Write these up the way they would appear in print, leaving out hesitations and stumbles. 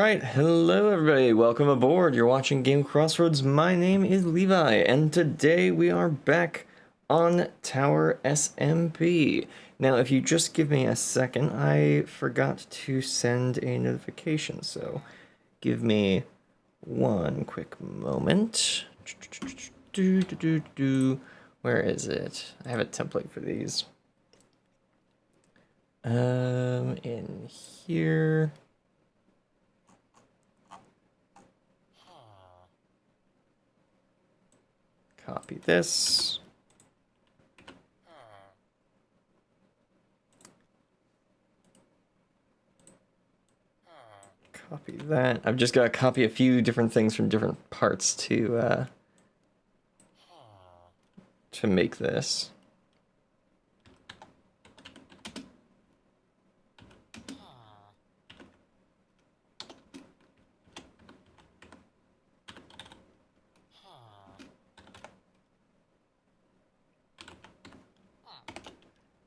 Alright, hello everybody, welcome aboard. You're watching GameCrossRoads. My name is Levi, and today we are back on Tower SMP. Now, if you just give me a second, I forgot to send a notification, so give me one quick moment. Where is it? I have a template for these. In here. Copy this. Copy that. I've just got to copy a few different things from different parts to make this.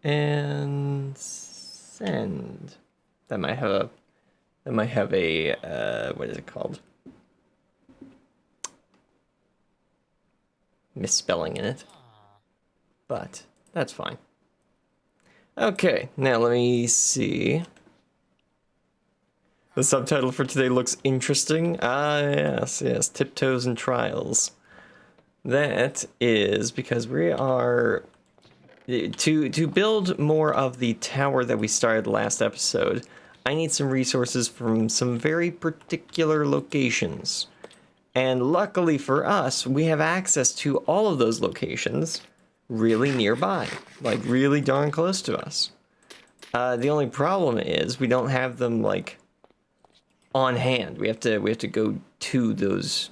And send. That might have a what is it called? Misspelling in it. But that's fine. Okay, now let me see. The subtitle for today looks interesting. Ah, yes, Tiptoes and Trials. That is because we are to build more of the tower that we started last episode. I need some resources from some very particular locations. And luckily for us, we have access to all of those locations really nearby, like really darn close to us. The only problem is we don't have them like on hand. We have to go to those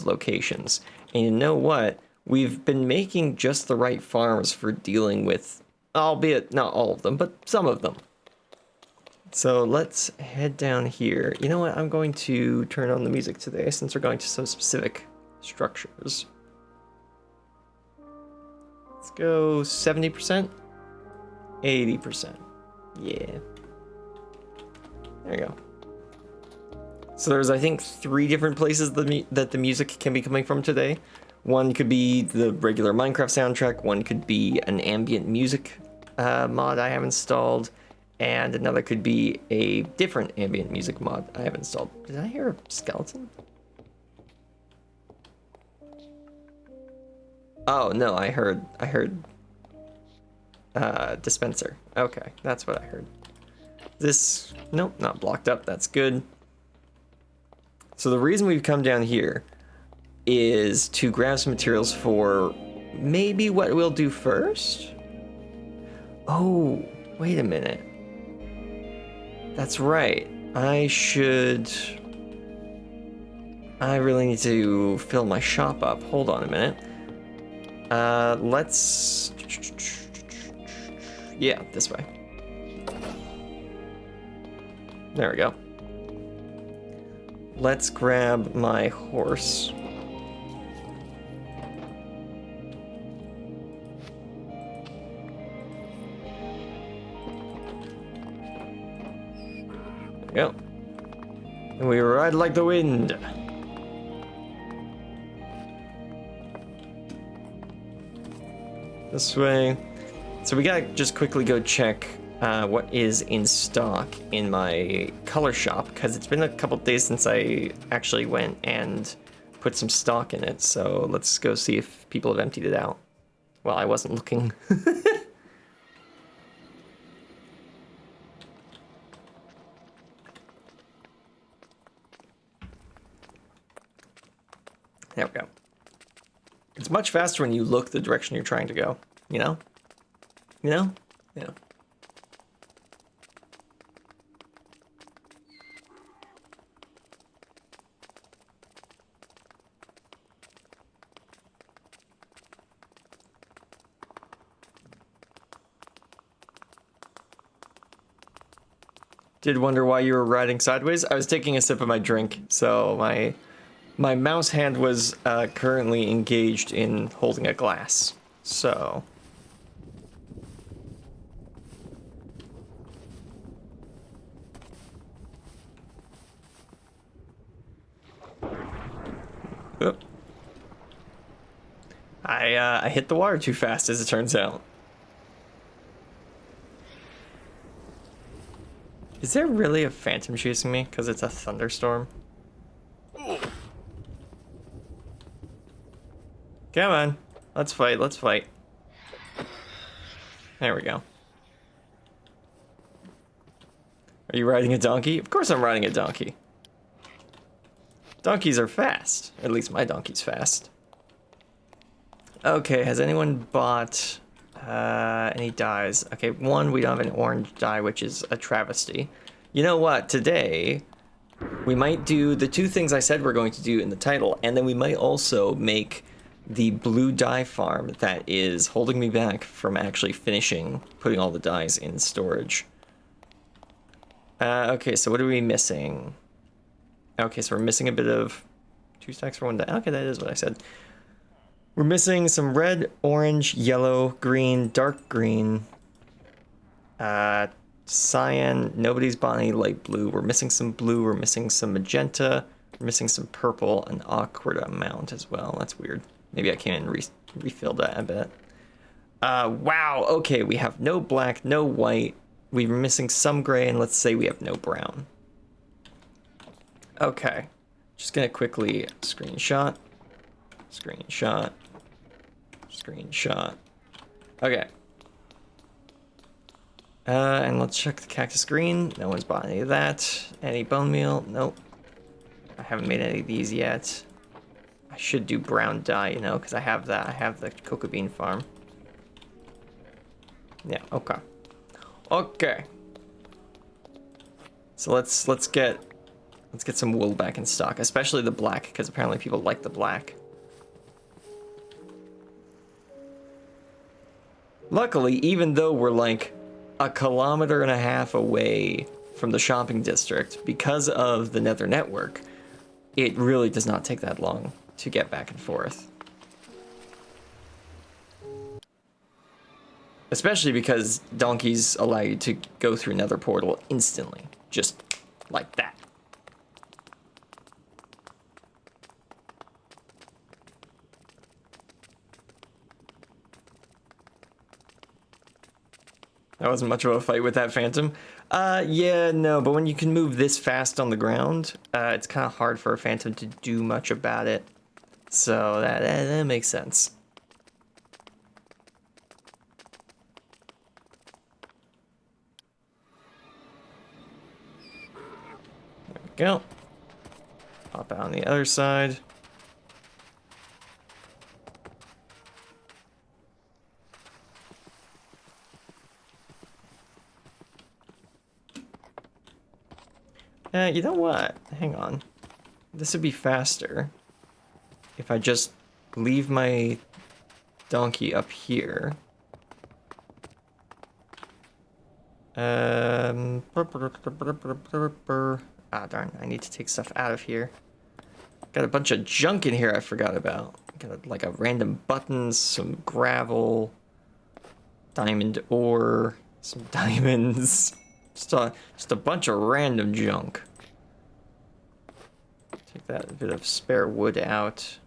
locations. And you know what? We've been making just the right farms for dealing with, albeit not all of them, but some of them. So let's head down here. You know what? I'm going to turn on the music today since we're going to some specific structures. Let's go 70%, 80%. Yeah. There you go. So there's, I think, 3 different places that the music can be coming from today. One could be the regular Minecraft soundtrack, one could be an ambient music mod I have installed, and another could be a different ambient music mod I have installed. Did I hear a skeleton? Oh, no, I heard dispenser. Okay, that's what I heard. This, nope, not blocked up, that's good. So the reason we've come down here is to grab some materials for maybe what we'll do first? Oh, wait a minute. That's right. I really need to fill my shop up. Hold on a minute. Let's... Yeah, this way. There we go. Let's grab my horse. There we go. And we ride like the wind. This way. So we gotta just quickly go check what is in stock in my color shop, because it's been a couple days since I actually went and put some stock in it. So let's go see if people have emptied it out. Well, I wasn't looking. There we go. It's much faster when you look the direction you're trying to go, you know? You know? Yeah. Did wonder why you were riding sideways? I was taking a sip of my drink, so my mouse hand was currently engaged in holding a glass, so... Oop. I hit the water too fast, as it turns out. Is there really a phantom chasing me? Because it's a thunderstorm? Come on. Let's fight, let's fight. There we go. Are you riding a donkey? Of course I'm riding a donkey. Donkeys are fast. At least my donkey's fast. Okay, has anyone bought any dyes? Okay, one, we don't have an orange dye, which is a travesty. You know what? Today, we might do the two things I said we're going to do in the title, and then we might also make the blue dye farm that is holding me back from actually finishing putting all the dyes in storage. Okay, so what are we missing? Okay, so we're missing a bit of 2 stacks for 1 dye. Okay, that is what I said. We're missing some red, orange, yellow, green, dark green, cyan. Nobody's bought any light blue. We're missing some blue. We're missing some magenta. We're missing some purple, an awkward amount as well. That's weird. Maybe I can refill that a bit. Wow, okay, we have no black, no white. We're missing some gray, and let's say we have no brown. Okay, just gonna quickly screenshot. Screenshot. Screenshot. Okay. And let's check the cactus green. No one's bought any of that. Any bone meal? Nope. I haven't made any of these yet. I should do brown dye, you know, because I have that. I have the cocoa bean farm. Yeah, okay. Okay. So let's get some wool back in stock, especially the black, because apparently people like the black. Luckily, even though we're like 1.5 kilometers away from the shopping district, because of the Nether network, it really does not take that long to get back and forth. Especially because donkeys allow you to go through Nether portal instantly, just like that. That wasn't much of a fight with that phantom. Yeah, no, but when you can move this fast on the ground, it's kind of hard for a phantom to do much about it. So that makes sense. There we go. Pop out on the other side. You know what? Hang on. This would be faster if I just leave my donkey up here. Ah, darn. I need to take stuff out of here. Got a bunch of junk in here I forgot about. Got like a random buttons, some gravel, diamond ore, some diamonds. Just a bunch of random junk. Take that bit of spare wood out.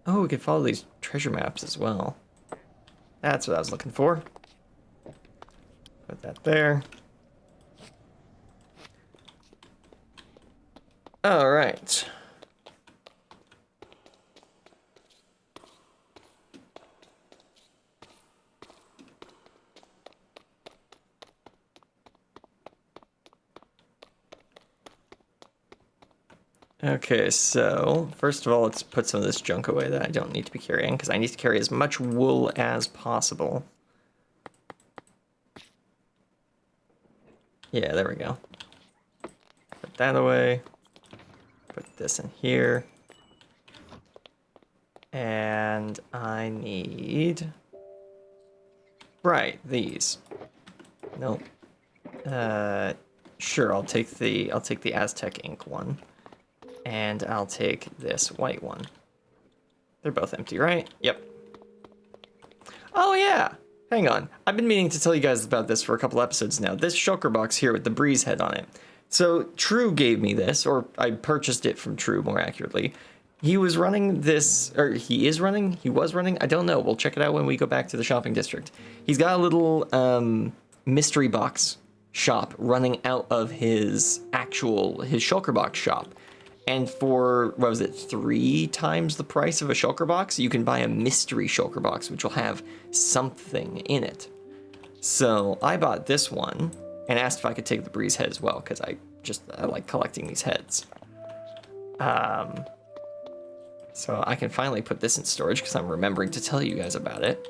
Oh, we could follow these treasure maps as well. That's what I was looking for. Put that there. All right. Okay, so first of all, let's put some of this junk away that I don't need to be carrying, because I need to carry as much wool as possible. Yeah, there we go. Put that away. Put this in here. And I need... Right, these. Nope. Sure, I'll take the Aztec ink one. And I'll take this white one. They're both empty, right? Yep. Oh yeah! Hang on. I've been meaning to tell you guys about this for a couple episodes now. This shulker box here with the breeze head on it. So True gave me this, or I purchased it from True more accurately. he was running this, or he was running, I don't know. We'll check it out when we go back to the shopping district. He's got a little mystery box shop running out of his shulker box shop. And for, what was it, 3 times the price of a shulker box, you can buy a mystery shulker box, which will have something in it. So I bought this one and asked if I could take the breeze head as well, because I like collecting these heads. So I can finally put this in storage because I'm remembering to tell you guys about it.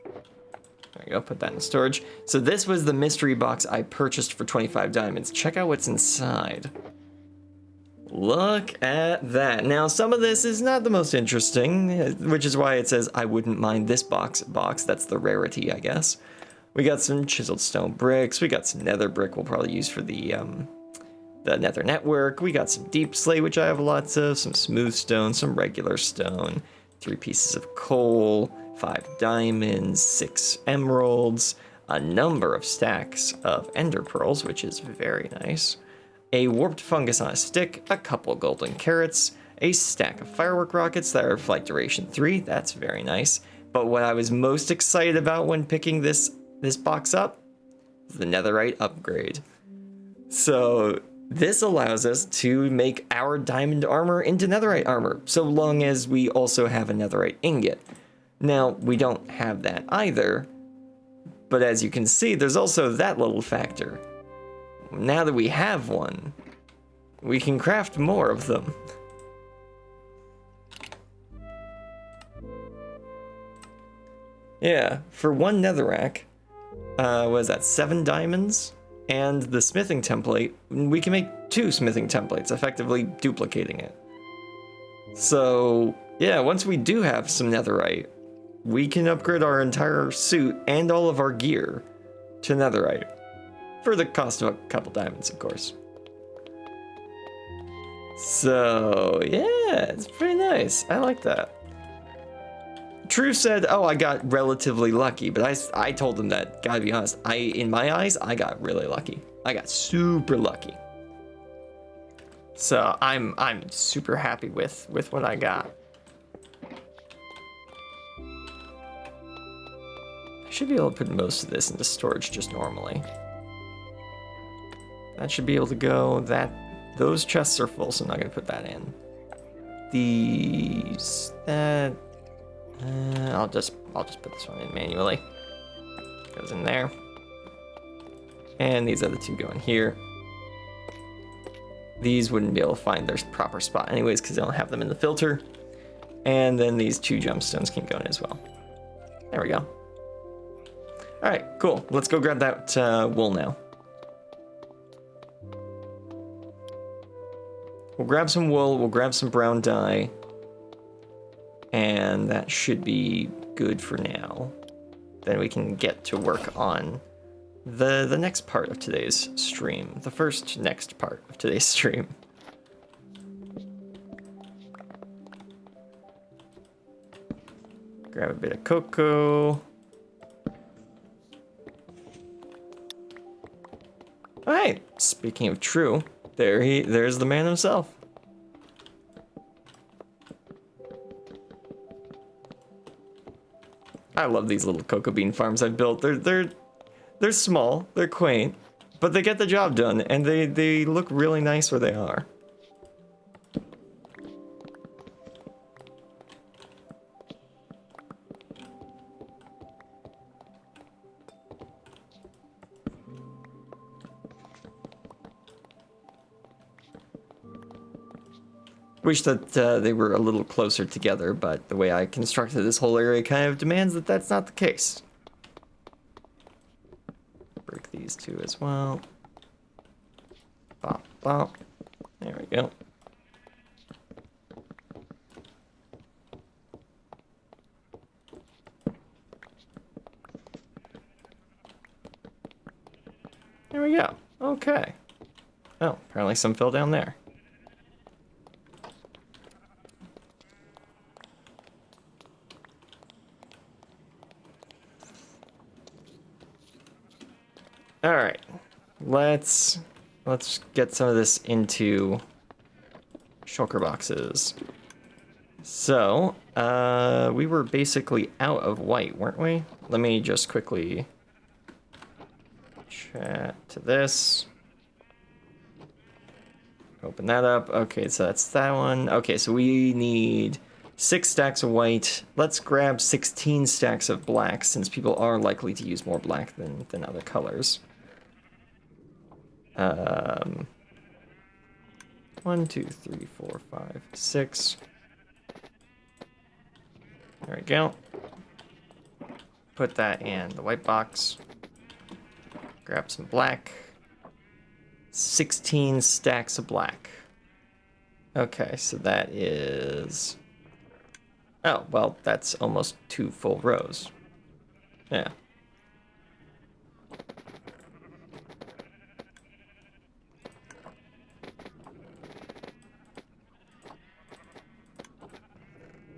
There we go, put that in storage. So this was the mystery box I purchased for 25 diamonds. Check out what's inside. Look at that. Now, some of this is not the most interesting, which is why it says I wouldn't mind this box. That's the rarity, I guess. We got some chiseled stone bricks. We got some nether brick we'll probably use for the nether network. We got some deep slate, which I have lots of, some smooth stone, some regular stone, 3 pieces of coal, 5 diamonds, 6 emeralds, a number of stacks of ender pearls, which is very nice, a warped fungus on a stick, a couple golden carrots, a stack of firework rockets that are flight duration 3, that's very nice. But what I was most excited about when picking this box up is the netherite upgrade. So this allows us to make our diamond armor into netherite armor, so long as we also have a netherite ingot. Now, we don't have that either, but as you can see, there's also that little factor. Now that we have one, we can craft more of them. Yeah, for 1 netherrack, was that 7 diamonds? And the smithing template, we can make 2 smithing templates, effectively duplicating it. So, yeah, once we do have some netherite, we can upgrade our entire suit and all of our gear to netherite. For the cost of a couple diamonds, of course. So, yeah, it's pretty nice. I like that. True said, oh, I got relatively lucky, but I told him that, gotta be honest, in my eyes, I got really lucky. I got super lucky. So I'm super happy with what I got. I should be able to put most of this into storage just normally. That should be able to go. Those chests are full, so I'm not gonna put that in. I'll just put this one in manually. Goes in there. And these other 2 go in here. These wouldn't be able to find their proper spot anyways because they don't have them in the filter. And then these 2 gemstones can go in as well. There we go. All right, cool. Let's go grab that wool now. We'll grab some wool, we'll grab some brown dye, and that should be good for now. Then we can get to work on the next part of today's stream. The next part of today's stream. Grab a bit of cocoa. All right, speaking of true, there's the man himself. I love these little cocoa bean farms I've built. They're small, they're quaint, but they get the job done, and they look really nice where they are. Wish that they were a little closer together, but the way I constructed this whole area kind of demands that that's not the case. Break these 2 as well. Bop, bop. There we go. There we go. Okay. Oh, apparently some fell down there. All right, let's get some of this into shulker boxes. So, we were basically out of white, weren't we? Let me just quickly chat to this. Open that up. Okay, so that's that one. Okay, so we need 6 stacks of white. Let's grab 16 stacks of black, since people are likely to use more black than other colors. 1, 2, 3, 4, 5, 6. There we go. Put that in the white box. Grab some black. 16 stacks of black. Okay, so that is... Oh, well, that's almost 2 full rows. Yeah.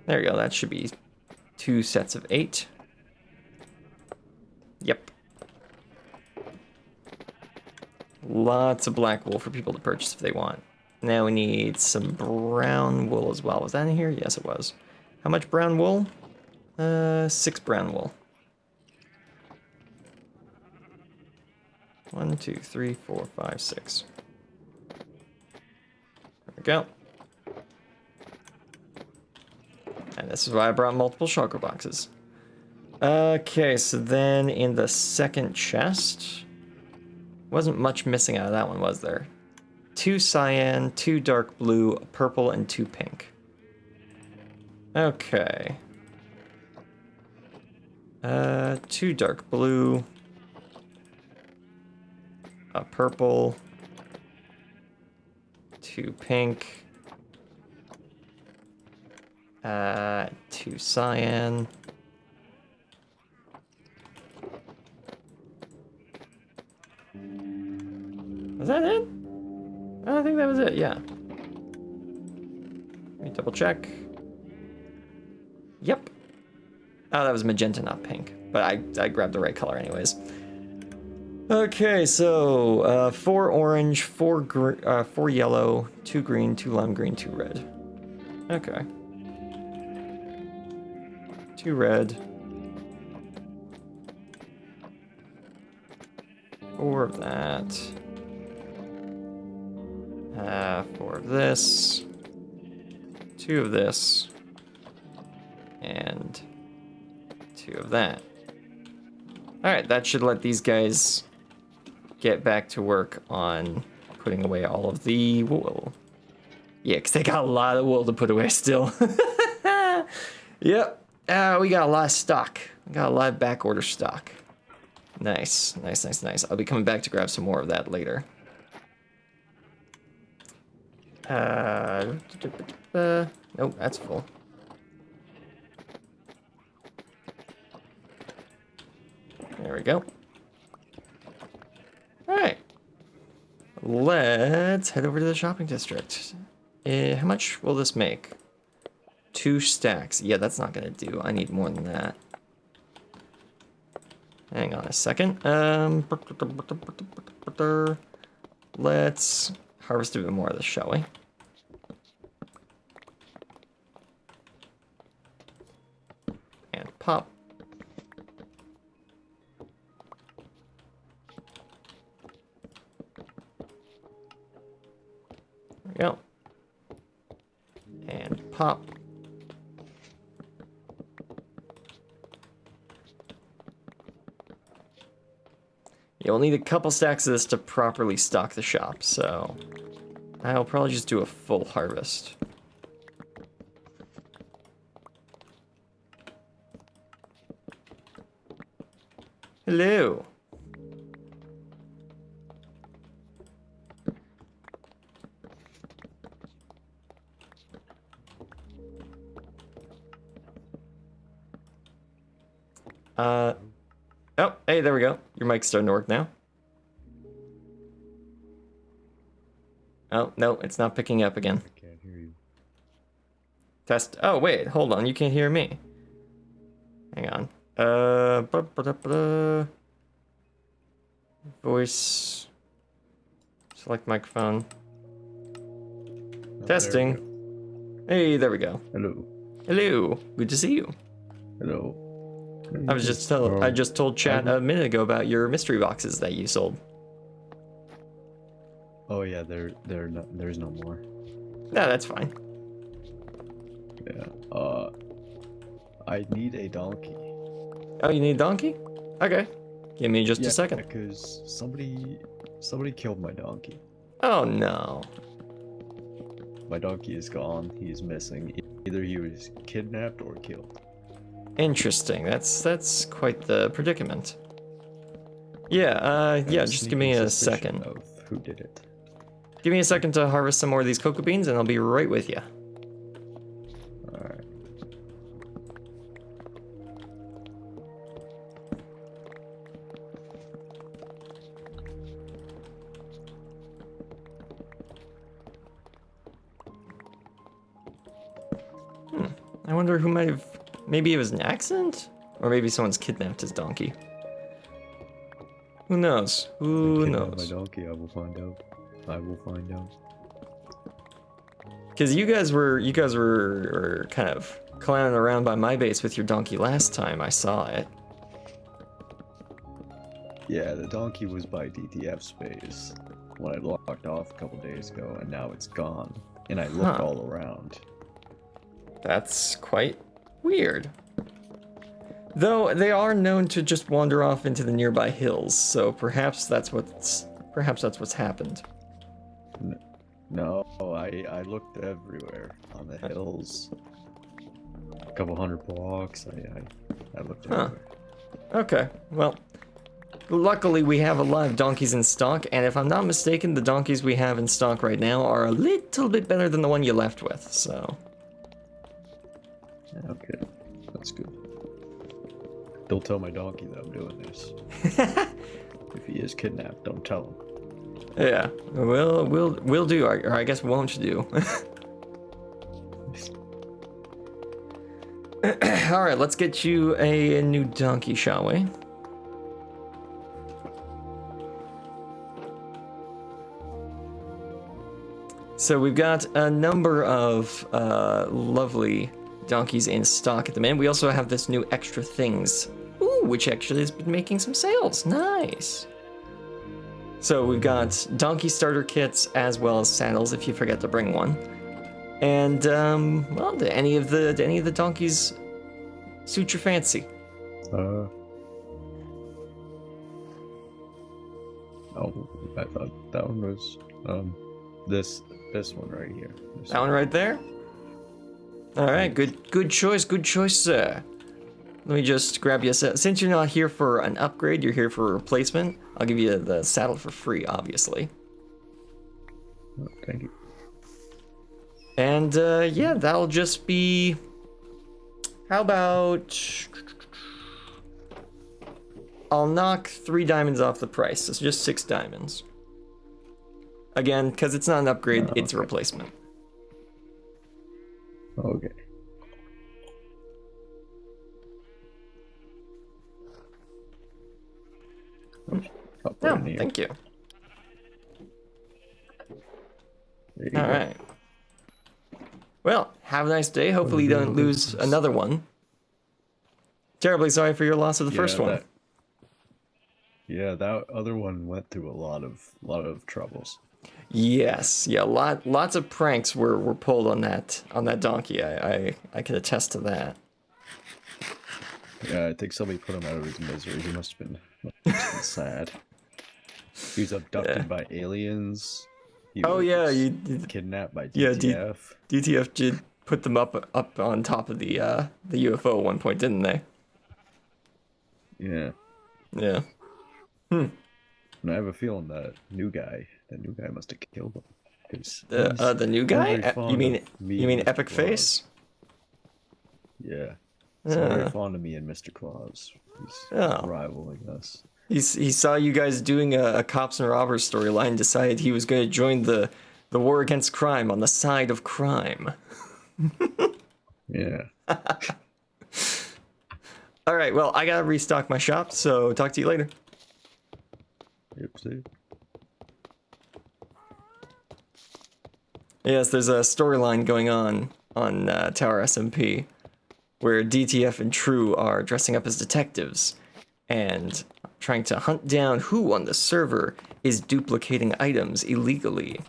There we go, that should be 2 sets of 8. Yep. Lots of black wool for people to purchase if they want. Now we need some brown wool as well. Was that in here? Yes, it was. How much brown wool? 6 brown wool. 1, 2, 3, 4, 5, 6. There we go. And this is why I brought multiple shulker boxes. Okay, so then in the second chest, wasn't much missing out of that one, was there? 2 cyan, 2 dark blue, a purple, and 2 pink. Okay. 2 dark blue, a purple, 2 pink, 2 cyan. Was that it? I think that was it, yeah. Let me double check. Yep. Oh, that was magenta, not pink. But I grabbed the right color anyways. Okay, so 4 orange, 4 yellow, 2 green, 2 lime green, 2 red. Okay. 2 red. 4 of that. 4 of this. 2 of this. And 2 of that. Alright, that should let these guys get back to work on putting away all of the wool. Yeah, because they got a lot of wool to put away still. Yep. We got a lot of stock. We got a lot of back order stock. Nice, nice, nice, nice. I'll be coming back to grab some more of that later. Nope, that's full. There we go. Alright. Let's head over to the shopping district. How much will this make? 2 stacks. Yeah, that's not gonna do. I need more than that. Hang on a second. Let's harvest a bit more of this, shall we? And pop. There we go. And pop. You'll need a couple stacks of this to properly stock the shop, so I'll probably just do a full harvest. Hello. Oh, hey, there we go. Your mic's starting to work now. Oh, no, it's not picking up again. I can't hear you. Test. Oh, wait, hold on. You can't hear me. Hang on. Voice. Select microphone. Testing. Hey, there we go. Hello. Hello. Good to see you. Hello. I just told chat a minute ago about your mystery boxes that you sold. Oh yeah, there's no more. No, that's fine. Yeah. I need a donkey. Oh, you need a donkey? Okay. Give me just a second. Because somebody killed my donkey. Oh no. My donkey is gone. He's missing. Either he was kidnapped or killed. Interesting. That's quite the predicament. Yeah, just give me a second. Of who did it. Give me a second to harvest some more of these cocoa beans and I'll be right with you. Alright. I wonder who might have... Maybe it was an accident? Or maybe someone's kidnapped his donkey. Who knows? Who knows? My donkey, I will find out. I will find out. Because you guys were kind of clowning around by my base with your donkey last time I saw it. Yeah, the donkey was by DTF's base when I locked off a couple days ago, and now it's gone. And I looked all around. That's quite weird. Though they are known to just wander off into the nearby hills, so perhaps that's what's happened. No, I looked everywhere on the hills. A couple hundred blocks. I looked everywhere. Okay, well, luckily we have a lot of donkeys in stock, and if I'm not mistaken, the donkeys we have in stock right now are a little bit better than the one you left with, so... Okay, that's good. Don't tell my donkey that I'm doing this. If he is kidnapped, don't tell him. Yeah, we'll do, or I guess won't do. All right, let's get you a new donkey, shall we? So we've got a number of lovely donkeys in stock at the minute. We also have this new extra things, which actually has been making some sales. Nice. So we've got donkey starter kits as well as saddles if you forget to bring one. And well, do any of the donkeys suit your fancy? Oh, I thought that one was this one right here. That one right there? All right, good choice, sir. Let me just grab you a set. Since you're not here for an upgrade, you're here for a replacement. I'll give you the saddle for free, obviously. Oh, thank you. And yeah, that'll just be... How about... I'll knock 3 diamonds off the price. It's just 6 diamonds. Again, because it's not an upgrade, it's a replacement. Okay. Oh, thank you. All right. Well, have a nice day. Hopefully you don't lose another one. Terribly sorry for your loss of the first one. Yeah, that other one went through a lot of troubles. Yes, yeah, lots of pranks were pulled on that donkey. I can attest to that. Yeah, I think somebody put him out of his misery. He must have been sad. He was abducted by aliens. He was kidnapped by DTF. Yeah, DTF did put them up on top of the UFO at one point, didn't they? Yeah. Yeah. And I have a feeling that new guy must have killed him. The new guy? You mean Epic Face? Yeah. He's very fond of me and Mr. Claus. He's rivaling us. He saw you guys doing a cops and robbers storyline, decided he was going to join the war against crime on the side of crime. Yeah. All right, well, I gotta restock my shop, so talk to you later. Yep, see. Yes, there's a storyline going on Tower SMP, where DTF and True are dressing up as detectives and trying to hunt down who on the server is duplicating items illegally.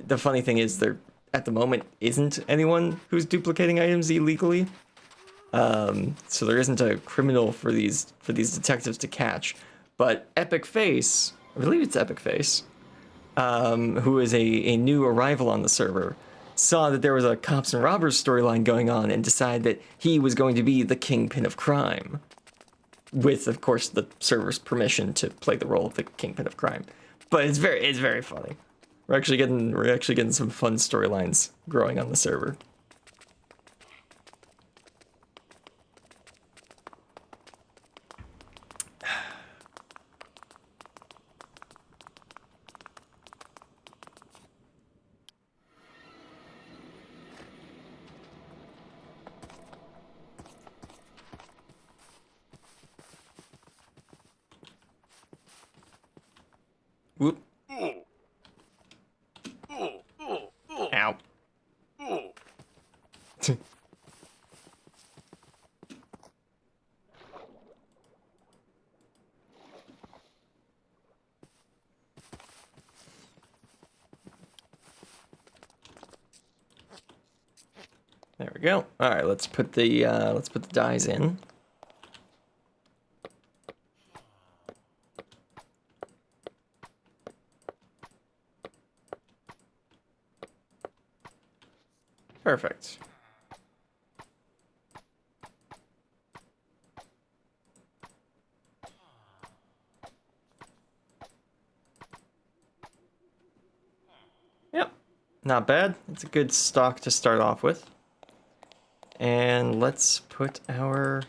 The funny thing is there, at the moment, isn't anyone who's duplicating items illegally. So there isn't a criminal for these detectives to catch. But Epic Face, I believe it's Epic Face, who is a new arrival on the server, saw that there was a cops and robbers storyline going on and decided that he was going to be the kingpin of crime. With, of course, the server's permission to play the role of the kingpin of crime. But it's very funny. We're actually getting some fun storylines growing on the server. Whoop. Ow. There we go. All right, let's put the dyes in. Perfect. Yep, not bad. It's a good stock to start off with. And let's put our...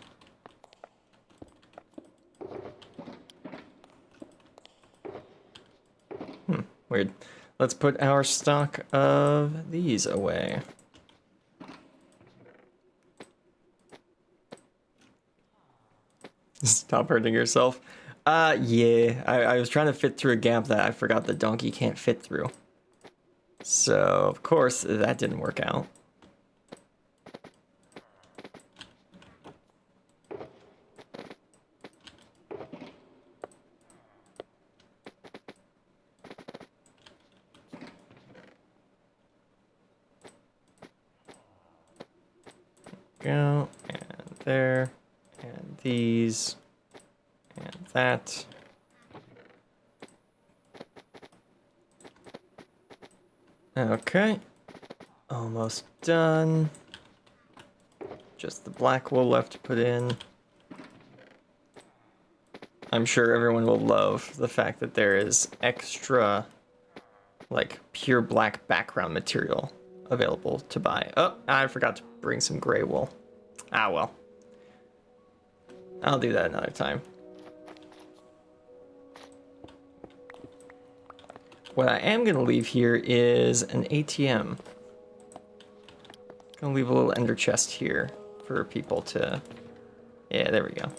weird. Let's put our stock of these away. Stop hurting yourself. Yeah, I was trying to fit through a gap that I forgot the donkey can't fit through. So, of course, that didn't work out. Go, and there, and these, and that. Okay, almost done. Just the black wool left to put in. I'm sure everyone will love the fact that there is extra, like, pure black background material available to buy. Oh, I forgot to bring some gray wool. Ah, well. I'll do that another time. What I am going to leave here is an ATM. Gonna leave a little ender chest here for people to... Yeah, there we go.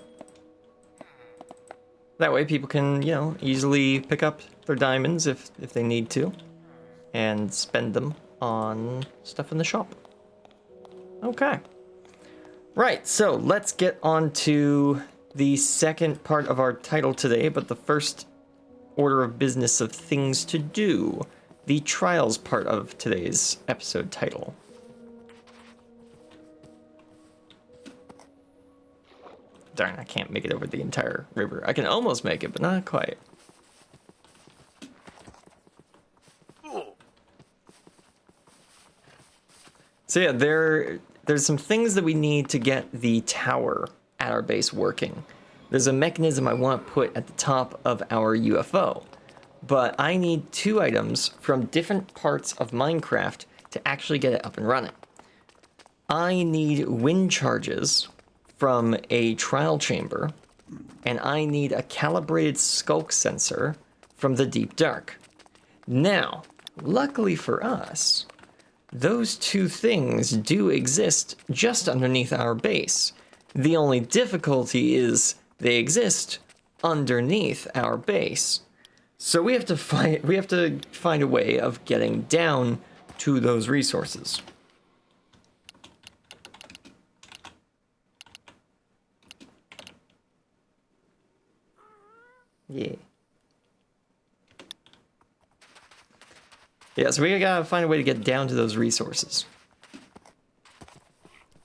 That way people can, you know, easily pick up their diamonds if they need to. And spend them on stuff in the shop. Okay. Right, so let's get on to the second part of our title today, but the first order of business of things to do. The trials part of today's episode title. Darn, I can't make it over the entire river. I can almost make it, but not quite. So yeah, there's some things that we need to get the tower at our base working. There's a mechanism I want to put at the top of our UFO, but I need 2 items from different parts of Minecraft to actually get it up and running. I need wind charges from a trial chamber, and I need a calibrated skulk sensor from the deep dark. Now, luckily for us, those 2 things do exist just underneath our base. The only difficulty is they exist underneath our base. So we have to find a way of getting down to those resources. Yeah. Yeah, so we gotta find a way to get down to those resources.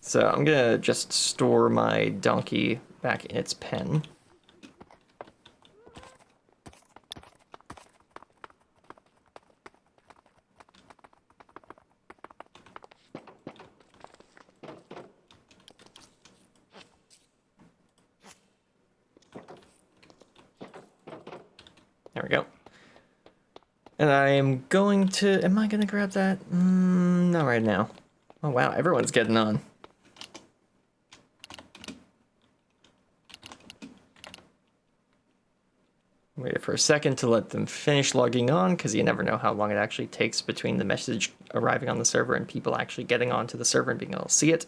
So I'm gonna just store my donkey back in its pen. There we go. And I am going to... Am I going to grab that? Not right now. Oh, wow. Everyone's getting on. Wait for a second to let them finish logging on, because you never know how long it actually takes between the message arriving on the server and people actually getting onto the server and being able to see it.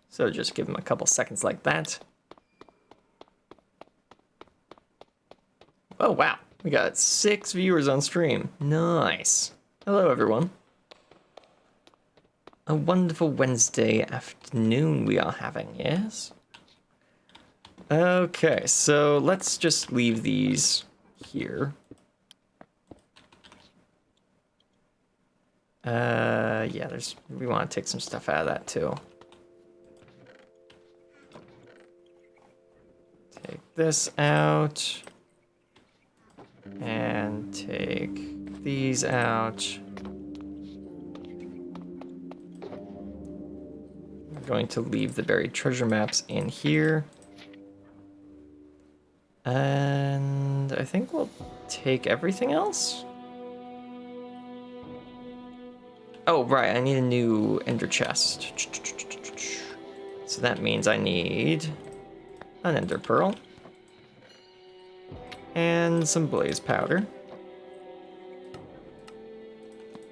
So just give them a couple seconds like that. Oh, wow. We got 6 viewers on stream. Nice. Hello, everyone. A wonderful Wednesday afternoon we are having, yes? Okay, so let's just leave these here. Yeah, we want to take some stuff out of that too. Take this out. And take these out. I'm going to leave the buried treasure maps in here. And I think we'll take everything else. Oh, right, I need a new ender chest. So that means I need an ender pearl. And some blaze powder.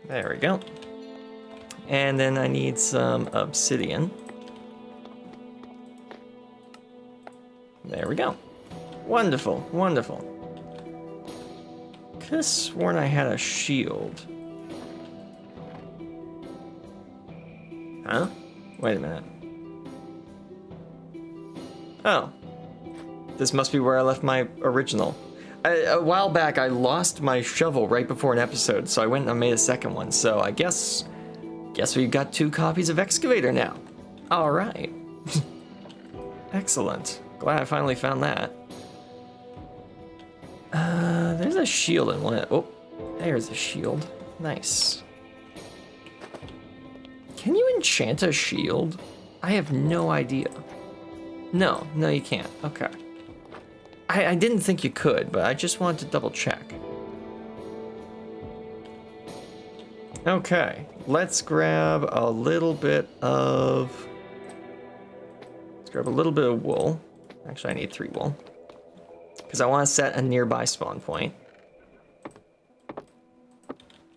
There we go. And then I need some obsidian. There we go. Wonderful, wonderful. Could have sworn I had a shield. Huh? Wait a minute. Oh. This must be where I left my original. A while back, I lost my shovel right before an episode, so I went and made a second one. So I guess we've got 2 copies of Excavator now. All right. Excellent. Glad I finally found that. There's a shield in one. Oh, there's a shield. Nice. Can you enchant a shield? I have no idea. No, you can't. Okay. I didn't think you could, but I just wanted to double check. Okay, let's grab a little bit of... Let's grab a little bit of wool. Actually, I need 3 wool. Because I want to set a nearby spawn point.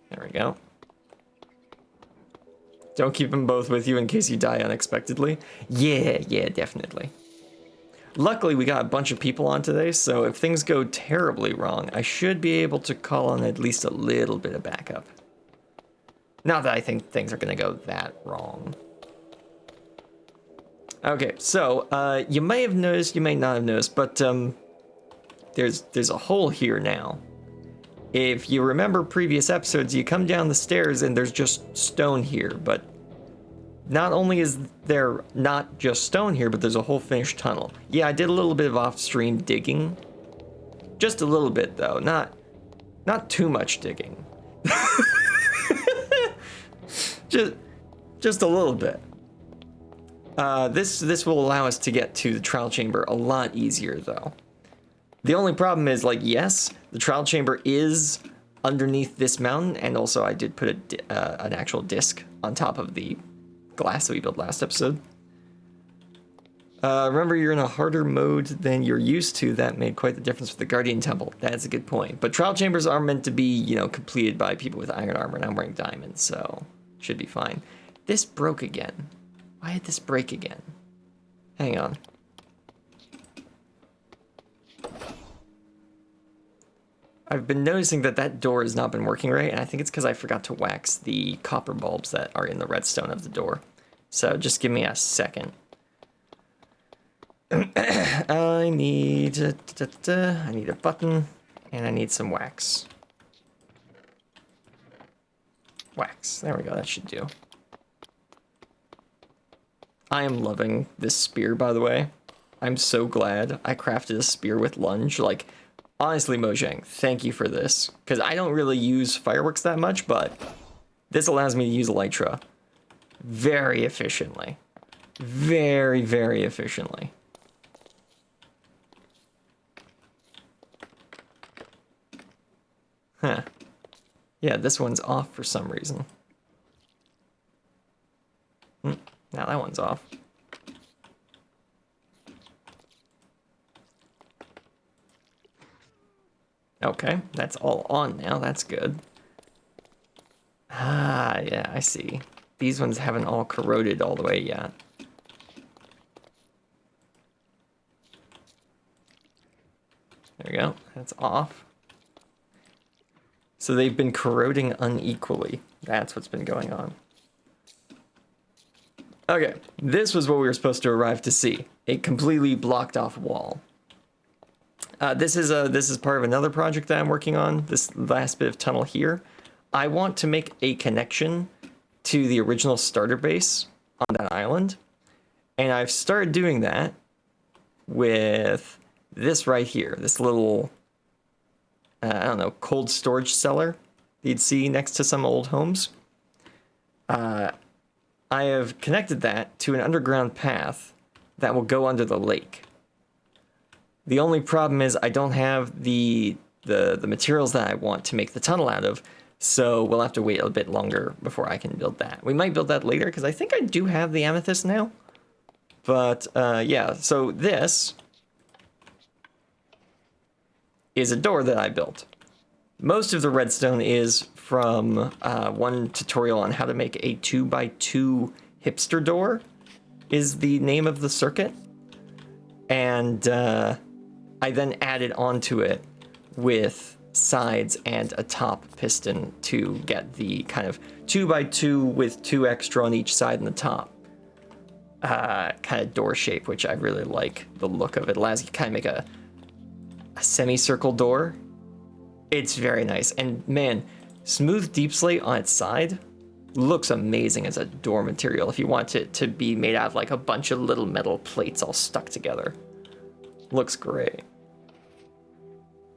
There we go. Don't keep them both with you in case you die unexpectedly. Yeah, definitely. Luckily, we got a bunch of people on today, so if things go terribly wrong, I should be able to call on at least a little bit of backup. Not that I think things are going to go that wrong. Okay, so you may have noticed, you may not have noticed, but there's a hole here now. If you remember previous episodes, you come down the stairs and there's just stone here, but not only is there not just stone here, but there's a whole finished tunnel. Yeah, I did a little bit of off-stream digging. Just a little bit, though. Not too much digging. just a little bit. This will allow us to get to the trial chamber a lot easier, though. The only problem is, like, yes, the trial chamber is underneath this mountain, and also I did put an actual disc on top of the glass that we built last episode. Remember, you're in a harder mode than you're used to. That made quite the difference with the Guardian Temple. That's a good point. But trial chambers are meant to be, you know, completed by people with iron armor, and I'm wearing diamonds, so should be fine. This broke again. Why did this break again? Hang on. I've been noticing that that door has not been working right, and I think it's because I forgot to wax the copper bulbs that are in the redstone of the door. So just give me a second. I need a button, and I need some wax. Wax. There we go. That should do. I am loving this spear, by the way. I'm so glad I crafted a spear with lunge. Like, honestly, Mojang, thank you for this. Because I don't really use fireworks that much, but this allows me to use Elytra very efficiently. Very, very efficiently. Huh. Yeah, this one's off for some reason. Now that one's off. Okay, that's all on now. That's good. Ah, yeah, I see. These ones haven't all corroded all the way yet. There we go. That's off. So they've been corroding unequally. That's what's been going on. Okay, this was what we were supposed to arrive to see. A completely blocked off wall. This is part of another project that I'm working on, this last bit of tunnel here. I want to make a connection to the original starter base on that island. And I've started doing that with this right here, this little, I don't know, cold storage cellar you'd see next to some old homes. I have connected that to an underground path that will go under the lake. The only problem is I don't have the materials that I want to make the tunnel out of, so we'll have to wait a bit longer before I can build that. We might build that later, because I think I do have the amethyst now. But, yeah, so this is a door that I built. Most of the redstone is from one tutorial on how to make a 2x2 hipster door, is the name of the circuit. And I then added onto it with sides and a top piston to get the kind of 2x2 with 2 extra on each side and the top kind of door shape, which I really like the look of. It allows you to kind of make a semicircle door. It's very nice. And man, smooth deep slate on its side looks amazing as a door material if you want it to be made out of like a bunch of little metal plates all stuck together. Looks great.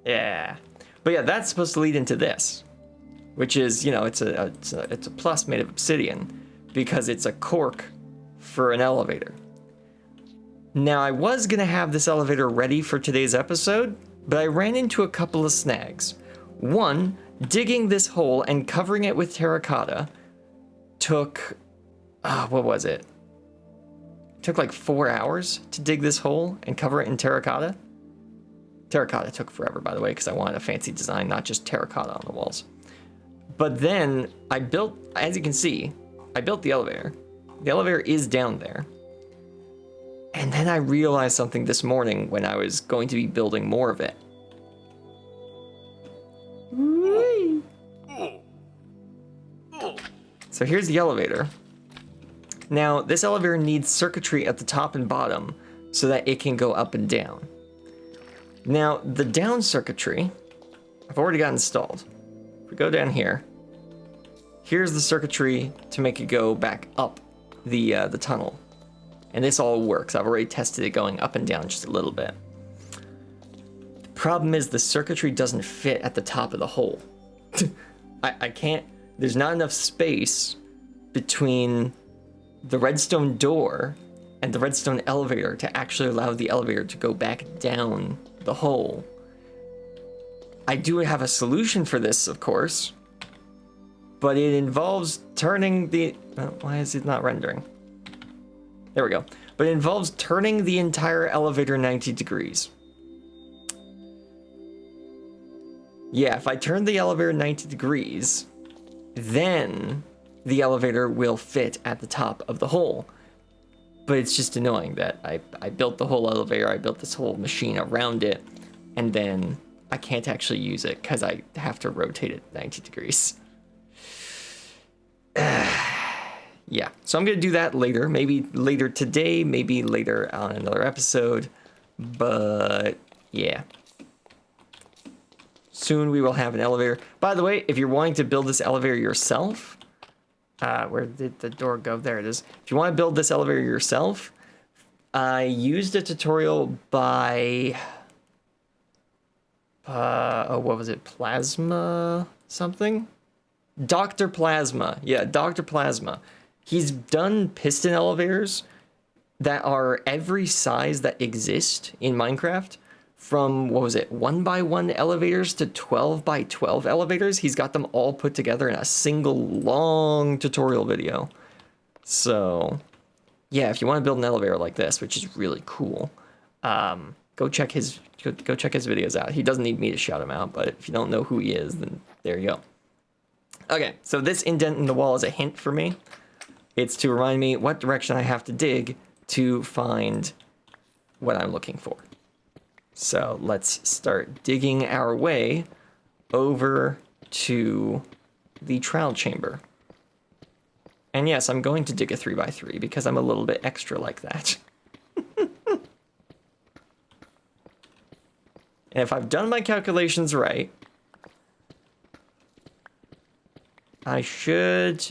Yeah. But yeah, that's supposed to lead into this, which is, you know, it's a plus made of obsidian because it's a cork for an elevator. Now, I was going to have this elevator ready for today's episode, but I ran into a couple of snags. One, digging this hole and covering it with terracotta took, what was it? It took like 4 hours to dig this hole and cover it in terracotta. Terracotta took forever, by the way, because I wanted a fancy design, not just terracotta on the walls. But then I built, as you can see, I built the elevator. The elevator is down there. And then I realized something this morning when I was going to be building more of it. So here's the elevator. Now, this elevator needs circuitry at the top and bottom so that it can go up and down. Now, the down circuitry, I've already got installed. If we go down here, here's the circuitry to make it go back up the tunnel. And this all works. I've already tested it going up and down just a little bit. The problem is the circuitry doesn't fit at the top of the hole. I can't, there's not enough space between the redstone door and the redstone elevator to actually allow the elevator to go back down the hole. I do have a solution for this, of course, but it involves turning the, why is it not rendering? There we go. But it involves turning the entire elevator 90 degrees. Yeah, if I turn the elevator 90 degrees, then the elevator will fit at the top of the hole. But it's just annoying that I built the whole elevator, I built this whole machine around it, and then I can't actually use it because I have to rotate it 90 degrees. Yeah, so I'm going to do that later. Maybe later today, maybe later on another episode. But yeah. Soon we will have an elevator. By the way, if you're wanting to build this elevator yourself, where did the door go? There it is. If you want to build this elevator yourself, I used a tutorial by, what was it? Plasma something? Dr. Plasma. Yeah, Dr. Plasma. He's done piston elevators that are every size that exist in Minecraft. From, what was it, 1x1 elevators to 12x12 elevators. He's got them all put together in a single long tutorial video. So, yeah, if you want to build an elevator like this, which is really cool, go check his videos out. He doesn't need me to shout him out, but if you don't know who he is, then there you go. Okay, so this indent in the wall is a hint for me. It's to remind me what direction I have to dig to find what I'm looking for. So let's start digging our way over to the trial chamber. And yes, I'm going to dig a 3x3 because I'm a little bit extra like that. And if I've done my calculations right, I should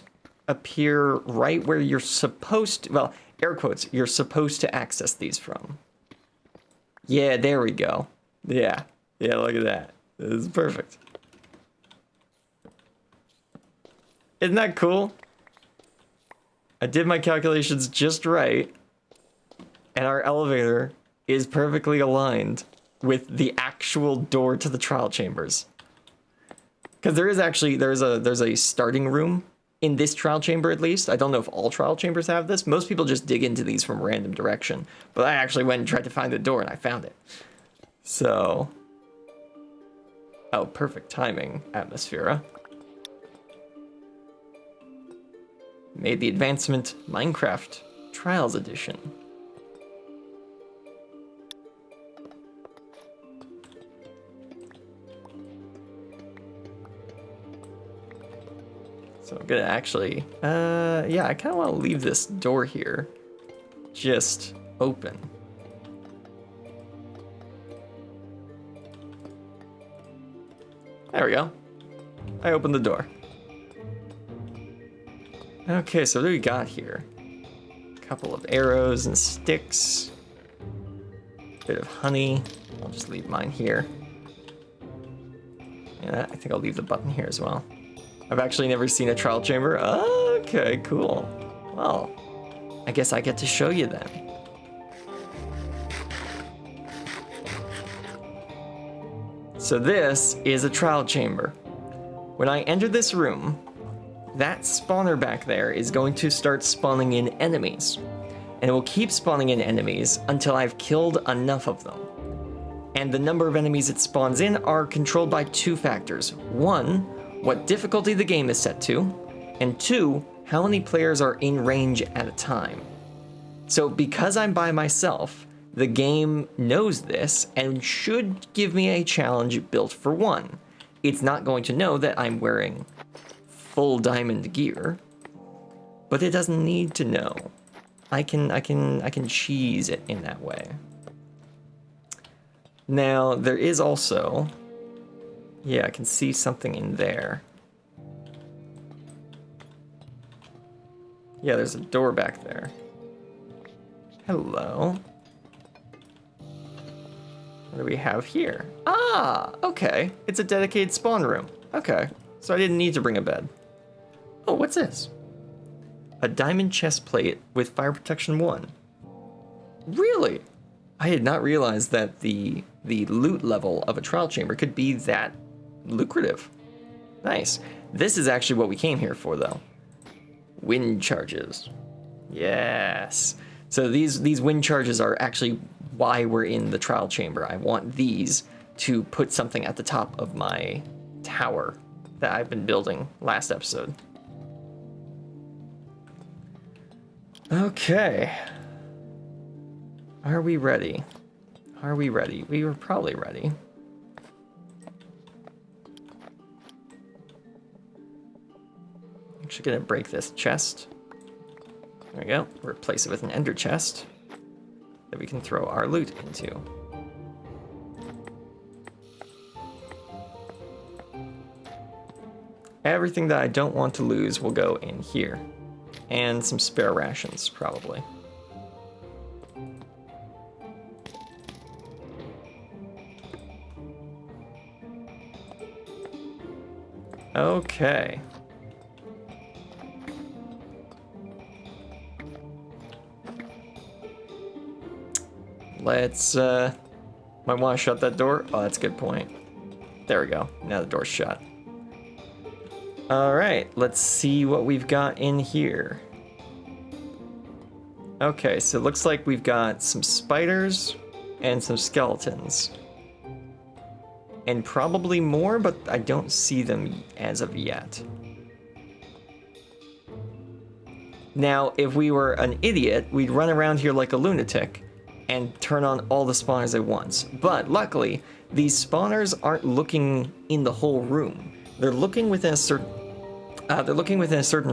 appear right where you're supposed to, well, air quotes, you're supposed to access these from. Yeah, there we go. Yeah, look at that. This is perfect. Isn't that cool? I did my calculations just right, and our elevator is perfectly aligned with the actual door to the trial chambers. Because there is actually, there's a starting room in this trial chamber at least. I don't know if all trial chambers have this. Most people just dig into these from random direction. But I actually went and tried to find the door and I found it. So. Oh, perfect timing, Atmosphere. Made the advancement Minecraft Trials Edition. So I'm gonna actually, yeah, I kind of want to leave this door here just open. There we go. I opened the door. Okay, so what do we got here? A couple of arrows and sticks. Bit of honey. I'll just leave mine here. Yeah, I think I'll leave the button here as well. I've actually never seen a trial chamber. Okay, cool. Well, I guess I get to show you then. So this is a trial chamber. When I enter this room, that spawner back there is going to start spawning in enemies. And it will keep spawning in enemies until I've killed enough of them. And the number of enemies it spawns in are controlled by two factors. One, what difficulty the game is set to, and two, how many players are in range at a time. So because I'm by myself, the game knows this and should give me a challenge built for one. It's not going to know that I'm wearing full diamond gear, but it doesn't need to know. I can cheese it in that way. Now there is also, yeah, I can see something in there. Yeah, there's a door back there. Hello. What do we have here? Ah, okay. It's a dedicated spawn room. Okay, so I didn't need to bring a bed. Oh, what's this? A diamond chest plate with fire protection 1. Really? I had not realized that the loot level of a trial chamber could be that lucrative. Nice. This is actually what we came here for, though. Wind charges. Yes. So these wind charges are actually why we're in the trial chamber. I want these to put something at the top of my tower that I've been building last episode. Okay. Are we ready? Are we ready? We were probably ready. Actually gonna break this chest. There we go. Replace it with an ender chest that we can throw our loot into. Everything that I don't want to lose will go in here. And some spare rations, probably. Okay. Let's, might want to shut that door. Oh, that's a good point. There we go. Now the door's shut. Alright, let's see what we've got in here. Okay, so it looks like we've got some spiders and some skeletons. And probably more, but I don't see them as of yet. Now, if we were an idiot, we'd run around here like a lunatic and turn on all the spawners at once. But luckily, these spawners aren't looking in the whole room. They're looking within a certain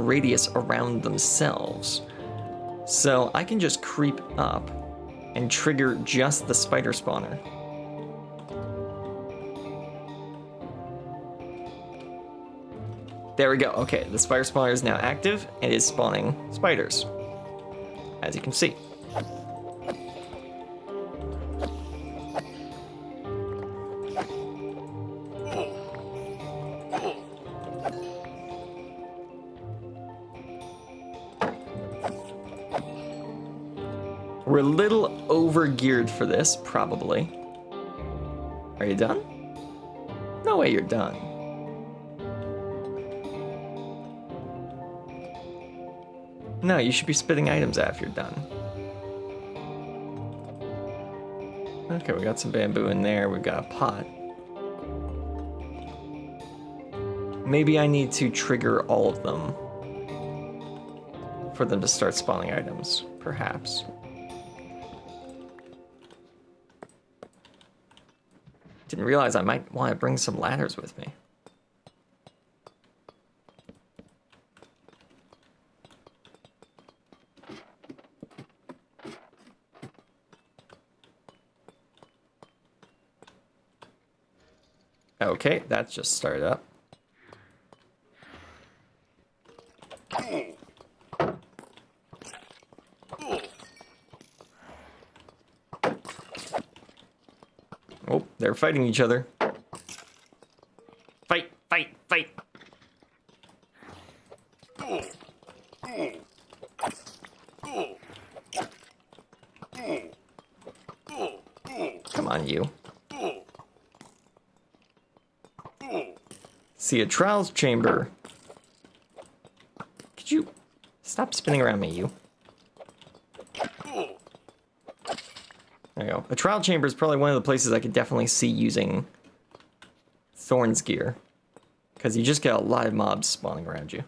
radius around themselves. So I can just creep up and trigger just the spider spawner. There we go. Okay, the spider spawner is now active and is spawning spiders, as you can see. We're a little over-geared for this, probably. Are you done? No way you're done. No, you should be spitting items out if you're done. Okay, we got some bamboo in there. We've got a pot. Maybe I need to trigger all of them for them to start spawning items, perhaps. Didn't realize I might want to bring some ladders with me. Okay, that just started up. Oh, they're fighting each other. Fight, fight, fight. Come on, you. See a trials chamber. Could you stop spinning around me, you? There you go. A trial chamber is probably one of the places I could definitely see using Thorn's gear, because you just get a lot of mobs spawning around you.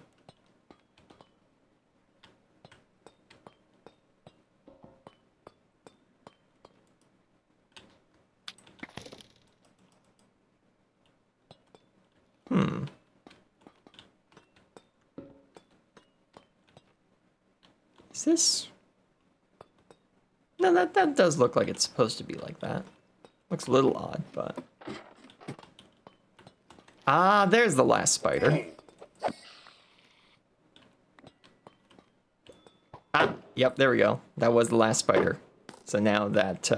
Is this? No, that does look like it's supposed to be like that. Looks a little odd, but... Ah, there's the last spider. Ah, yep, there we go. That was the last spider. So now that...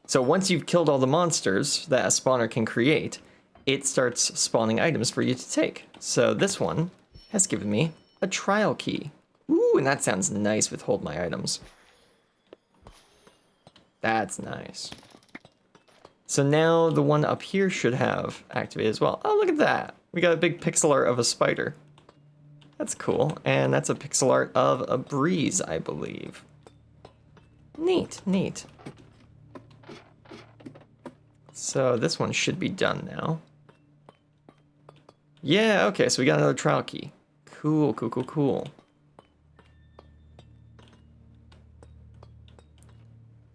So once you've killed all the monsters that a spawner can create, it starts spawning items for you to take. So this one has given me a trial key. Ooh, and that sounds nice with hold my items. That's nice. So now the one up here should have activated as well. Oh, look at that. We got a big pixel art of a spider. That's cool. And that's a pixel art of a breeze, I believe. Neat, neat. So this one should be done now. Yeah, okay, so we got another trial key. Cool, cool, cool, cool.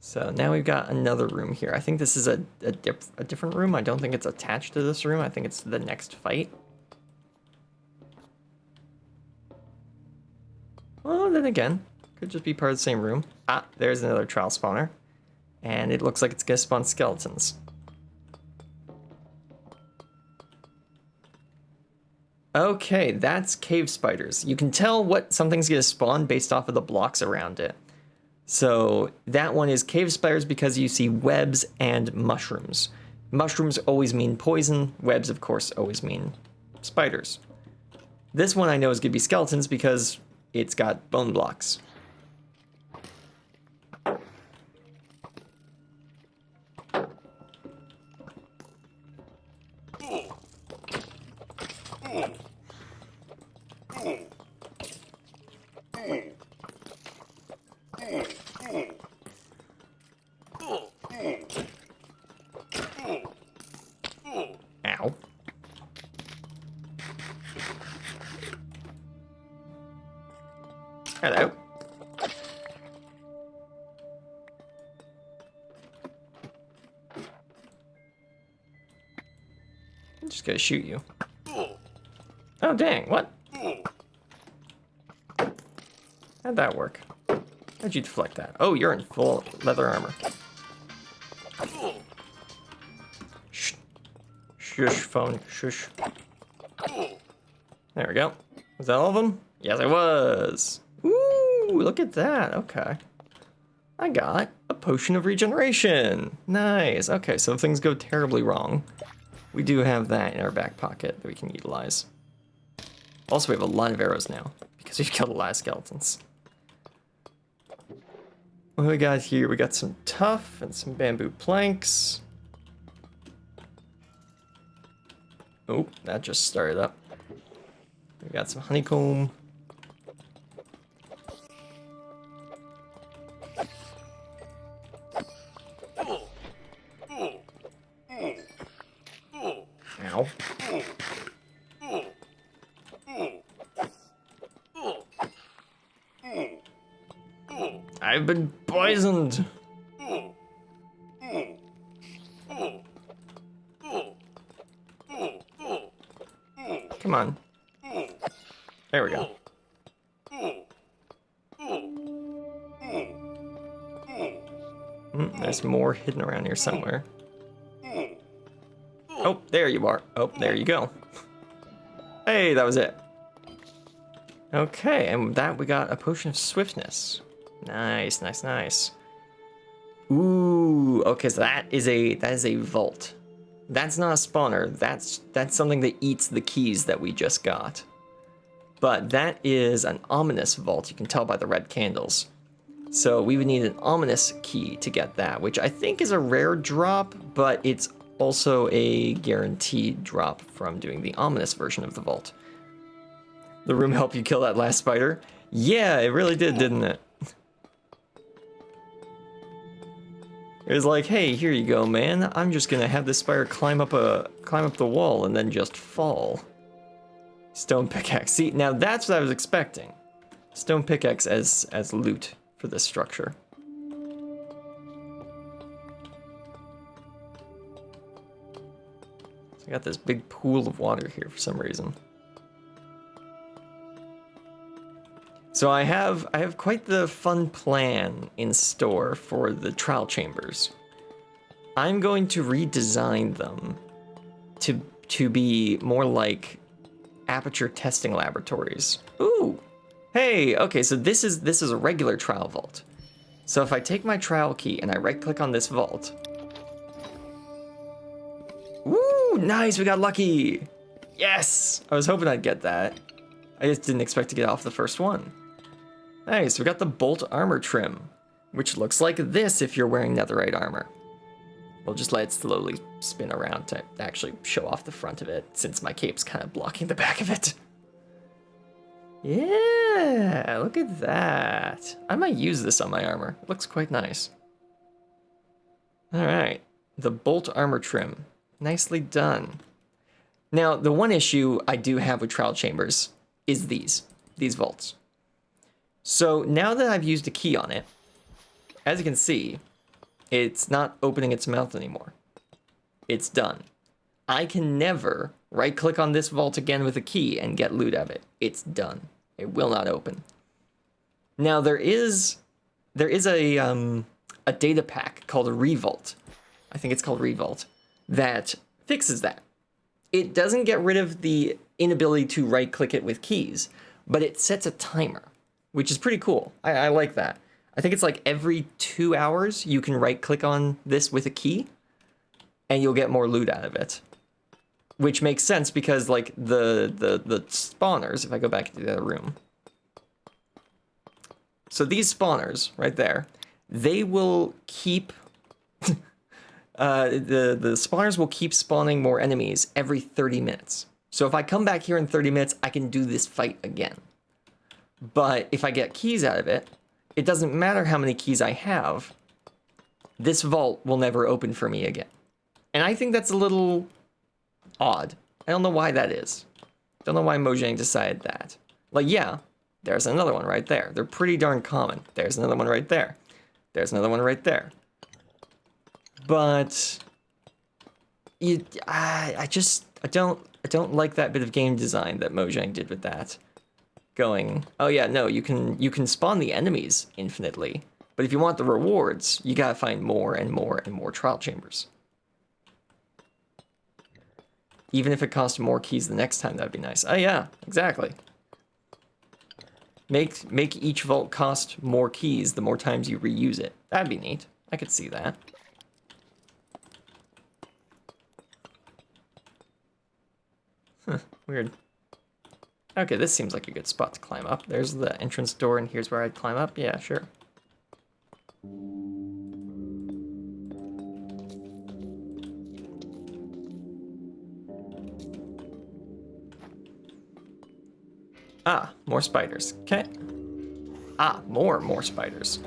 So now we've got another room here. I think this is a different room. I don't think it's attached to this room. I think it's the next fight. Well, then again, could just be part of the same room. Ah, there's another trial spawner. And it looks like it's gonna spawn skeletons. Okay, that's cave spiders. You can tell what something's gonna spawn based off of the blocks around it. So that one is cave spiders because you see webs and mushrooms. Mushrooms always mean poison. Webs, of course, always mean spiders. This one I know is gonna be skeletons because it's got bone blocks. Ow. Hello. I'm just gonna shoot you. Oh, dang, what? How'd that work? How'd you deflect that? Oh, you're in full leather armor. Shh. Shush, phone, shush. There we go. Was that all of them? Yes, it was. Ooh, look at that. Okay. I got a potion of regeneration. Nice. Okay, so if things go terribly wrong, we do have that in our back pocket that we can utilize. Also, we have a lot of arrows now because we've killed a lot of skeletons. What do we got here? We got some tuff and some bamboo planks. Oh, that just started up. We got some honeycomb. Ow. I've been poisoned. Come on. There we go. There's more hidden around here somewhere. Oh, there you are. Oh, there you go. Hey, that was it. Okay, and with that we got a potion of swiftness. Nice, nice, nice. Ooh, okay, so that is a vault. That's not a spawner. That's something that eats the keys that we just got. But that is an ominous vault. You can tell by the red candles. So we would need an ominous key to get that, which I think is a rare drop, but it's also a guaranteed drop from doing the ominous version of the vault. The room helped you kill that last spider? Yeah, it really did, didn't it? It was like, hey, here you go, man. I'm just gonna have this spider climb up the wall and then just fall. Stone pickaxe. See, now that's what I was expecting. Stone pickaxe as loot for this structure. So I got this big pool of water here for some reason. So I have quite the fun plan in store for the trial chambers. I'm going to redesign them to be more like aperture testing laboratories. Ooh, hey, okay, so this is a regular trial vault. So if I take my trial key and I right-click on this vault. Woo, nice, we got lucky. Yes, I was hoping I'd get that. I just didn't expect to get off the first one. Nice, we got the bolt armor trim, which looks like this if you're wearing netherite armor. We'll just let it slowly spin around to actually show off the front of it, since my cape's kind of blocking the back of it. Yeah, look at that. I might use this on my armor. It looks quite nice. All right, the bolt armor trim. Nicely done. Now, the one issue I do have with trial chambers is these vaults. So now that I've used a key on it, as you can see, It's not opening its mouth anymore. It's done. I can never right-click on this vault again with a key and get loot out of it. It's done. It will not open. Now there is a data pack called a Revault. I think it's called Revault that fixes that. It doesn't get rid of the inability to right-click it with keys, but it sets a timer, which is pretty cool. I like that. I think it's like every 2 hours you can right-click on this with a key, and you'll get more loot out of it. Which makes sense because like the spawners, if I go back into the other room. So these spawners right there, they will keep the spawners will keep spawning more enemies every 30 minutes. So if I come back here in 30 minutes, I can do this fight again. But if I get keys out of it, it doesn't matter how many keys I have. This vault will never open for me again. And I think that's a little odd. I don't know why that is. Don't know why Mojang decided that. Like, yeah, there's another one right there. They're pretty darn common. There's another one right there. There's another one right there. But I don't like that bit of game design that Mojang did with that. Going, oh yeah, no, you can spawn the enemies infinitely, but if you want the rewards, you gotta find more and more and more trial chambers. Even if it costs more keys the next time, that'd be nice. Oh yeah, exactly. Make each vault cost more keys the more times you reuse it. That'd be neat. I could see that. Huh, weird. Okay, this seems like a good spot to climb up. There's the entrance door, and here's where I'd climb up. Yeah, sure. Ah, more spiders. Okay. Ah, more spiders.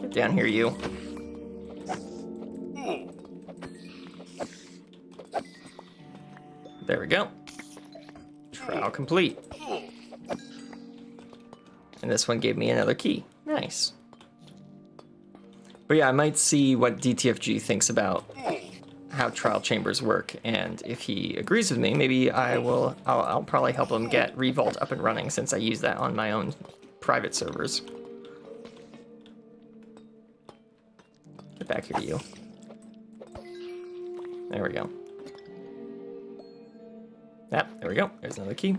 Get down here, you. There we go. Trial complete. And this one gave me another key. Nice. But yeah, I might see what DTFG thinks about how trial chambers work, and if he agrees with me, maybe I'll probably help him get Revault up and running since I use that on my own private servers. Get back here, you. There we go. Yep, there we go. There's another key.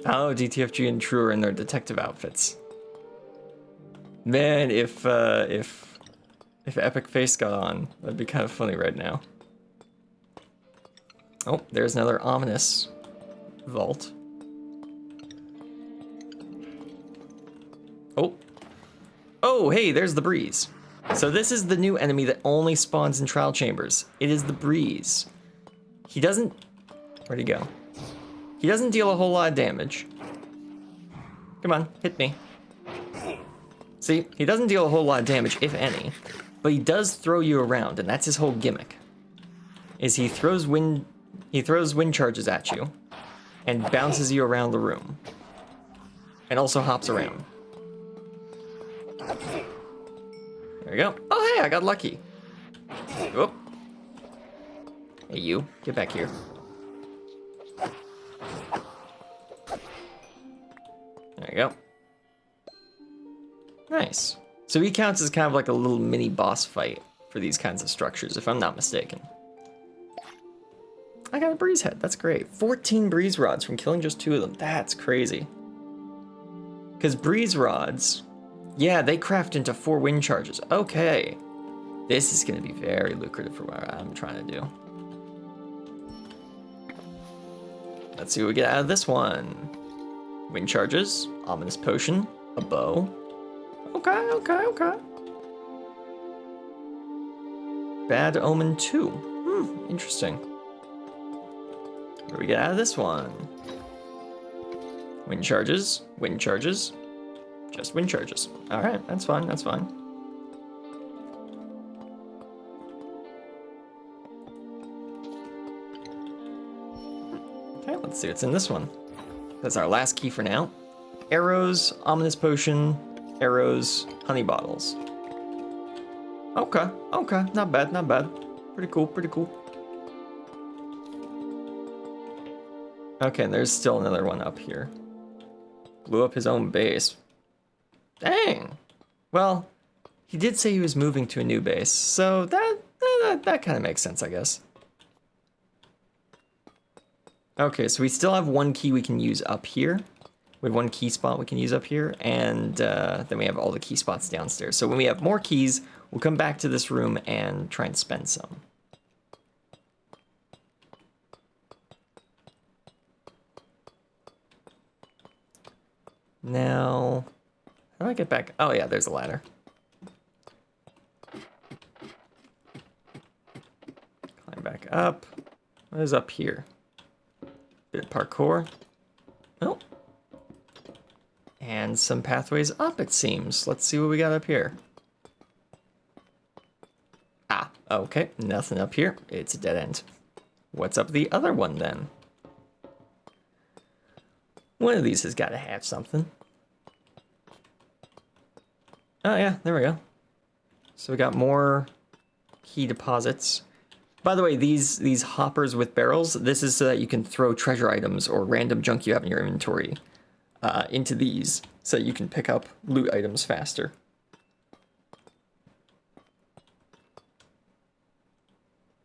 Oh, DTFG and True are in their detective outfits. Man, if Epic Face got on, that'd be kind of funny right now. Oh, there's another ominous vault. Oh. Oh, hey, there's the Breeze. So this is the new enemy that only spawns in trial chambers. It is the Breeze. He doesn't... Where'd he go? He doesn't deal a whole lot of damage. Come on, hit me. See, he doesn't deal a whole lot of damage, if any, but he does throw you around, and that's his whole gimmick. Is he throws wind charges at you, and bounces you around the room, and also hops around. There we go. Oh, hey, I got lucky. Whoop. Hey, you, get back here. There you go. Nice. So he counts as kind of like a little mini boss fight for these kinds of structures, if I'm not mistaken. I got a breeze head. That's great. 14 breeze rods from killing just 2 of them. That's crazy. Because breeze rods, yeah, they craft into 4 wind charges. Okay. This is going to be very lucrative for what I'm trying to do. Let's see what we get out of this one. Wind charges, ominous potion, a bow. Okay. Bad Omen 2. Interesting. What do we get out of this one? Wind charges. Wind charges. Just wind charges. Alright, that's fine, that's fine. Okay, let's see what's in this one. That's our last key for now. Arrows, ominous potion, arrows, honey bottles. Okay, okay, not bad, not bad. Pretty cool, pretty cool. Okay, and there's still another one up here. Blew up his own base. Dang. Well, he did say he was moving to a new base, so that kind of makes sense, I guess. Okay, so we still have one key we can use up here. We have one key spot we can use up here, and then we have all the key spots downstairs. So when we have more keys, we'll come back to this room and try and spend some. Now, how do I get back? Oh yeah, there's a ladder. Climb back up. What is up here? Bit of parkour. Oh. And some pathways up, it seems. Let's see what we got up here. Ah, okay, nothing up here. It's a dead end. What's up the other one then? One of these has got to have something. Oh yeah, there we go. So we got more key deposits. By the way, these hoppers with barrels, this is so that you can throw treasure items or random junk you have in your inventory into these, so that you can pick up loot items faster.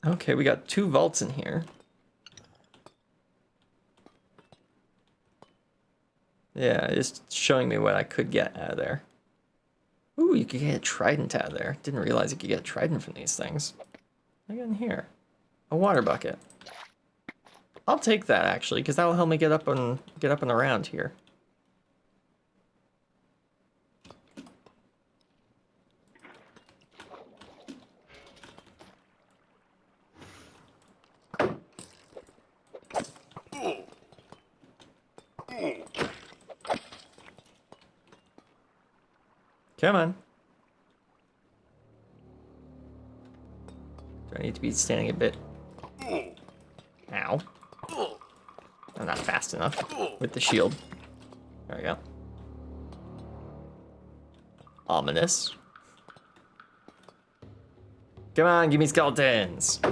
Okay, we got 2 vaults in here. Yeah, it's showing me what I could get out of there. Ooh, you could get a trident out of there. Didn't realize you could get a trident from these things. What I got in here? A water bucket. I'll take that actually, because that will help me get up and around here. Come on. Do I need to be standing a bit? Ow. I'm not fast enough with the shield. There we go. Ominous. Come on, give me skeletons.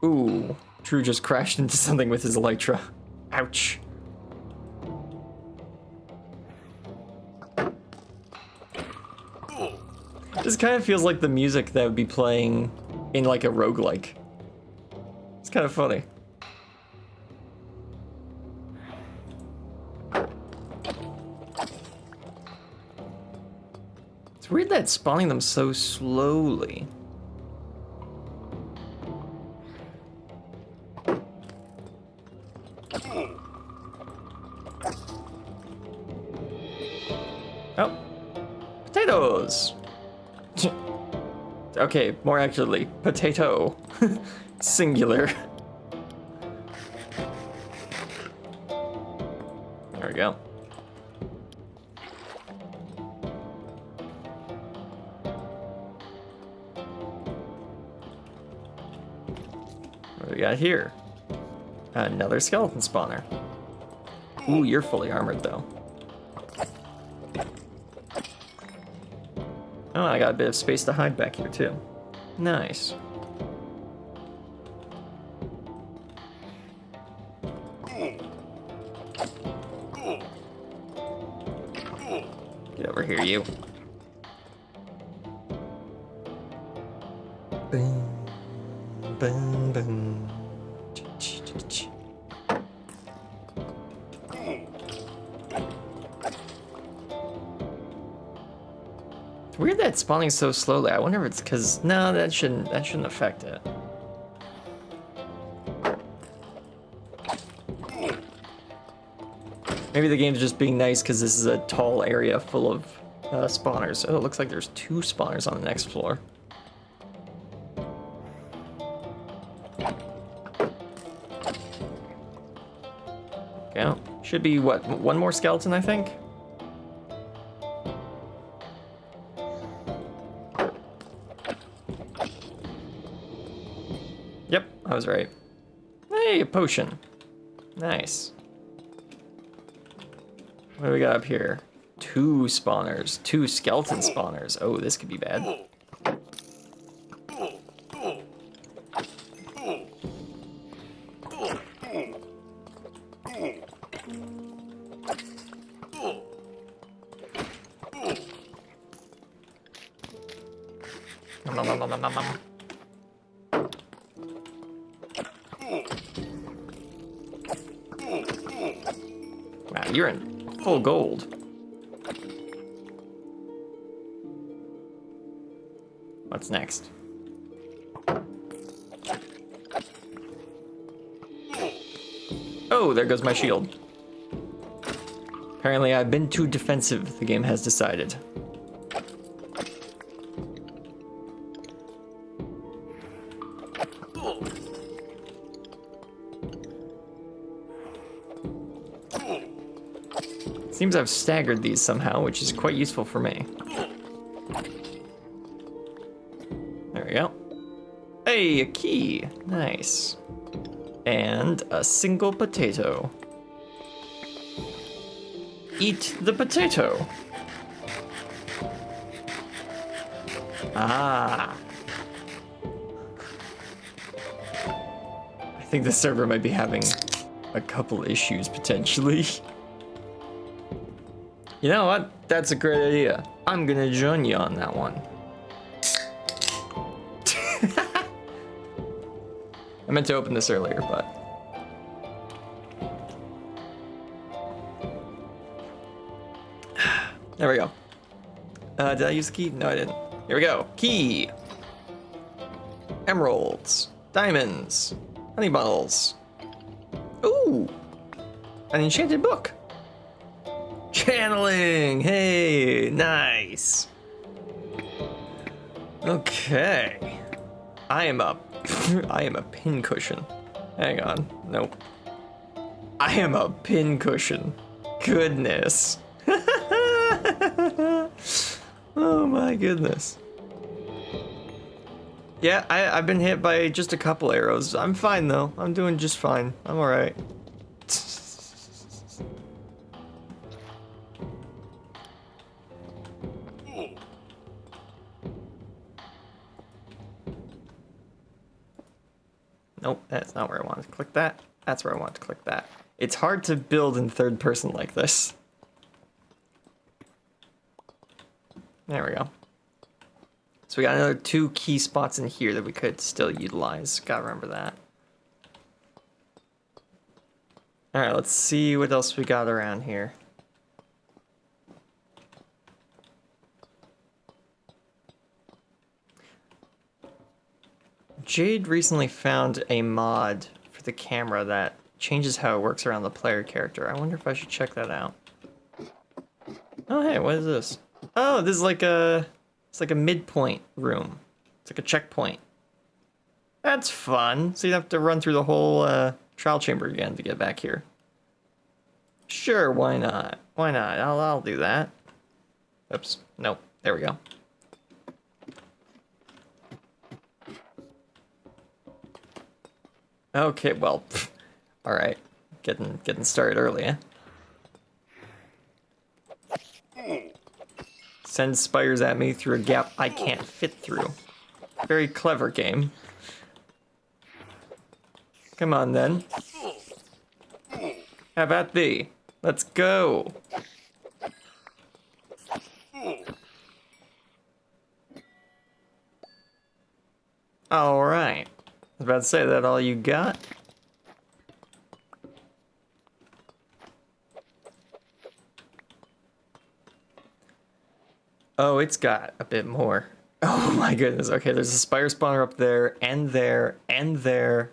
Ooh, True just crashed into something with his elytra. Ouch. This kind of feels like the music that would be playing in like a roguelike. It's kind of funny. It's weird that it's spawning them so slowly. Oh. Potatoes! Okay, more accurately, potato. Singular. There we go. What do we got here? Another skeleton spawner. Ooh, you're fully armored though. Oh, I got a bit of space to hide back here too. Nice. Get over here, you. Boom, boom, boom. It's weird that it's spawning so slowly. I wonder if it's because no, that shouldn't affect it. Maybe the game's just being nice because this is a tall area full of spawners. Oh, it looks like there's 2 spawners on the next floor. Should be, what, one more skeleton, I think? Yep, I was right. Hey, a potion. Nice. What do we got up here? 2 spawners. 2 skeleton spawners. Oh, this could be bad. Nom, nom, nom, nom, nom, nom. Wow, you're in full gold. What's next? Oh, there goes my shield. Apparently I've been too defensive, the game has decided. Seems I've staggered these somehow, which is quite useful for me. There we go. Hey, a key. Nice. And a single potato. Eat the potato. Ah. I think the server might be having a couple issues potentially. You know what? That's a great idea. I'm gonna join you on that one. I meant to open this earlier, but... There we go. Did I use the key? No, I didn't. Here we go. Key. Emeralds. Diamonds. Honey bottles. Ooh. An enchanted book. Channeling. Hey, nice. Okay. I am a pincushion. Hang on. Nope. I am a pincushion. Goodness. Oh my goodness. Yeah, I've been hit by just a couple arrows. I'm fine though. I'm doing just fine. I'm alright. Nope, that's not where I wanted to click that. That's where I want to click that. It's hard to build in third person like this. There we go. So we got another 2 key spots in here that we could still utilize. Gotta remember that. Alright, let's see what else we got around here. Jade recently found a mod for the camera that changes how it works around the player character. I wonder if I should check that out. Oh hey, what is this? Oh, this is like it's like a midpoint room. It's like a checkpoint. That's fun. So you have to run through the whole trial chamber again to get back here. Sure, why not? Why not? I'll do that. Oops. Nope. There we go. Okay, well, all right. Getting started early, eh? Send spires at me through a gap I can't fit through. Very clever game. Come on then. Have at thee. Let's go. All right. I was about to say, that all you got? Oh, it's got a bit more. Oh my goodness. Okay, there's a spire spawner up there, and there, and there.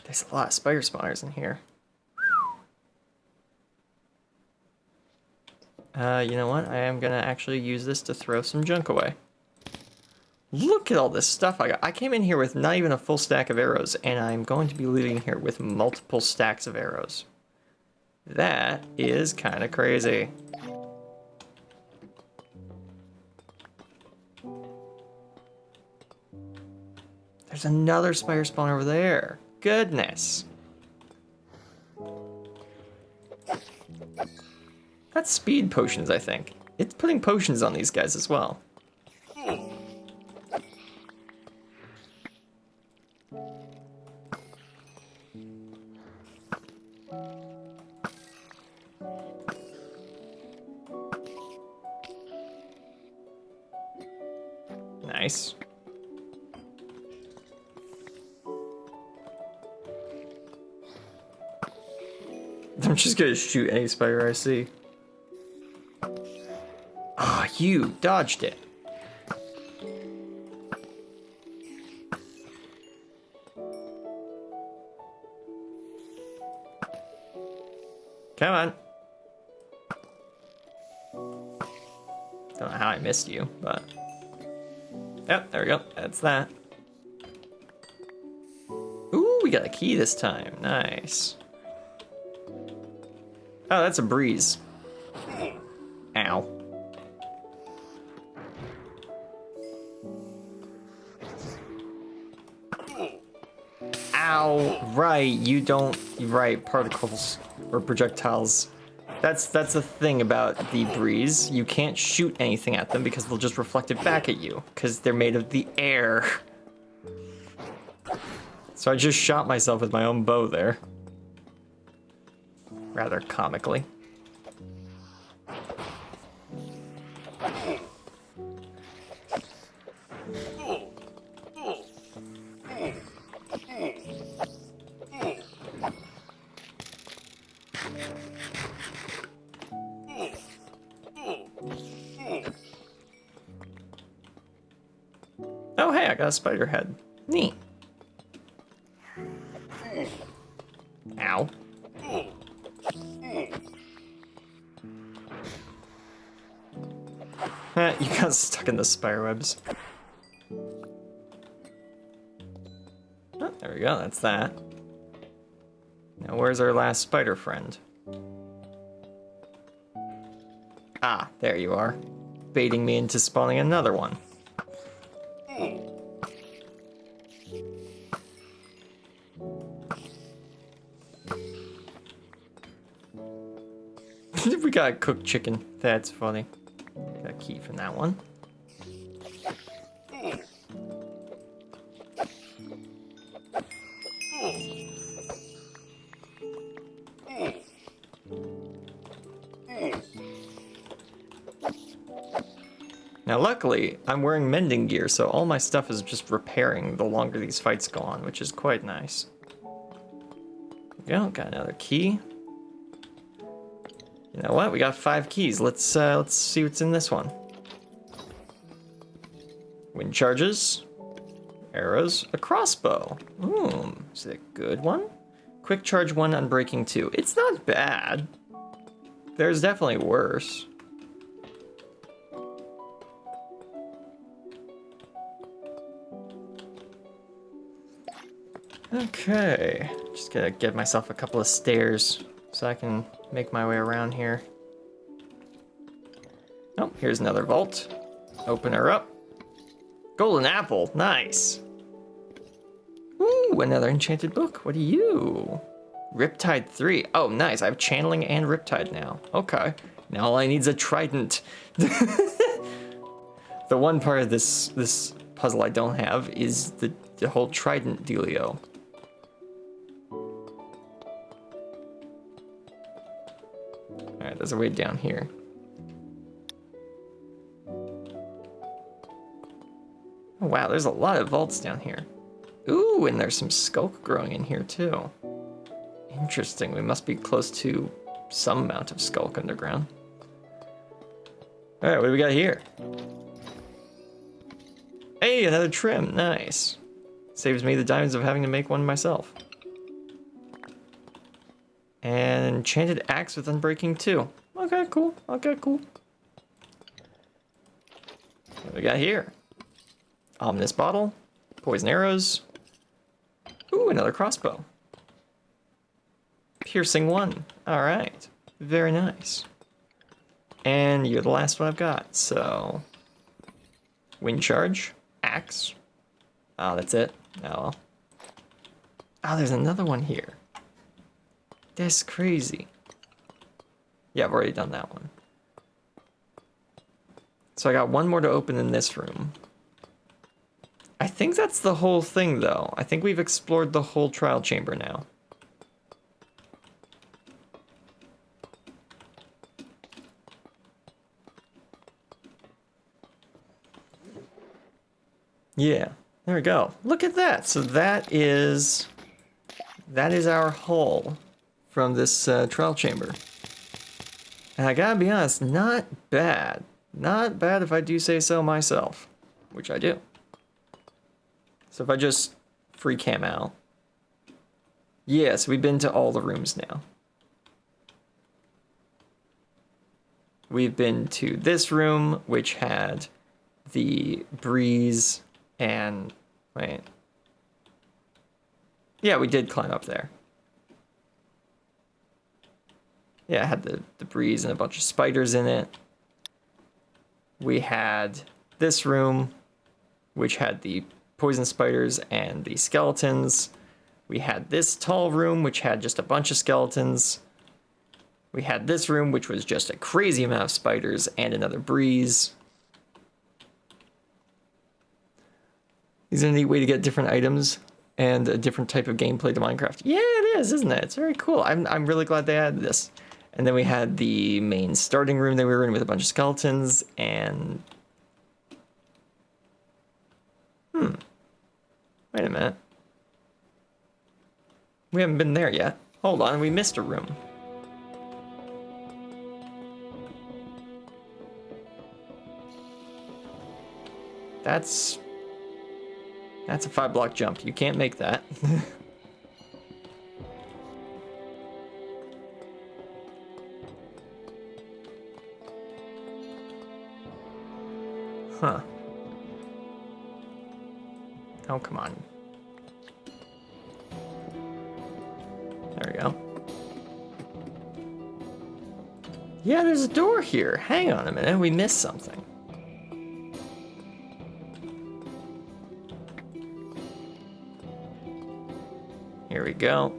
There's a lot of spire spawners in here. You know what? I am gonna actually use this to throw some junk away. Look at all this stuff I got. I came in here with not even a full stack of arrows, and I'm going to be leaving here with multiple stacks of arrows. That is kind of crazy. There's another spider spawn over there. Goodness. That's speed potions, I think. It's putting potions on these guys as well. Nice. I'm just gonna shoot any spider I see. Ah, oh, you dodged it. Come on. Don't know how I missed you, but... Yep, there we go. That's that. Ooh, we got a key this time. Nice. Oh, that's a breeze. Ow. Ow, right, you don't, right, particles or projectiles. That's the thing about the breeze. You can't shoot anything at them because they'll just reflect it back at you because they're made of the air. So I just shot myself with my own bow there. Rather comically. Oh, hey, I got a spider head. Neat. Ow. You got stuck in the spider webs. Oh, there we go, that's that. Now where's our last spider friend? Ah, there you are. Baiting me into spawning another one. We got a cooked chicken. That's funny. Got a key from that one. Now luckily, I'm wearing mending gear, so all my stuff is just repairing the longer these fights go on, which is quite nice. There we go, got another key. You know what? We got 5 keys. Let's see what's in this one. Wind charges, arrows, a crossbow. Ooh, is it a good one? Quick charge 1, unbreaking 2. It's not bad. There's definitely worse. Okay, just gotta get myself a couple of stairs so I can make my way around here. Oh, here's another vault. Open her up. Golden apple, nice. Ooh, another enchanted book. What are you? Riptide 3. Oh, nice. I have channeling and Riptide now. Okay. Now all I need is a trident. The one part of this puzzle I don't have is the whole trident dealio. Alright, there's a way down here. Oh wow, there's a lot of vaults down here. Ooh, and there's some skulk growing in here too. Interesting, we must be close to some amount of skulk underground. Alright, what do we got here? Hey, another trim, nice. Saves me the diamonds of having to make one myself. And enchanted axe with unbreaking 2. Okay, cool, okay, cool. What do we got here? Ominous bottle, poison arrows. Ooh, another crossbow. Piercing 1. All right. Very nice. And you're the last one I've got, so... Wind charge. Axe. Oh, that's it? Oh, well. Oh, there's another one here. That's crazy. Yeah, I've already done that one. So I got one more to open in this room. I think that's the whole thing, though. I think we've explored the whole trial chamber now. Yeah, there we go. Look at that. So that is our haul from this trial chamber. And I gotta be honest, not bad. Not bad if I do say so myself, which I do. So if I just free cam out. Yes, we've been to all the rooms now. We've been to this room, which had the breeze and... Wait. Yeah, we did climb up there. Yeah, it had the breeze and a bunch of spiders in it. We had this room, which had the poison spiders and the skeletons. We had this tall room, which had just a bunch of skeletons. We had this room, which was just a crazy amount of spiders and another breeze. Isn't it a neat way to get different items and a different type of gameplay to Minecraft? Yeah, it is, isn't it? It's very cool. I'm really glad they added this. And then we had the main starting room that we were in with a bunch of skeletons and... Wait a minute. We haven't been there yet. Hold on, we missed a room. That's a 5-block jump. You can't make that. Huh. Oh, come on. There we go. Yeah, there's a door here. Hang on a minute, we missed something. Here we go.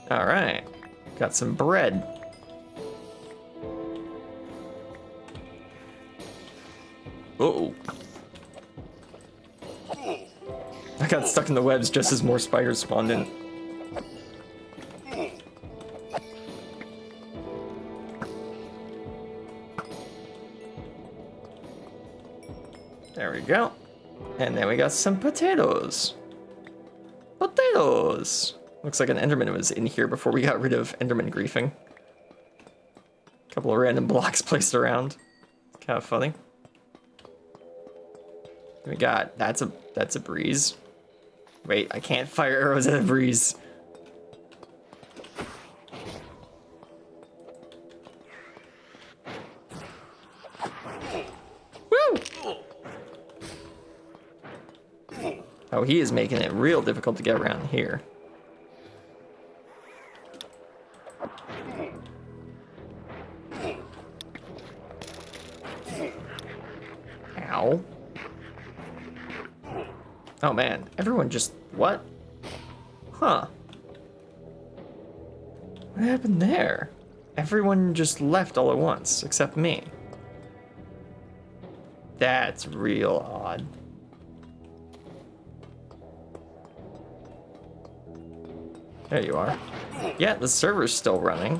All right, got some bread. Uh-oh. I got stuck in the webs just as more spiders spawned in. There we go. And then we got some potatoes. Potatoes! Looks like an Enderman was in here before we got rid of Enderman griefing. A couple of random blocks placed around. Kind of funny. We got, that's a breeze. Wait, I can't fire arrows at a breeze. Woo! Oh, he is making it real difficult to get around here. Ow. Oh man, everyone just, what? Huh. What happened there? Everyone just left all at once, except me. That's real odd. There you are. Yeah, the server's still running.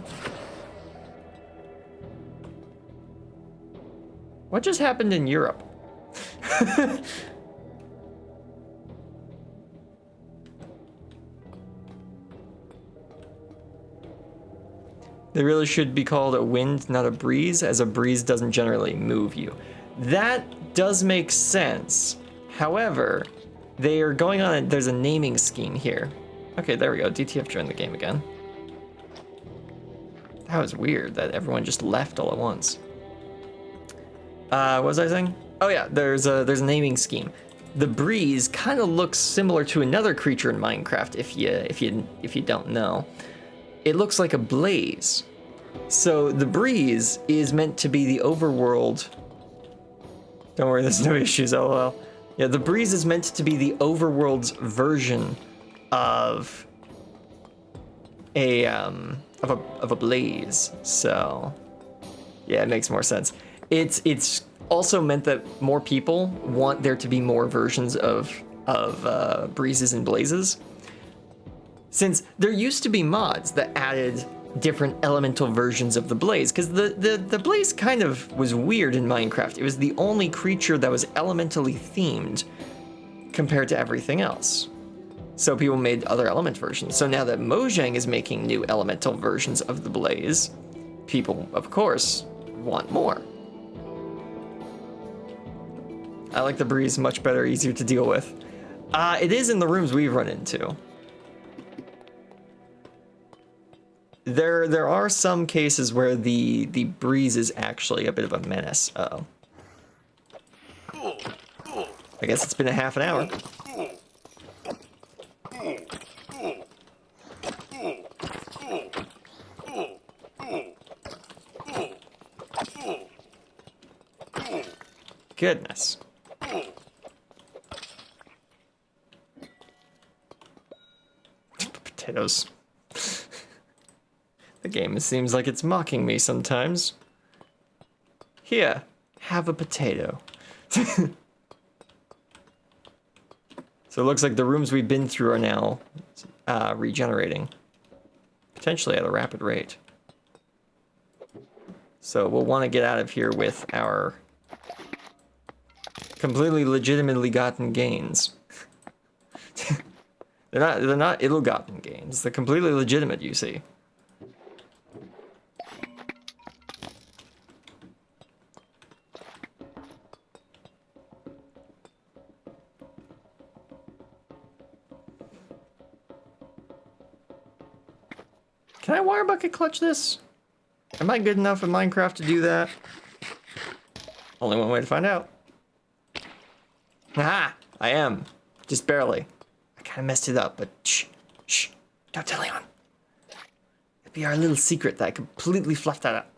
What just happened in Europe? They really should be called a wind, not a breeze, as a breeze doesn't generally move you. That does make sense. However, they are going on, there's a naming scheme here. Okay, there we go. DTF joined the game again. That was weird that everyone just left all at once. What was I saying? Oh yeah, there's a naming scheme. The breeze kind of looks similar to another creature in Minecraft if you don't know. It looks like a blaze. So the breeze is meant to be the overworld. Don't worry, there's no issues, lol. Yeah, the breeze is meant to be the overworld's version of a blaze. So yeah, it makes more sense. It's also meant that more people want there to be more versions of breezes and blazes. Since there used to be mods that added different elemental versions of the blaze, because the blaze kind of was weird in Minecraft. It was the only creature that was elementally themed compared to everything else. So people made other element versions. So now that Mojang is making new elemental versions of the blaze, people, of course, want more. I like the breeze much better, easier to deal with. It is in the rooms we've run into. There are some cases where the breeze is actually a bit of a menace. Uh-oh. I guess it's been a half an hour. Goodness. Potatoes. The game seems like it's mocking me sometimes. Here, have a potato. So it looks like the rooms we've been through are now regenerating. Potentially at a rapid rate. So we'll want to get out of here with our completely legitimately gotten gains. They're not ill-gotten gains. They're completely legitimate, you see. Can I wire bucket clutch this? Am I good enough in Minecraft to do that? Only one way to find out. Aha! I am. Just barely. I kind of messed it up, but shh. Don't tell anyone. It'd be our little secret that I completely fluffed that up.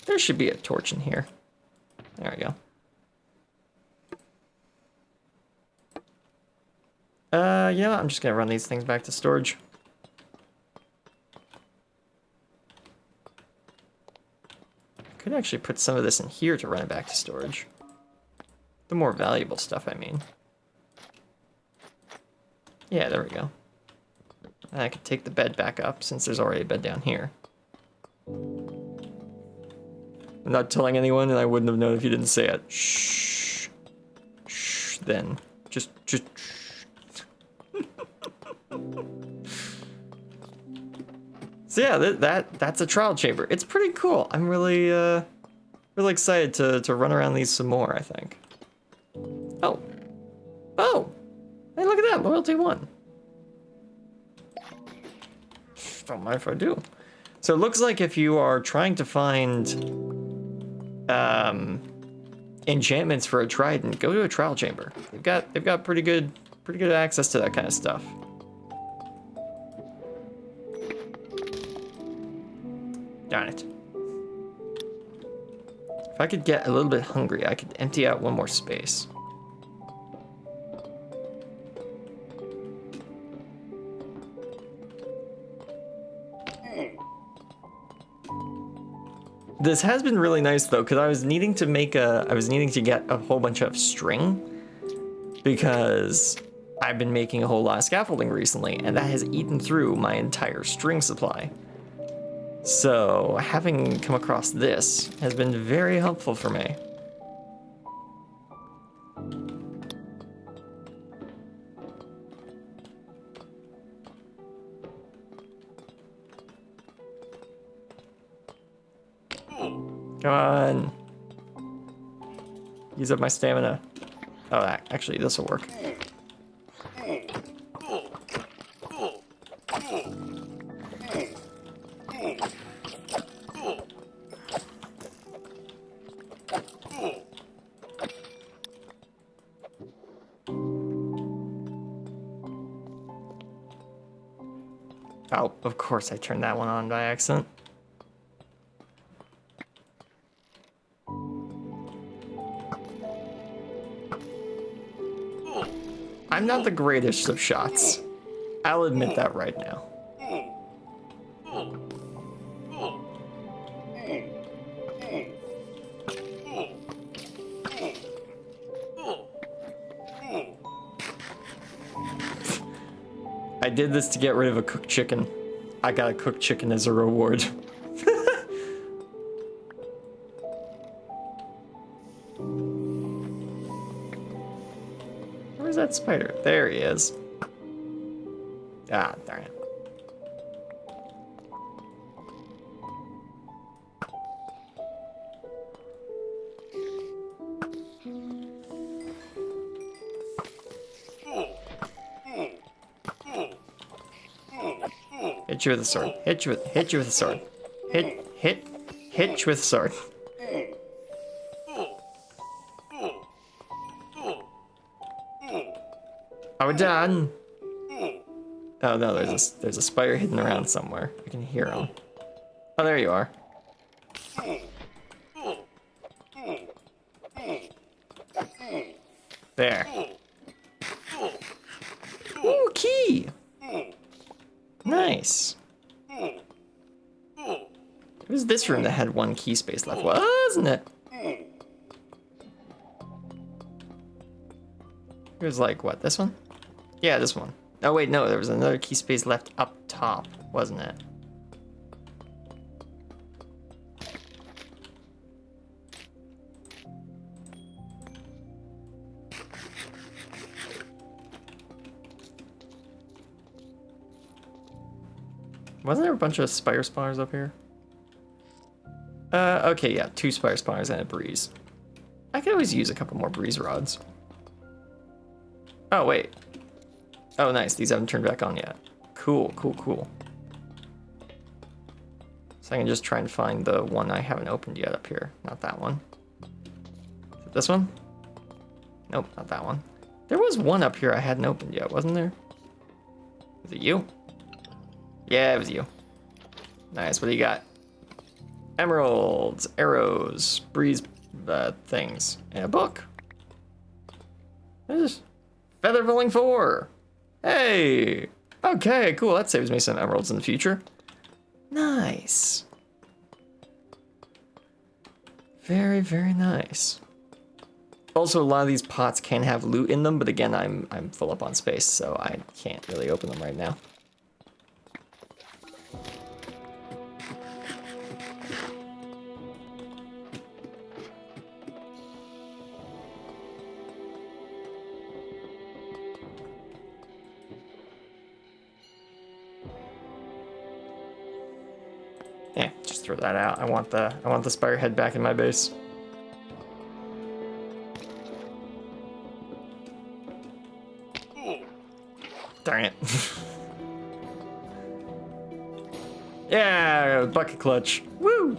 There should be a torch in here. There we go. You know what? I'm just gonna run these things back to storage. I could actually put some of this in here to run it back to storage. The more valuable stuff, I mean. Yeah, there we go. And I could take the bed back up since there's already a bed down here. I'm not telling anyone, and I wouldn't have known if you didn't say it. Shh. Shh, then. Just shh. So yeah, that's a trial chamber. It's pretty cool. I'm really really excited to run around these some more, I think. Oh. Hey, look at that, loyalty 1. Don't mind if I do. So it looks like if you are trying to find enchantments for a trident, go to a trial chamber. They've got pretty good access to that kind of stuff. Darn it. If I could get a little bit hungry, I could empty out one more space. This has been really nice though, because I was needing to get a whole bunch of string, because I've been making a whole lot of scaffolding recently, and that has eaten through my entire string supply. So having come across this has been very helpful for me. Come on. Use up my stamina. Oh, actually, this will work. Oh, of course I turned that one on by accident. I'm not the greatest of shots. I'll admit that right now. I did this to get rid of a cooked chicken. I got a cooked chicken as a reward. Where's that spider? There he is. Ah, darn it. Hit you with a sword. Hit you with a sword. Hit you with a sword. Are we done? Oh no, there's a spider hidden around somewhere. I can hear him. Oh, there you are. There. Ooh, key! Nice. It was this room that had one key space left, wasn't it? It was like, what, this one? Yeah, this one. Oh wait, no, there was another key space left up top, wasn't it? Wasn't there a bunch of spider spawners up here? Okay, yeah, 2 spider spawners and a breeze. I could always use a couple more breeze rods. Oh, wait. Oh, nice, these haven't turned back on yet. Cool, cool, cool. So I can just try and find the one I haven't opened yet up here. Not that one. Is it this one? Nope, not that one. There was one up here I hadn't opened yet, wasn't there? Was it you? Yeah, it was you. Nice, what do you got? Emeralds, arrows, breeze things, and a book. What is this? Feather Falling 4. Hey! Okay, cool, that saves me some emeralds in the future. Nice. Very, very nice. Also, a lot of these pots can have loot in them, but again, I'm full up on space, so I can't really open them right now. Yeah, just throw that out. I want the spider head back in my base. Darn it. Yeah, bucket clutch. Woo!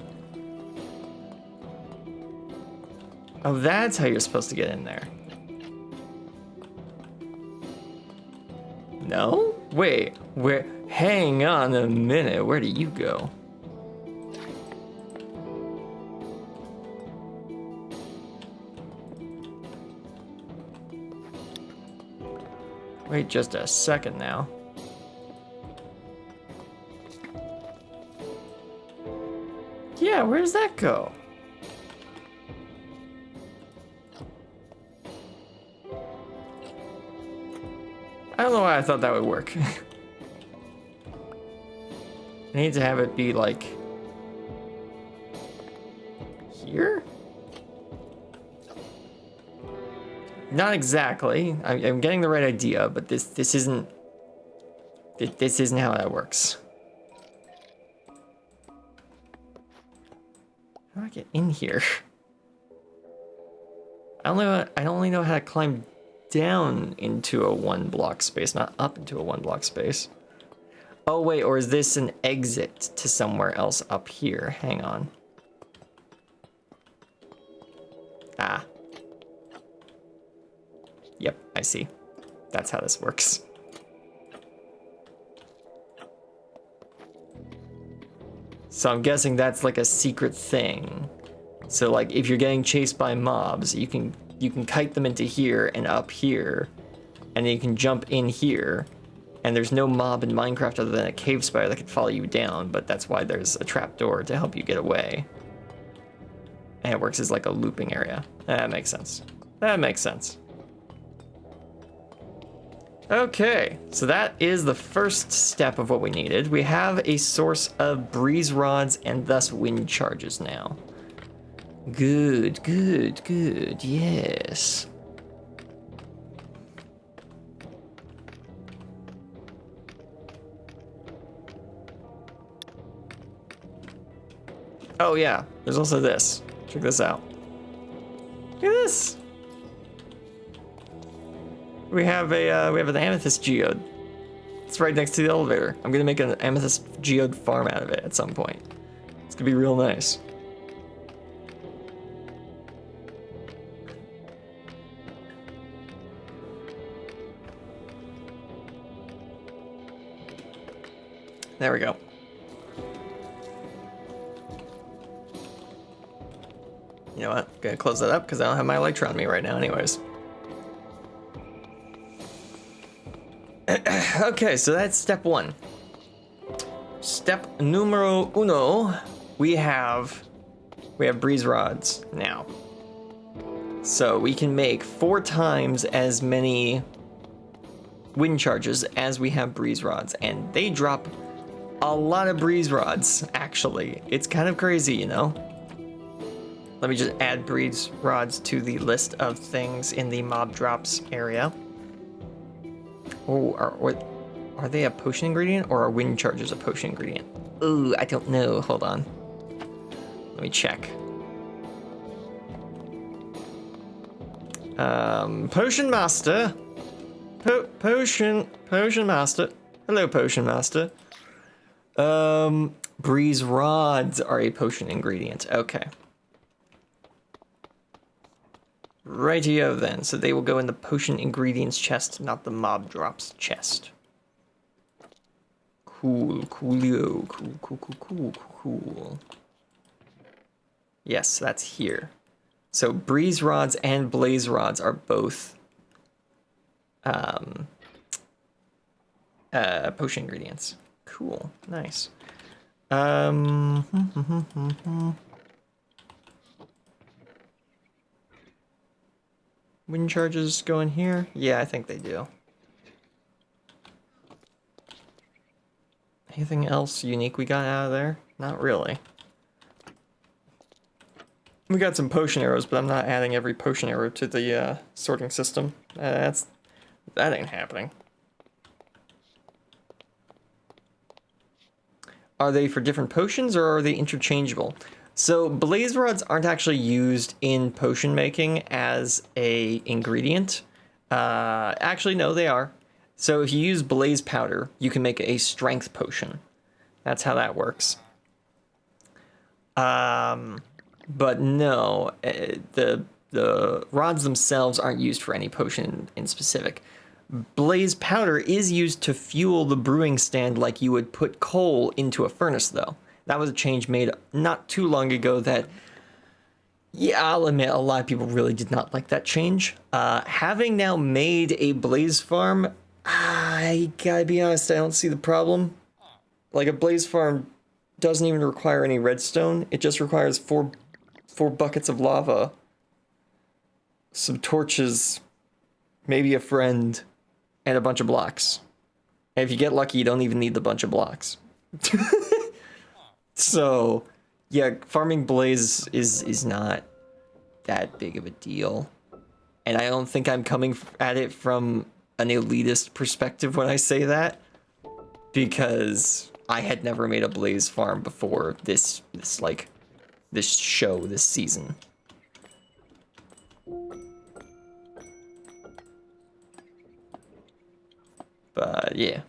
Oh, that's how you're supposed to get in there. No? Wait, where? Hang on a minute. Where do you go? Wait just a second now. Yeah, where does that go? I don't know why I thought that would work. I need to have it be like here? Not exactly. I'm getting the right idea, but this isn't how that works. How do I get in here? I only know how to climb down into a 1 block space, not up into a 1 block space. Oh wait, or is this an exit to somewhere else up here? Hang on. Ah. Yep, I see. That's how this works. So I'm guessing that's like a secret thing. So like if you're getting chased by mobs, you can kite them into here and up here, and then you can jump in here. And there's no mob in Minecraft other than a cave spider that can follow you down, but that's why there's a trapdoor to help you get away. And it works as like a looping area. That makes sense. That makes sense. Okay, so that is the first step of what we needed. We have a source of breeze rods and thus wind charges now. Good, good, good, yes. Oh yeah, there's also this. Check this out. Look at this. We have an amethyst geode. It's right next to the elevator. I'm gonna make an amethyst geode farm out of it at some point. It's gonna be real nice. There we go. You know what? I'm gonna close that up because I don't have my Elytra on me right now anyways. Okay, so that's step one. Step numero uno, we have breeze rods now. So we can make 4 times as many wind charges as we have breeze rods, and they drop a lot of breeze rods, actually. It's kind of crazy, you know? Let me just add breeze rods to the list of things in the mob drops area. Oh, are they a potion ingredient or are wind charges a potion ingredient? Ooh, I don't know. Hold on. Let me check. Potion master. Potion master. Hello, potion master. Breeze rods are a potion ingredient. Okay. Rightio then, so they will go in the potion ingredients chest, not the mob drops chest. Cool, coolio, cool. Yes, that's here. So breeze rods and blaze rods are both potion ingredients. Cool, nice. Wind charges go in here? Yeah, I think they do. Anything else unique we got out of there? Not really. We got some potion arrows, but I'm not adding every potion arrow to the sorting system. That ain't happening. Are they for different potions or are they interchangeable? So blaze rods aren't actually used in potion making as a ingredient. Actually, no, they are. So if you use blaze powder, you can make a strength potion. That's how that works. But no, the rods themselves aren't used for any potion in specific. Blaze powder is used to fuel the brewing stand like you would put coal into a furnace, though. That was a change made not too long ago that, yeah, I'll admit, a lot of people really did not like that change. Having now made a blaze farm, I gotta be honest, I don't see the problem. Like, a blaze farm doesn't even require any redstone. It just requires four buckets of lava, some torches, maybe a friend, and a bunch of blocks. And if you get lucky, you don't even need the bunch of blocks. So, yeah, farming blaze is not that big of a deal. And I don't think I'm coming at it from an elitist perspective when I say that, because I had never made a blaze farm before this show, this season. But yeah.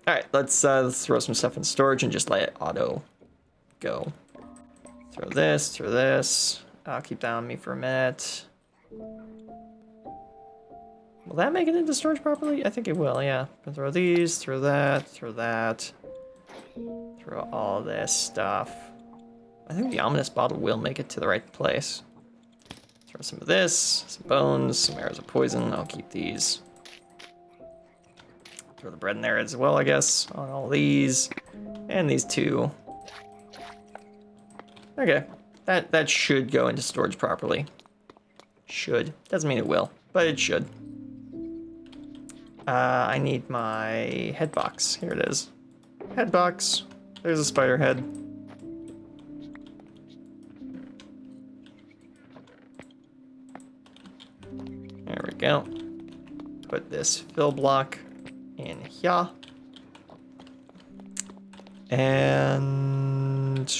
Alright, let's throw some stuff in storage and just let it auto go. Throw this. I'll keep that on me for a minute. Will that make it into storage properly? I think it will, yeah. Throw these, throw that. Throw Throw all this stuff. I think the ominous bottle will make it to the right place. Throw some of this, some bones, some arrows of poison. I'll keep these. Throw the bread in there as well, I guess, on all these. And these two. Okay, that should go into storage properly. Should. Doesn't mean it will, but it should. I need my head box. Here it is. Head box. There's a spider head. There we go. Put this fill block in here. And...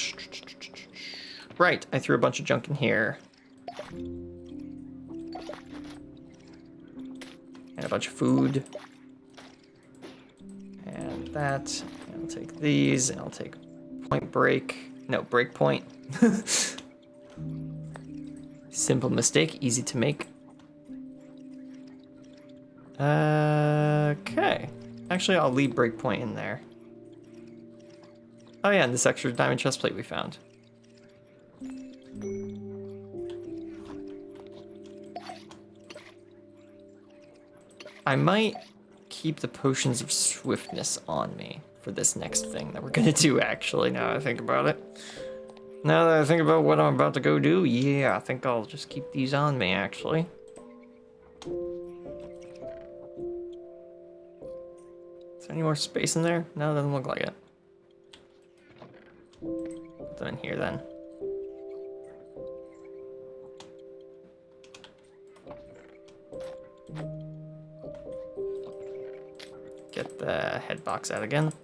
right, I threw a bunch of junk in here. And a bunch of food. And that. And I'll take these, and I'll take point break. No, break point. Simple mistake, easy to make. Okay. Actually, I'll leave breakpoint in there. Oh yeah, and this extra diamond chest plate we found. I might keep the potions of swiftness on me for this next thing that we're gonna do, actually, now that I think about it. Now that I think about what I'm about to go do, yeah, I think I'll just keep these on me, actually. Is there any more space in there? No, doesn't look like it. Put them in here then. Get the head box out again.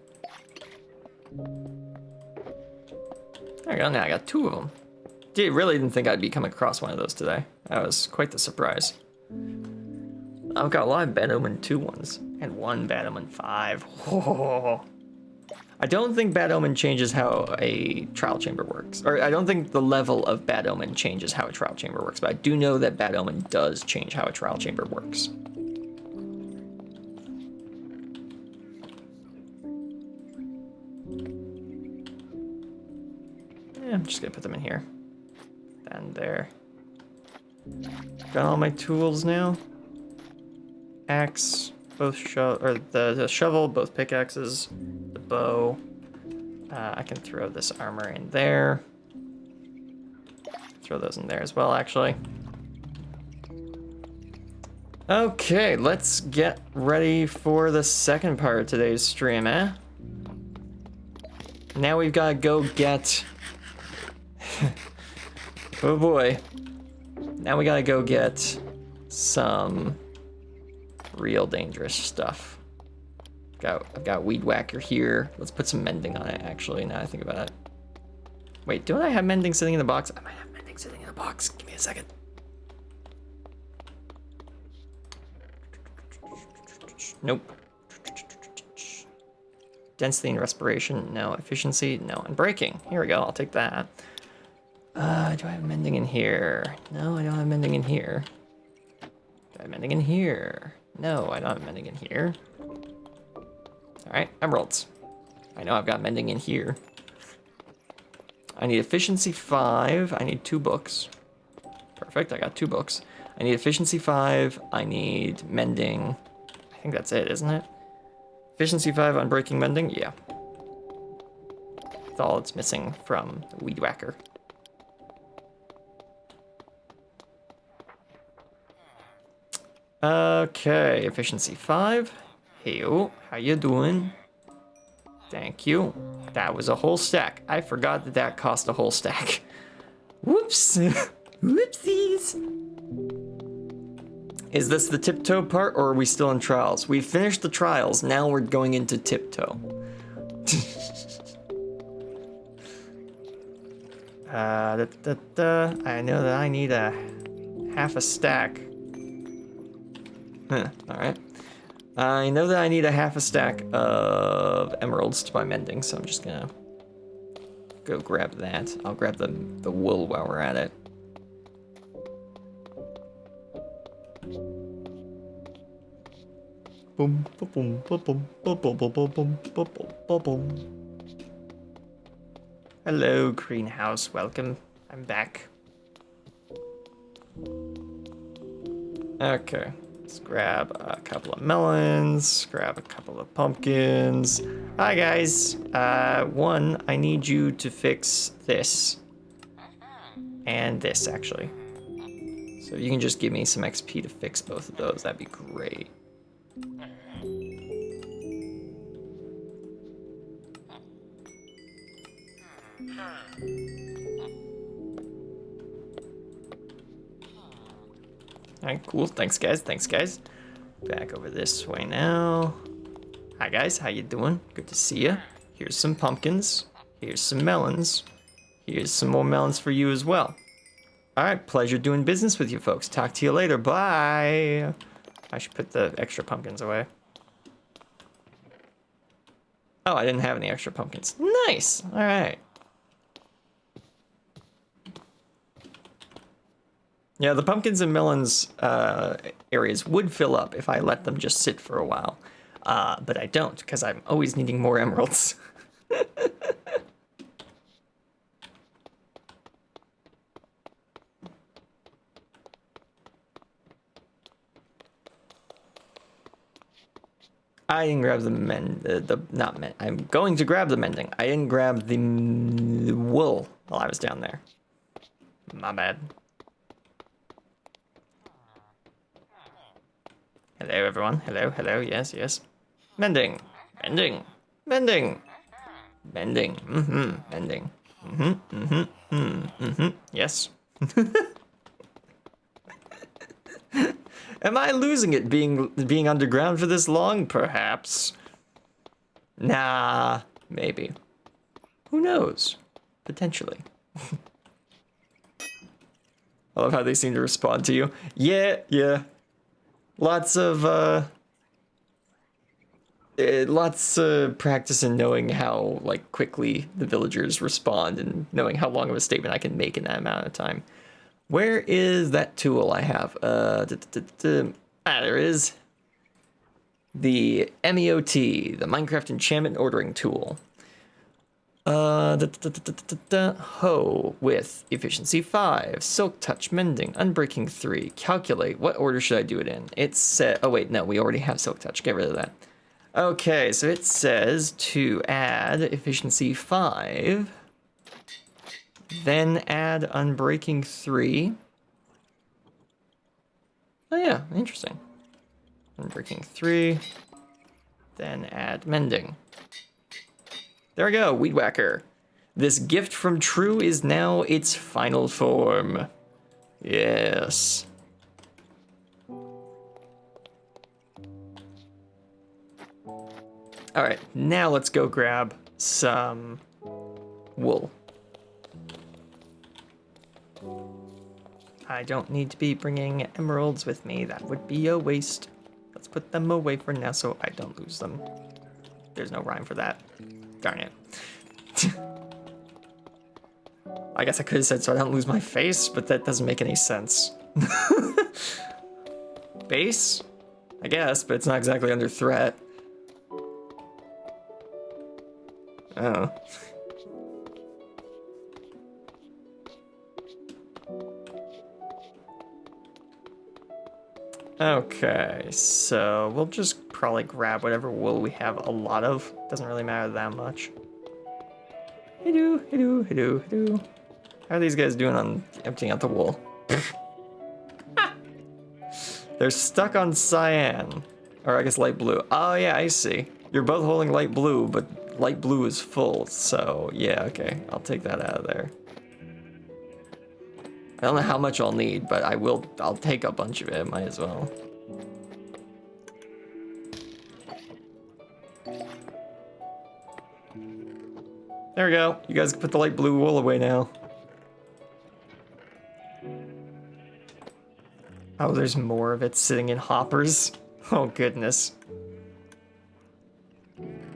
There we go, now I got two of them. Really didn't think I'd be coming across one of those today. That was quite the surprise. I've got a lot of Bad Omen 2 ones, and one Bad Omen 5. Whoa. I don't think Bad Omen changes how a trial chamber works. Or I don't think the level of Bad Omen changes how a trial chamber works, but I do know that Bad Omen does change how a trial chamber works. Yeah, I'm just gonna put them in here. And there. Got all my tools now. Axe, both the shovel, both pickaxes, the bow. I can throw this armor in there. Throw those in there as well, actually. Okay, let's get ready for the second part of today's stream, eh? Now we've got to go get... oh boy. Now we gotta go get some real dangerous stuff. I've got Weed Whacker here. Let's put some mending on it, actually, now I think about it. Wait, don't I have mending sitting in the box? I might have mending sitting in the box. Give me a second. Nope. Density and respiration, no. Efficiency, no. And braking, here we go, I'll take that. Do I have mending in here? No, I don't have mending in here. Do I have mending in here? No, I don't have mending in here. Alright, emeralds. I know I've got mending in here. I need efficiency 5. I need 2 books. Perfect, I got 2 books. I need efficiency 5. I need mending. I think that's it, isn't it? Efficiency 5 on breaking mending? Yeah. That's all it's missing from the Weed Whacker. Okay, efficiency 5. Heyo, how you doing? Thank you. That was a whole stack. I forgot that that cost a whole stack. Whoops. Whoopsies. Is this the tiptoe part, or are we still in trials? We finished the trials, now we're going into tiptoe. I know that I need a half a stack. Huh, alright. I know that I need a half a stack of emeralds to buy mending, so I'm just gonna go grab that. I'll grab the wool while we're at it. Boom, boom, boom, boom, boom, boom, boom, boom, boom, boom, boom. Hello, greenhouse. Welcome. I'm back. Okay. Let's grab a couple of melons. Grab a couple of pumpkins. Hi, guys. One, I need you to fix this. And this, actually. So if you can just give me some XP to fix both of those, that'd be great. Alright, cool. Thanks, guys. Thanks, guys. Back over this way now. Hi, guys. How you doing? Good to see you. Here's some pumpkins. Here's some melons. Here's some more melons for you as well. Alright, pleasure doing business with you folks. Talk to you later. Bye. I should put the extra pumpkins away. Oh, I didn't have any extra pumpkins. Nice. Alright. Yeah, the pumpkins and melons areas would fill up if I let them just sit for a while. But I don't, because I'm always needing more emeralds. I didn't grab the I'm going to grab the mending. I didn't grab the wool while I was down there. My bad. Hello, everyone. Hello, hello. Yes, yes. Mending. Mending. Mending. Mending. Mm-hmm. Mending. Mm-hmm. Mm-hmm. Mm-hmm. Mm-hmm. Yes. Am I losing it being underground for this long? Perhaps. Nah, maybe. Who knows? Potentially. I love how they seem to respond to you. Yeah, yeah. Lots of practice in knowing how quickly the villagers respond and knowing how long of a statement I can make in that amount of time. Where is that tool I have? There is. The MEOT, the Minecraft Enchantment Ordering Tool. Hoe with efficiency 5, silk touch, mending, unbreaking 3, calculate. What order should I do it in? It said, oh wait, no, we already have silk touch. Get rid of that. Okay, so it says to add efficiency 5. Then add unbreaking 3. Oh yeah, interesting. Unbreaking 3. Then add mending. There we go, Weed Whacker. This gift from True is now its final form. Yes. Alright, now let's go grab some wool. I don't need to be bringing emeralds with me. That would be a waste. Let's put them away for now so I don't lose them. There's no rhyme for that. Darn it. I guess I could have said so I don't lose my face, but that doesn't make any sense. Base? I guess, but it's not exactly under threat. Oh. Okay, so we'll just probably grab whatever wool we have a lot of. Doesn't really matter that much. Hello, hello, hello, hello. How are these guys doing on emptying out the wool? They're stuck on cyan. Or I guess light blue. Oh yeah, I see. You're both holding light blue, but light blue is full. So yeah, okay. I'll take that out of there. I don't know how much I'll need, but I'll take a bunch of it, might as well. There we go. You guys can put the light blue wool away now. Oh, there's more of it sitting in hoppers. Oh, goodness.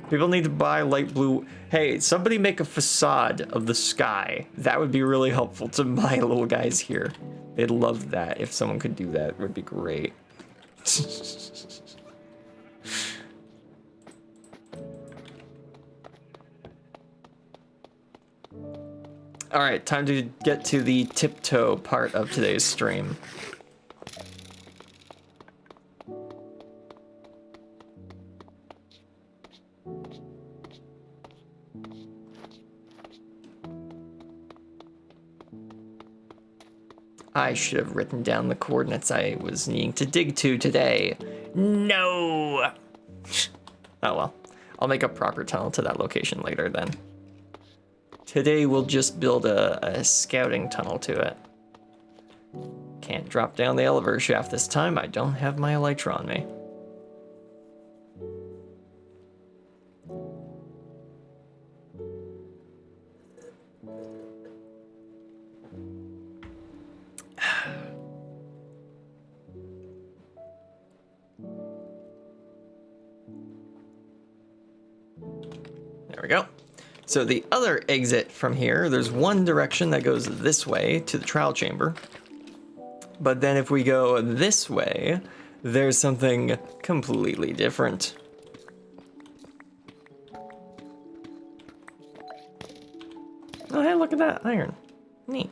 People need to buy light blue. Hey, somebody make a facade of the sky. That would be really helpful to my little guys here. They'd love that. If someone could do that, it would be great. All right, time to get to the tiptoe part of today's stream. I should have written down the coordinates I was needing to dig to today. No! Oh well. I'll make a proper tunnel to that location later then. Today we'll just build a scouting tunnel to it. Can't drop down the elevator shaft this time. I don't have my elytra on me. There we go. So the other exit from here, there's one direction that goes this way to the trial chamber. But then if we go this way, there's something completely different. Oh, hey, look at that iron. Neat.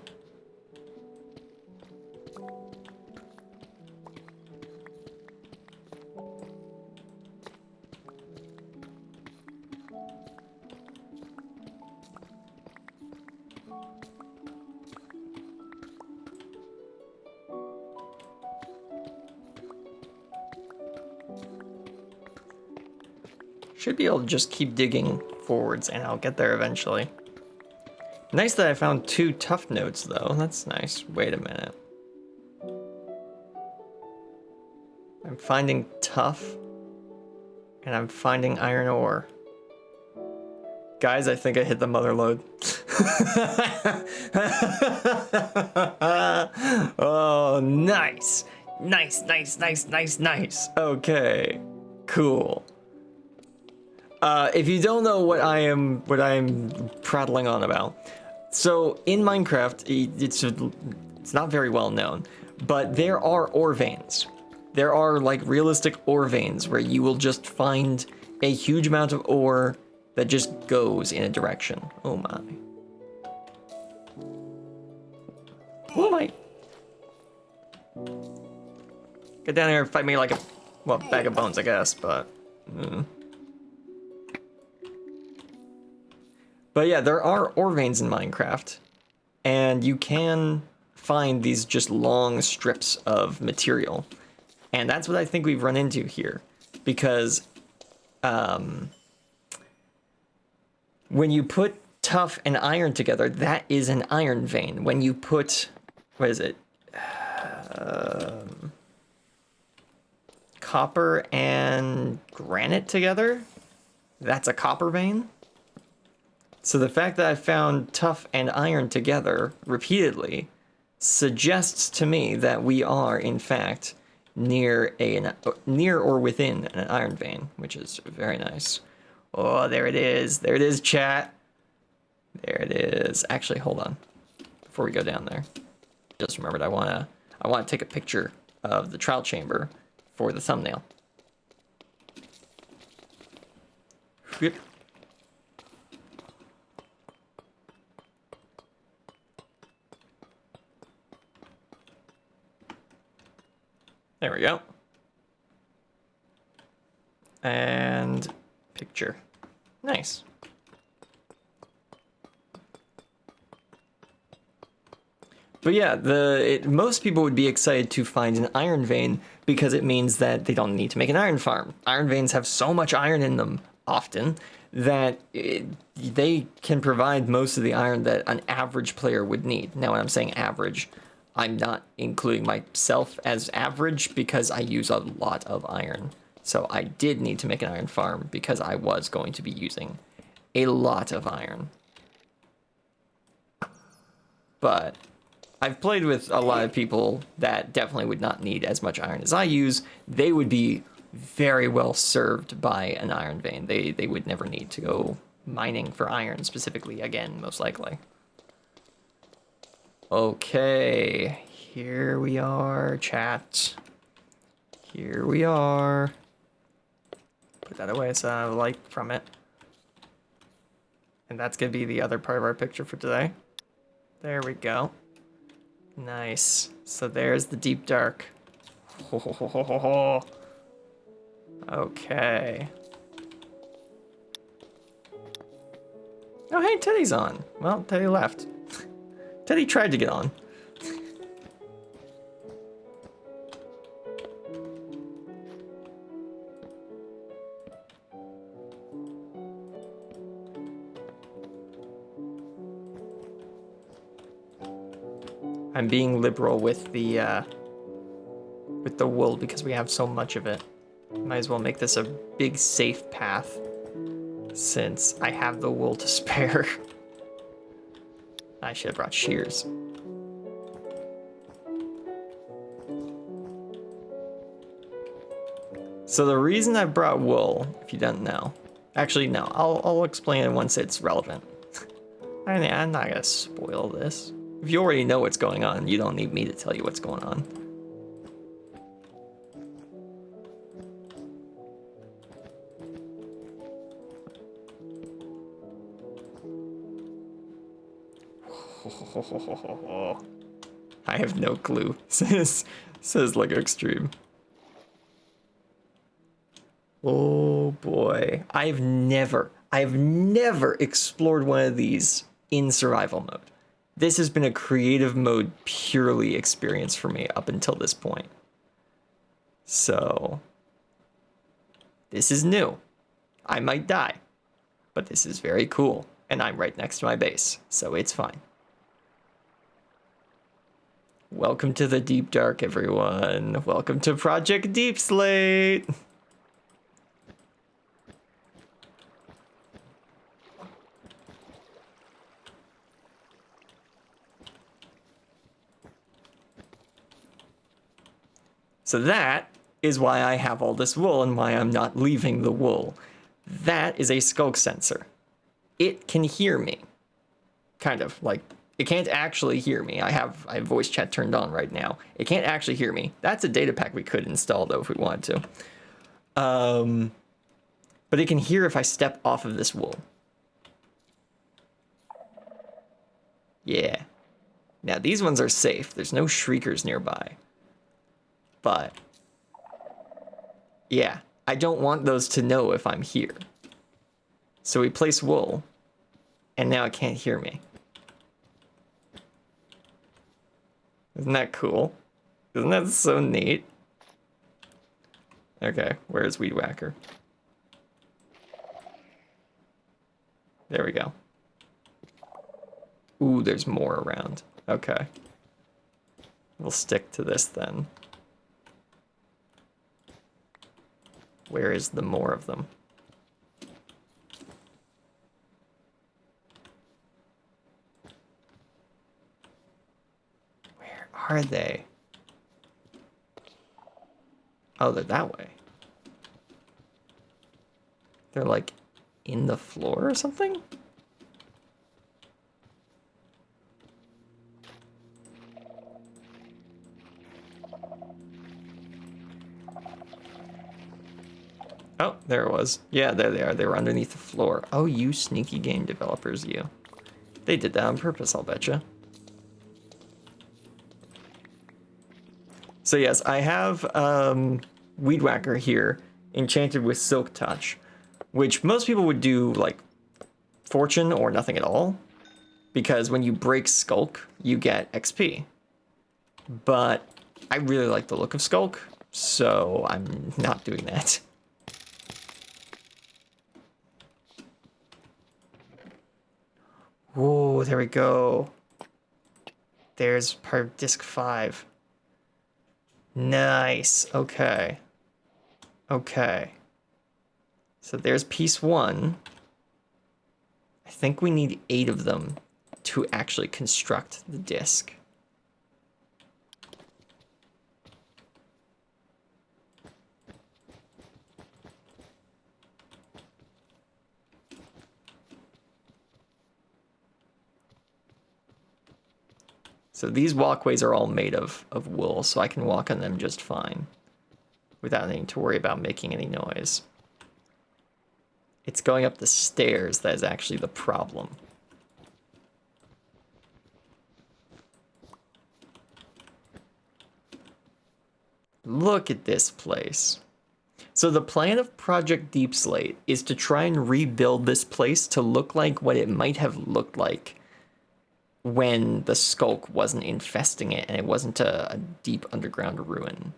Should be able to just keep digging forwards and I'll get there eventually. Nice that I found 2 tough nodes though, that's nice. Wait a minute. I'm finding tough and I'm finding iron ore. Guys, I think I hit the mother lode. Oh, nice. Nice, nice, nice, nice, nice. Okay, cool. If you don't know what I'm prattling on about, so in Minecraft, it's not very well known, but there are ore veins. There are like realistic ore veins where you will just find a huge amount of ore that just goes in a direction. Oh my. Oh my. Get down here and fight me like a, well, bag of bones, I guess, but. But yeah, there are ore veins in Minecraft, and you can find these just long strips of material. And that's what I think we've run into here, because when you put tough and iron together, that is an iron vein. When you put, what is it? Copper and granite together, that's a copper vein. So the fact that I found tough and iron together repeatedly suggests to me that we are, in fact, near or within an iron vein, which is very nice. Oh, there it is. There it is, chat. There it is. Actually, hold on. Before we go down there, just remembered I want to take a picture of the trial chamber for the thumbnail. Yep. There we go. And picture. Nice. But yeah, most people would be excited to find an iron vein because it means that they don't need to make an iron farm. Iron veins have so much iron in them often that they can provide most of the iron that an average player would need. Now, when I'm saying average, I'm not including myself as average because I use a lot of iron. So I did need to make an iron farm because I was going to be using a lot of iron. But I've played with a lot of people that definitely would not need as much iron as I use. They would be very well served by an iron vein. They would never need to go mining for iron specifically again, most likely. Okay, here we are, chat. Here we are. Put that away so I have light from it. And that's gonna be the other part of our picture for today. There we go. Nice. So there's the deep dark. Okay. Oh, hey, Teddy's on. Well, Teddy left. Teddy tried to get on. I'm being liberal with the wool because we have so much of it. Might as well make this a big safe path since I have the wool to spare. I should have brought shears. So the reason I brought wool, if you don't know, actually no, I'll explain it once it's relevant. I'm not gonna spoil this. If you already know what's going on, you don't need me to tell you what's going on. I have no clue, says Lego Extreme. Oh boy, I've never explored one of these in survival mode. This has been a creative mode purely experience for me up until this point. So this is new. I might die, but this is very cool. And I'm right next to my base, so it's fine. Welcome to the Deep Dark, everyone. Welcome to Project Deep Slate. So that is why I have all this wool and why I'm not leaving the wool. That is a skulk sensor. It can hear me. Kind of, like, it can't actually hear me. I have voice chat turned on right now. It can't actually hear me. That's a data pack we could install, though, if we wanted to. But it can hear if I step off of this wool. Yeah. Now, these ones are safe. There's no shriekers nearby. But, yeah, I don't want those to know if I'm here. So we place wool, and now it can't hear me. Isn't that cool? Isn't that so neat? Okay, where's Weed Whacker? There we go. Ooh, there's more around. Okay. We'll stick to this then. Where is the more of them? Where are they? Oh, they're that way. They're like in the floor or something? Oh, there it was. Yeah, there they are. They were underneath the floor. Oh, you sneaky game developers, you. They did that on purpose, I'll betcha. So yes, I have Weed Whacker here, enchanted with Silk Touch, which most people would do like Fortune or nothing at all, because when you break Skulk, you get XP. But I really like the look of Skulk, so I'm not doing that. Whoa, there we go. There's part of disc 5. Nice. Okay. Okay. So there's piece 1. I think we need 8 of them to actually construct the disc. So these walkways are all made of wool, so I can walk on them just fine without needing to worry about making any noise. It's going up the stairs that is actually the problem. Look at this place. So the plan of Project Deep Slate is to try and rebuild this place to look like what it might have looked like when the Skulk wasn't infesting it and it wasn't a deep underground ruin.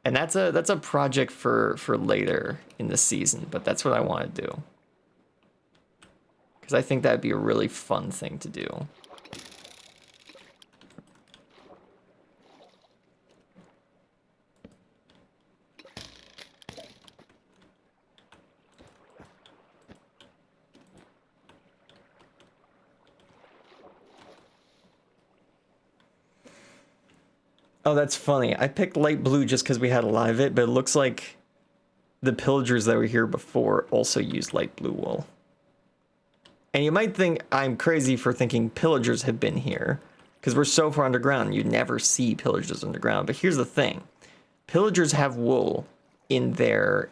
And that's a project for later in the season, but that's what I want to do. Because I think that'd be a really fun thing to do. Oh, that's funny. I picked light blue just because we had a lot of it, but it looks like the pillagers that were here before also used light blue wool. And you might think I'm crazy for thinking pillagers have been here, because we're so far underground, you never see pillagers underground. But here's the thing. Pillagers have wool in their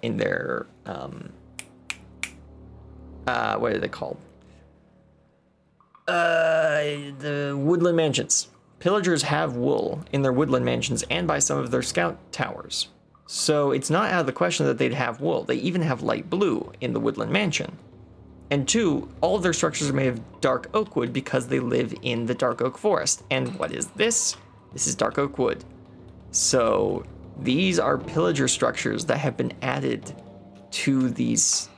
what are they called? The woodland mansions. Pillagers have wool in their woodland mansions and by some of their scout towers. So it's not out of the question that they'd have wool. They even have light blue in the woodland mansion. And two, all of their structures are made of dark oak wood because they live in the dark oak forest. And what is this? This is dark oak wood. So these are pillager structures that have been added to these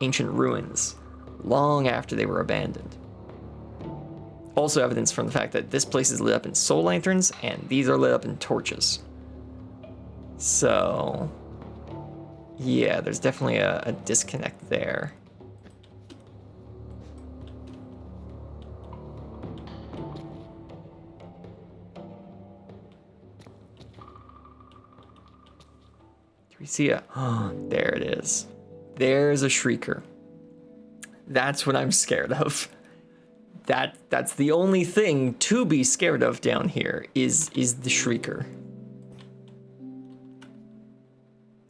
ancient ruins long after they were abandoned. Also evidence from the fact that this place is lit up in soul lanterns and these are lit up in torches. So yeah, there's definitely a disconnect there. Do we see a, oh, there it is. There's a shrieker. That's what I'm scared of. That's the only thing to be scared of down here is the shrieker.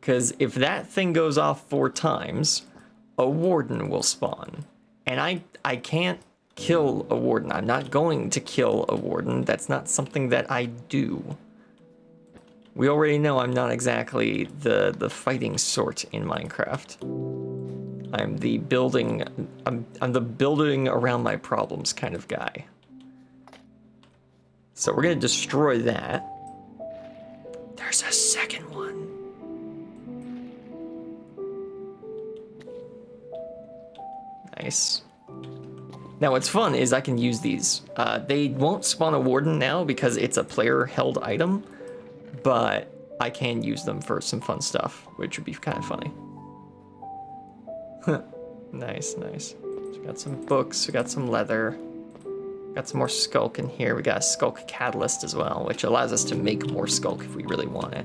Because if that thing goes off 4 times, a warden will spawn. And I can't kill a warden. I'm not going to kill a warden. That's not something that I do. We already know I'm not exactly the fighting sort in Minecraft. I'm the building around my problems kind of guy. So we're gonna destroy that. There's a second one. Nice. Now what's fun is I can use these. They won't spawn a warden now because it's a player held item, but I can use them for some fun stuff, which would be kind of funny. Nice, nice. So we got some books, we got some leather, got some more skulk in here. We got a skulk catalyst as well, which allows us to make more skulk if we really want it.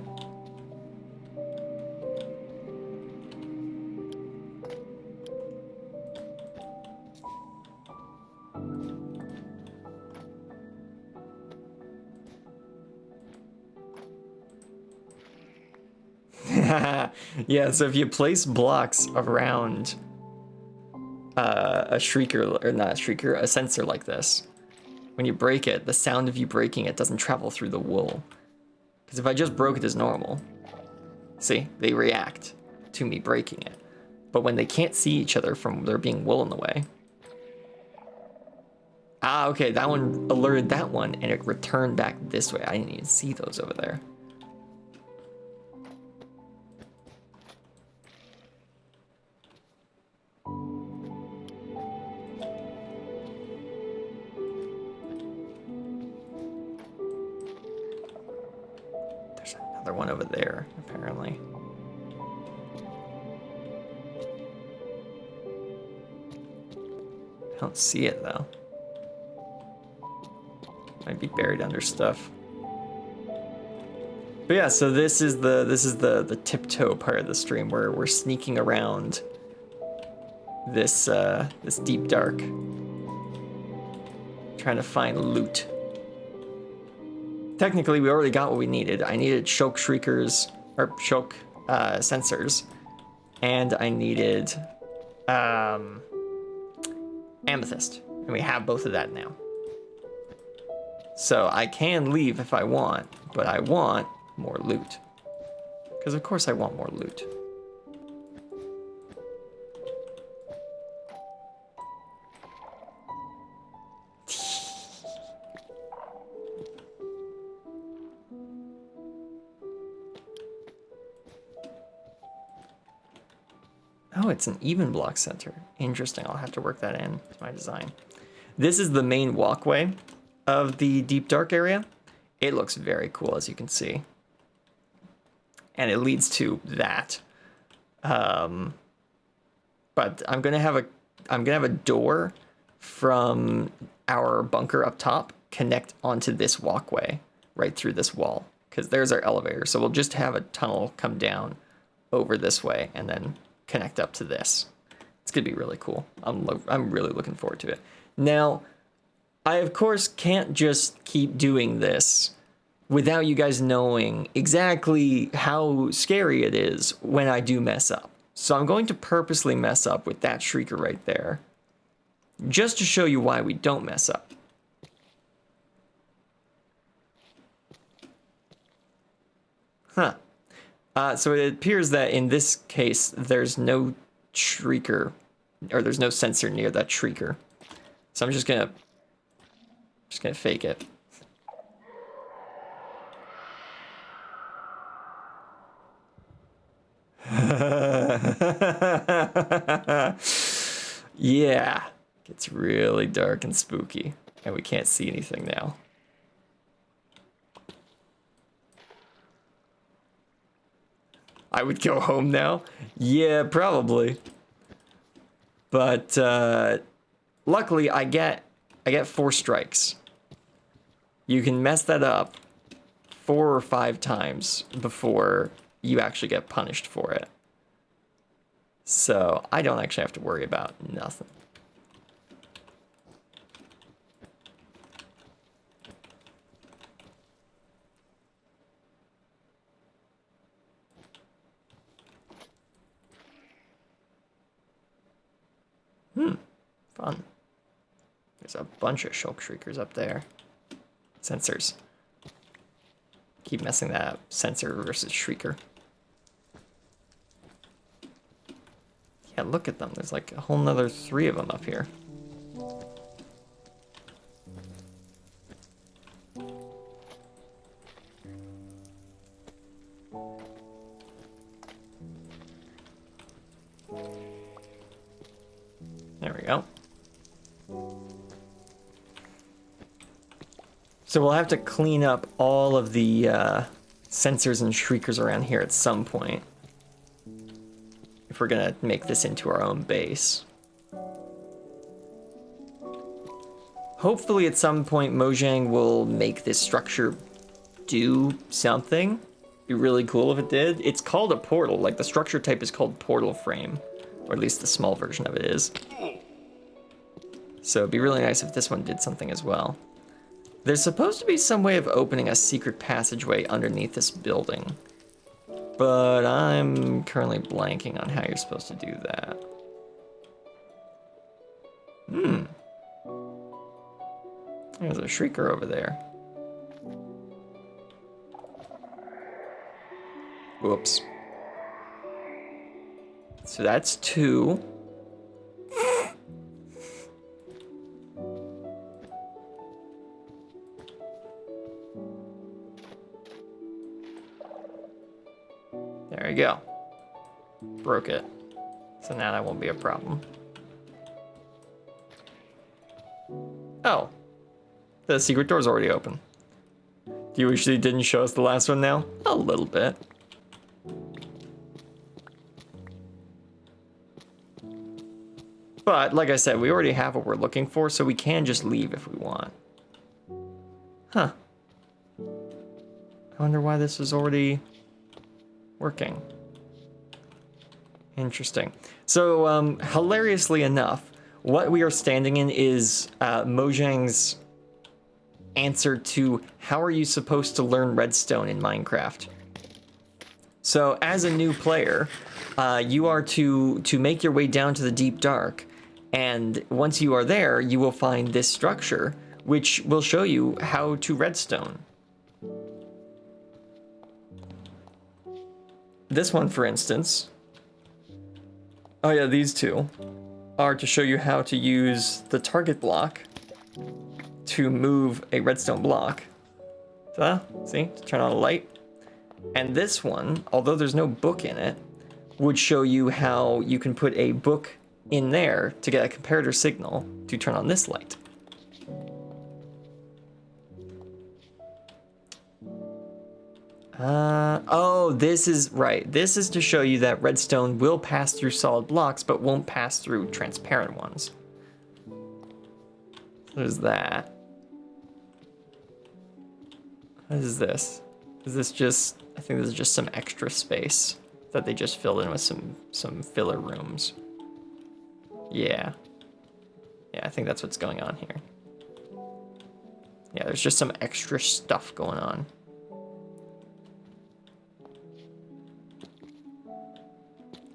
Yeah, so if you place blocks around a shrieker, or not a shrieker, a sensor like this, when you break it, the sound of you breaking it doesn't travel through the wool. Because if I just broke it as normal, see, they react to me breaking it. But when they can't see each other from there being wool in the way. Ah, okay, that one alerted that one and it returned back this way. I didn't even see those over there. Another one over there, apparently. I don't see it though. Might be buried under stuff. But yeah, so this is the tiptoe part of the stream where we're sneaking around this this deep dark, trying to find loot. Technically, we already got what we needed. I needed choke shriekers, or choke sensors, and I needed amethyst, and we have both of that now. So I can leave if I want, but I want more loot. Because of course I want more loot. Oh, it's an even block center. Interesting. I'll have to work that in to my design. This is the main walkway of the deep dark area. It looks very cool, as you can see. And it leads to that. But I'm gonna have a door from our bunker up top connect onto this walkway right through this wall, because there's our elevator. So we'll just have a tunnel come down over this way and then connect up to this. It's gonna be really cool. I'm really looking forward to it. Now, I of course can't just keep doing this without you guys knowing exactly how scary it is when I do mess up. So I'm going to purposely mess up with that shrieker right there, just to show you why we don't mess up. Huh. So it appears that in this case, there's no shrieker, or there's no sensor near that shrieker. So I'm just gonna fake it. Yeah, it's really dark and spooky, and we can't see anything now. I would go home now? Yeah, probably. But luckily I get 4 strikes. You can mess that up 4 or 5 times before you actually get punished for it. So I don't actually have to worry about nothing. Fun. There's a bunch of shulk shriekers up there. Sensors. Keep messing that up. Sensor versus shrieker. Yeah, look at them. There's like a whole nother 3 of them up here. There we go. So we'll have to clean up all of the sensors and shriekers around here at some point, if we're gonna make this into our own base. Hopefully at some point Mojang will make this structure do something. It'd be really cool if it did. It's called a portal, like the structure type is called portal frame, or at least the small version of it is. So it'd be really nice if this one did something as well. There's supposed to be some way of opening a secret passageway underneath this building, but I'm currently blanking on how you're supposed to do that. There's a shrieker over there. Whoops. So that's 2. There we go. Broke it. So now that won't be a problem. Oh. The secret door's already open. Do you wish they didn't show us the last one now? A little bit. But, like I said, we already have what we're looking for, so we can just leave if we want. Huh. I wonder why this is already working. Interesting. So, hilariously enough, what we are standing in is Mojang's answer to how are you supposed to learn redstone in Minecraft. So, as a new player, you are to make your way down to the deep dark, and once you are there, you will find this structure, which will show you how to redstone. this one, for instance. Oh yeah, these two are to show you how to use the target block to move a redstone block. See, to turn on a light. And this one, although there's no book in it, would show you how you can put a book in there to get a comparator signal to turn on this light. Oh, this is right. This is to show you that redstone will pass through solid blocks, but won't pass through transparent ones. There's that. What is this? Is this just, I think this is just some extra space that they just filled in with some filler rooms. Yeah. Yeah, I think that's what's going on here. Yeah, there's just some extra stuff going on.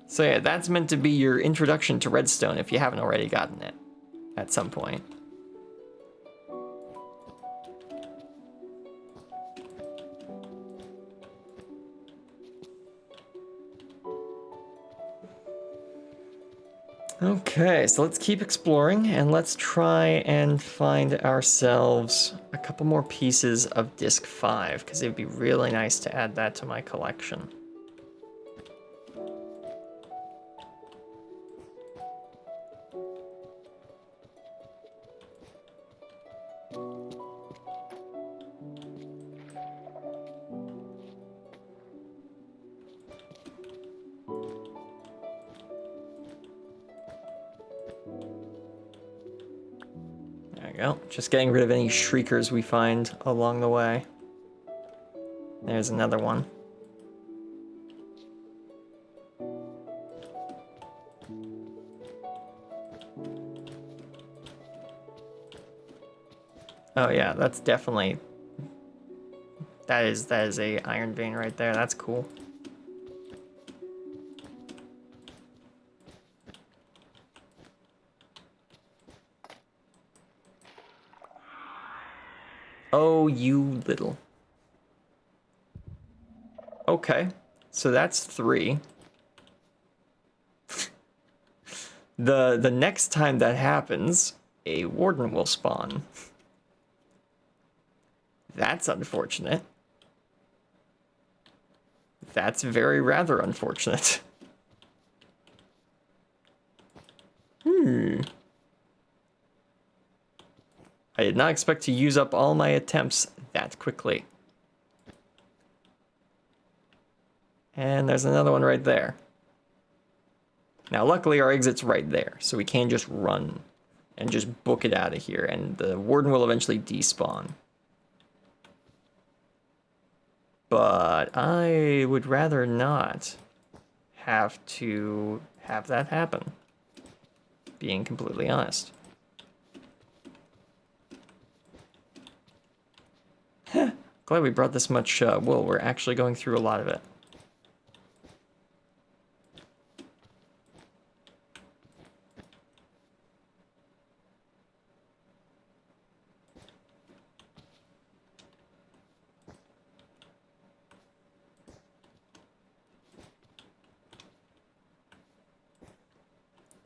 So yeah, that's meant to be your introduction to redstone if you haven't already gotten it at some point. Okay, so let's keep exploring and let's try and find ourselves a couple more pieces of disc 5 because it'd be really nice to add that to my collection. Go. Just getting rid of any shriekers we find along the way. There's another one. Oh yeah, that's definitely... That is a iron vein right there. That's cool. Oh, you little. Okay, so that's 3. The next time that happens, a warden will spawn. That's unfortunate. That's very rather unfortunate. I did not expect to use up all my attempts that quickly. And there's another one right there. Now, luckily, our exit's right there, so we can just run and just book it out of here, and the warden will eventually despawn. But I would rather not have to have that happen, being completely honest. Glad we brought this much wool. We're actually going through a lot of it.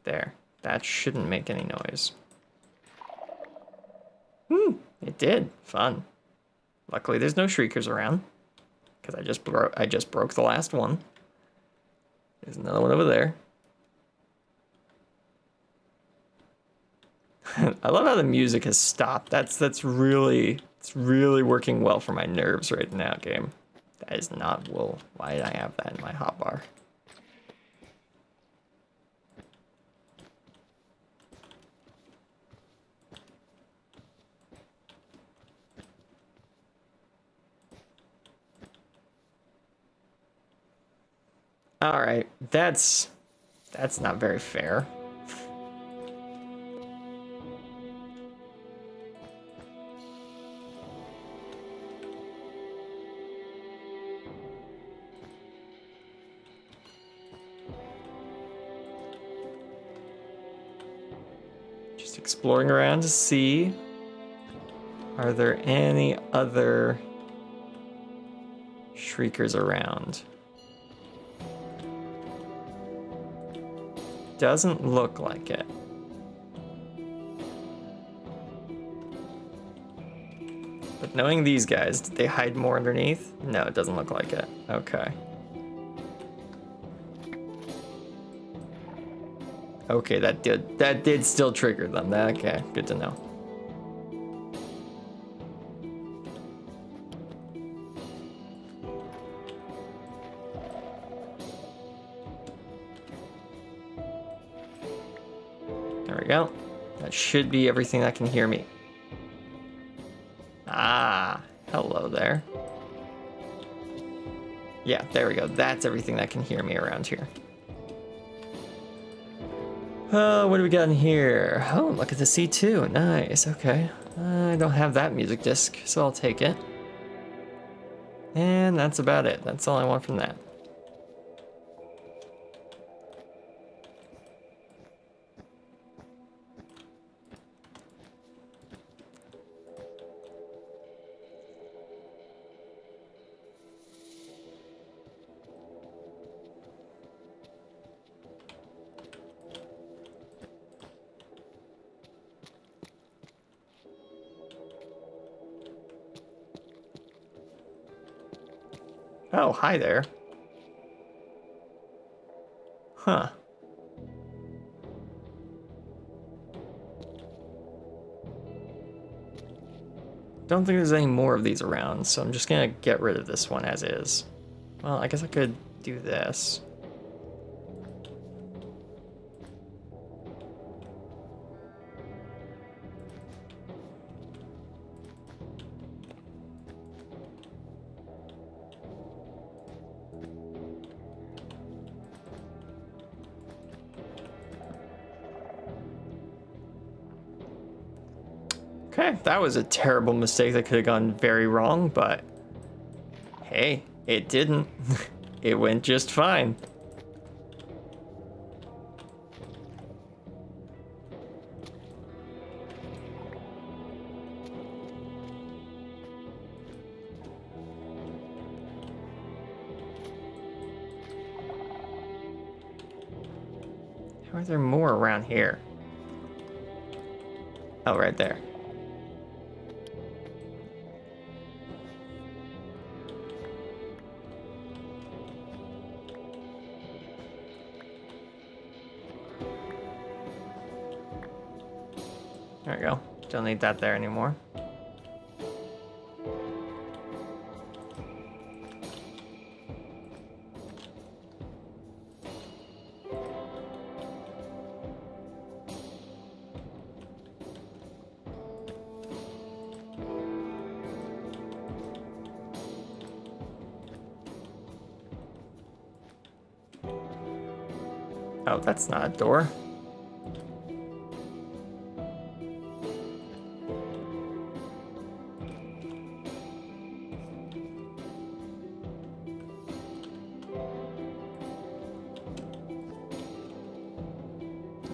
There. That shouldn't make any noise. It did. Fun. Luckily, there's no shriekers around, because I just broke the last one. There's another one over there. I love how the music has stopped. It's really working well for my nerves right now, game. That is not wool. Why did I have that in my hotbar? All right, that's not very fair. Just exploring around to see, are there any other shriekers around? Doesn't look like it. But knowing these guys, did they hide more underneath? No, it doesn't look like it. Okay. Okay, that did still trigger them. Okay, good to know. There we go. That should be everything that can hear me. Ah, hello there. Yeah, there we go. That's everything that can hear me around here. What do we got in here? Oh, look at the C2. Nice, okay. I don't have that music disc, so I'll take it. And that's about it. That's all I want from that. Oh, hi there. Huh. Don't think there's any more of these around, so I'm just gonna get rid of this one as is. Well, I guess I could do this. Okay, that was a terrible mistake that could have gone very wrong, but hey, it didn't. It went just fine. How are there more around here? Oh, right there. There we go. Don't need that there anymore. Oh, that's not a door.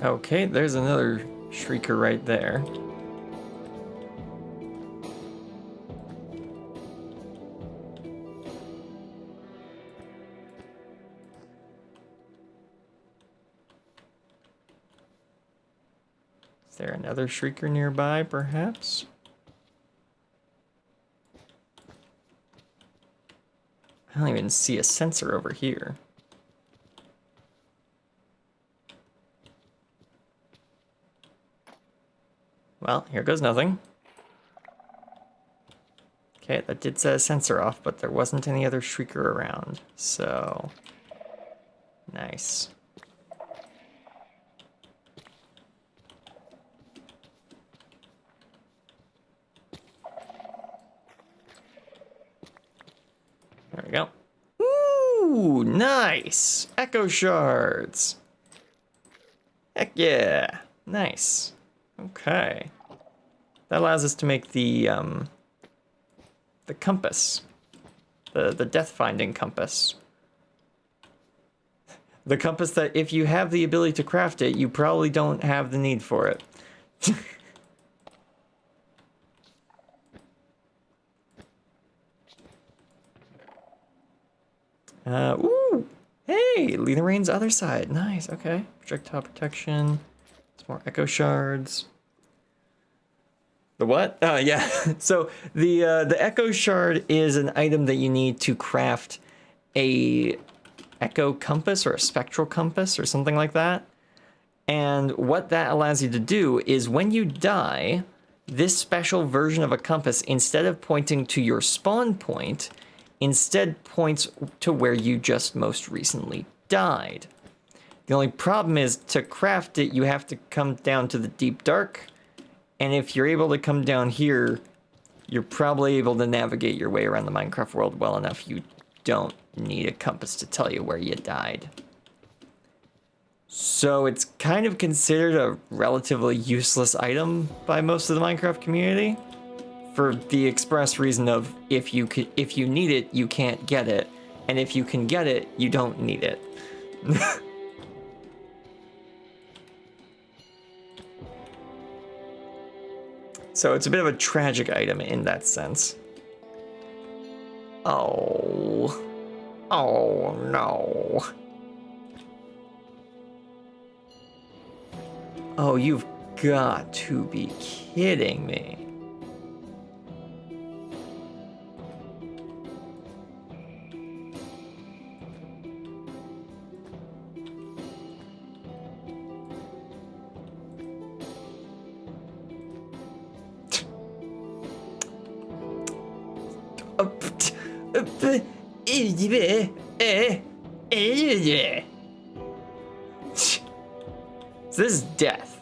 Okay, there's another shrieker right there. Is there another shrieker nearby, perhaps? I don't even see a sensor over here. Well, here goes nothing. Okay, that did set a sensor off, but there wasn't any other shrieker around, so... Nice. There we go. Ooh, nice! Echo shards! Heck yeah! Nice. Okay. That allows us to make the compass. The death-finding compass. The compass that if you have the ability to craft it, you probably don't have the need for it. Ooh! Hey, Lena Rain's other side. Nice, okay. Projectile protection. Some more echo shards. The what? Yeah. So the echo shard is an item that you need to craft a echo compass or a spectral compass or something like that. And what that allows you to do is when you die, this special version of a compass, instead of pointing to your spawn point, instead points to where you just most recently died. The only problem is to craft it, you have to come down to the deep dark. And if you're able to come down here, you're probably able to navigate your way around the Minecraft world well enough. You don't need a compass to tell you where you died. So it's kind of considered a relatively useless item by most of the Minecraft community, for the express reason of if you need it, you can't get it, and if you can get it, you don't need it. So it's a bit of a tragic item in that sense. Oh no. Oh, you've got to be kidding me. So this is death.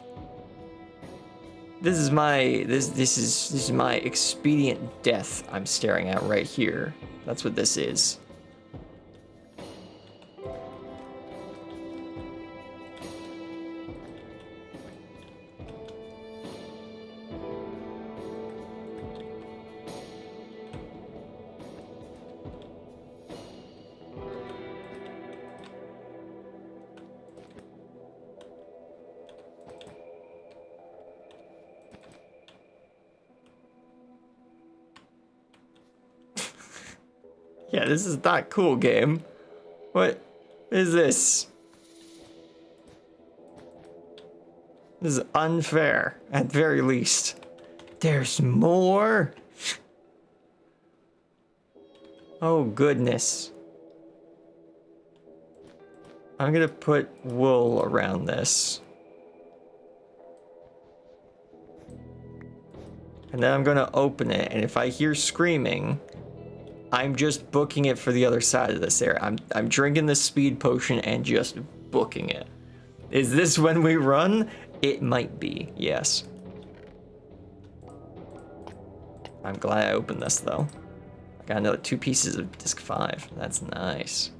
This is my expedient death I'm staring at right here. That's what this is. Yeah, this is not cool, game. What is this? This is unfair, at very least. There's more? Oh, goodness. I'm gonna put wool around this. And then I'm gonna open it, and if I hear screaming, I'm just booking it for the other side of this area. I'm drinking the speed potion and just booking it. Is this when we run? It might be, yes. I'm glad I opened this though. I got another 2 pieces of disc 5. That's nice.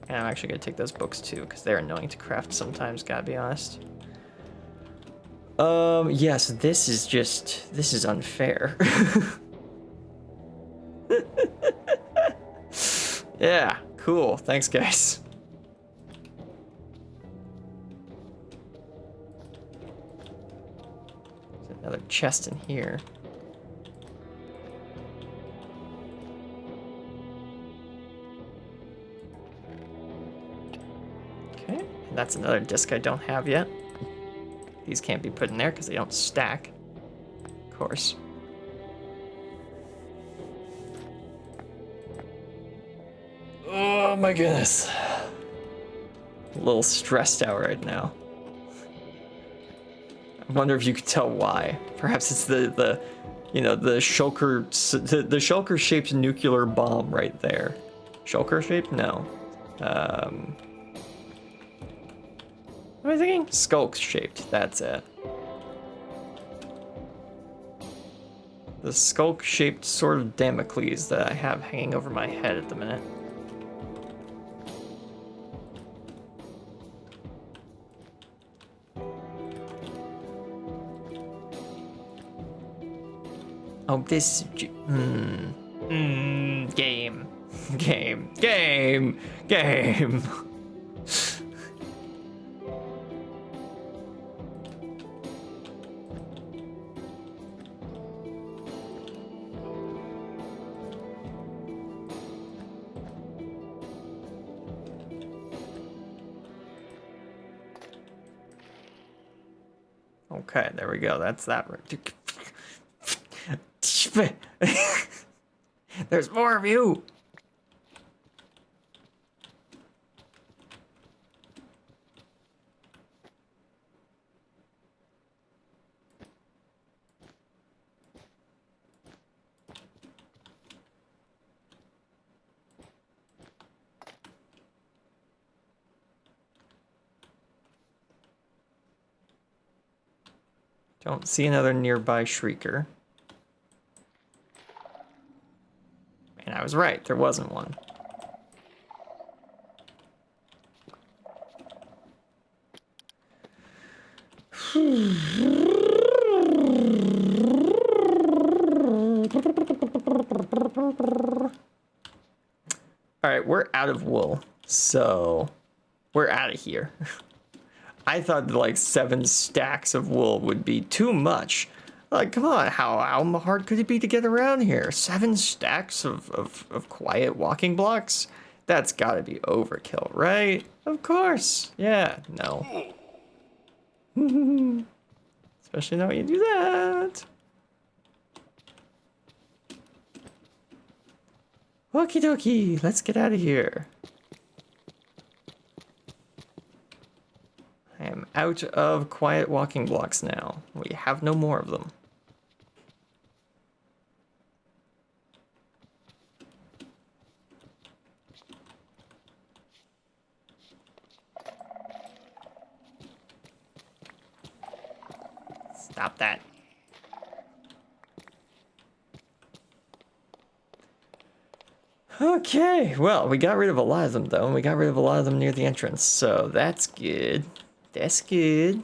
And I'm actually gonna take those books too, because they're annoying to craft sometimes, gotta be honest. Yes, this is unfair. Yeah, cool. Thanks, guys. There's another chest in here. Okay, and that's another disc I don't have yet. These can't be put in there because they don't stack. Of course. Oh my goodness. A little stressed out right now. I wonder if you could tell why. Perhaps it's the shulker shaped nuclear bomb right there. Shulker shaped? No. What am I thinking? Skulk shaped, that's it. The skulk shaped sword of Damocles that I have hanging over my head at the minute. Oh, this... Game. Okay, there we go. That's that. There's more of you. Don't see another nearby shrieker. And I was right, there wasn't one. Alright, we're out of wool, so we're out of here. I thought that like 7 stacks of wool would be too much. Like, come on, how hard could it be to get around here? 7 stacks of quiet walking blocks? That's gotta be overkill, right? Of course. Yeah, no. Especially not when you do that. Okie dokie, let's get out of here. I am out of quiet walking blocks now. We have no more of them. Stop that. Okay, well, we got rid of a lot of them, though, and we got rid of a lot of them near the entrance, so that's good. That's good.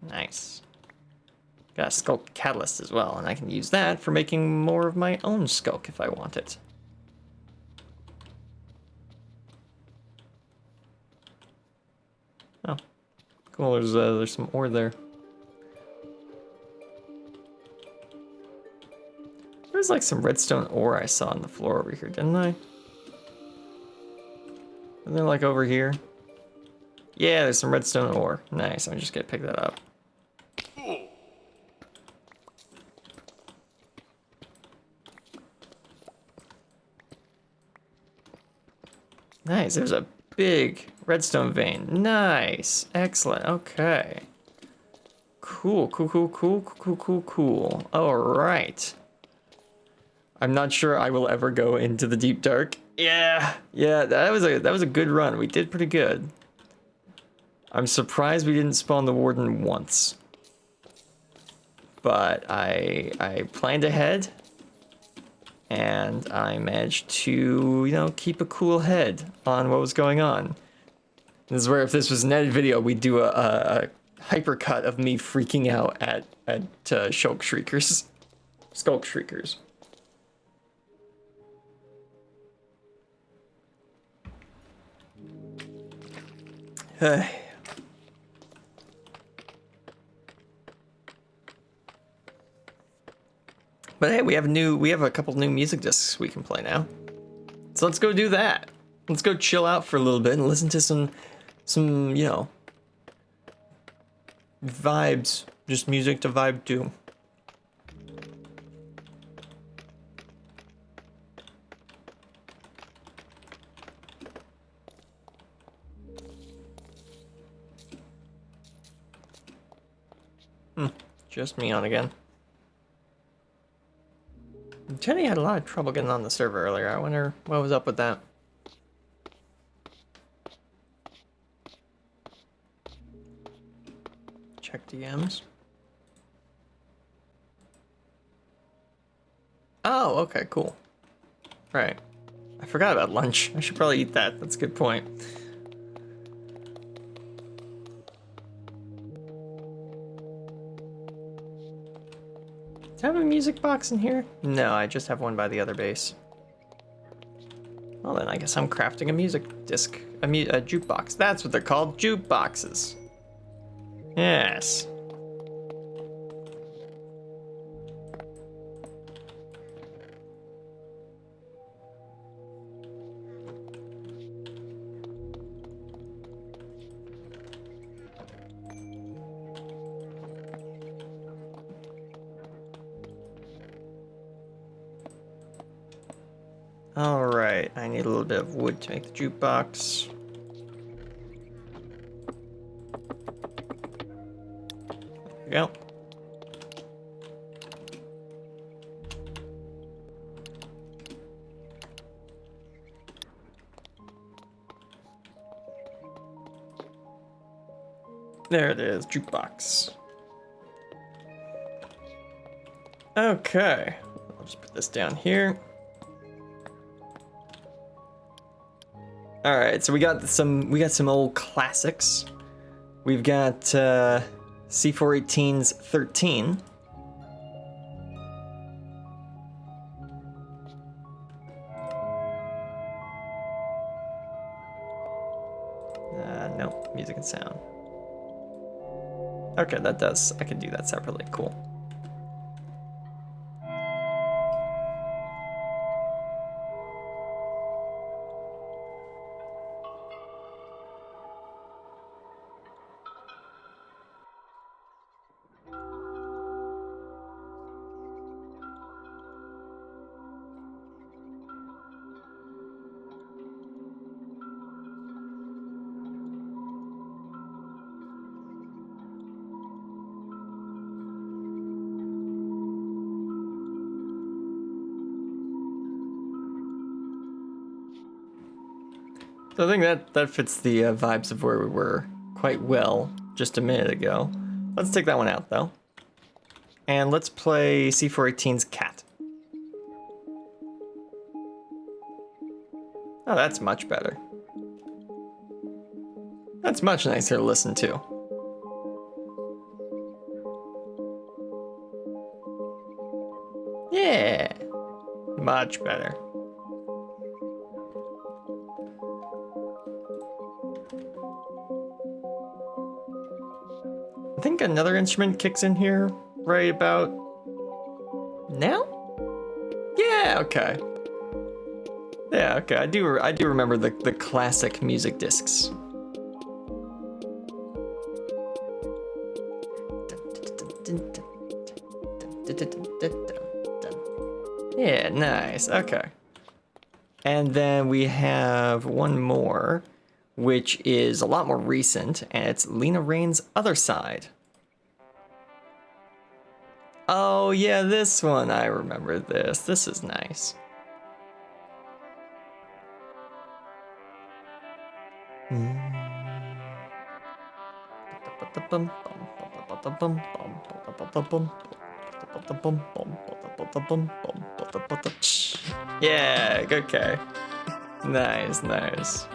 Nice. Got a sculk catalyst as well, and I can use that for making more of my own sculk if I want it. Oh, cool. There's some ore there. There's like some redstone ore I saw on the floor over here, didn't I? Isn't there like over here? Yeah, there's some redstone ore. Nice. I'm just gonna pick that up. Nice. There's a big redstone vein. Nice. Excellent. Okay. Cool, cool, cool, cool, cool, cool, cool. All right. I'm not sure I will ever go into the deep dark. Yeah, that was a good run. We did pretty good. I'm surprised we didn't spawn the warden once. But I planned ahead. And I managed to, you know, keep a cool head on what was going on. This is where if this was an edited video, we'd do a hypercut of me freaking out at Shulk Shriekers. Skulk Shriekers. Hey. But hey, we have a couple new music discs we can play now. So let's go do that. Let's go chill out for a little bit and listen to some you know, vibes, just music to vibe to. Just me on again. Jenny had a lot of trouble getting on the server earlier. I wonder what was up with that. Check DMs. Oh, okay, cool. Right. I forgot about lunch. I should probably eat that. That's a good point. Do I have a music box in here? No, I just have one by the other base. Well then, I guess I'm crafting a music disc a jukebox. That's what they're called, jukeboxes. Yes. All right, I need a little bit of wood to make the jukebox. There we go. There it is, jukebox. Okay, I'll just put this down here. All right, so we got some old classics. We've got C418's 13. No, music and sound. Okay, that does. I can do that separately. Cool. So I think that fits the vibes of where we were quite well just a minute ago. Let's take that one out though. And let's play C418's Cat. Oh, that's much better. That's much nicer to listen to. Yeah, much better. I think another instrument kicks in here right about now? Yeah, okay. Yeah, okay. I do remember the classic music discs. Yeah, nice. Okay. And then we have one more, which is a lot more recent, and it's Lena Raine's Other Side. Oh yeah, this one, I remember this. This is nice. Yeah, okay. Nice, nice.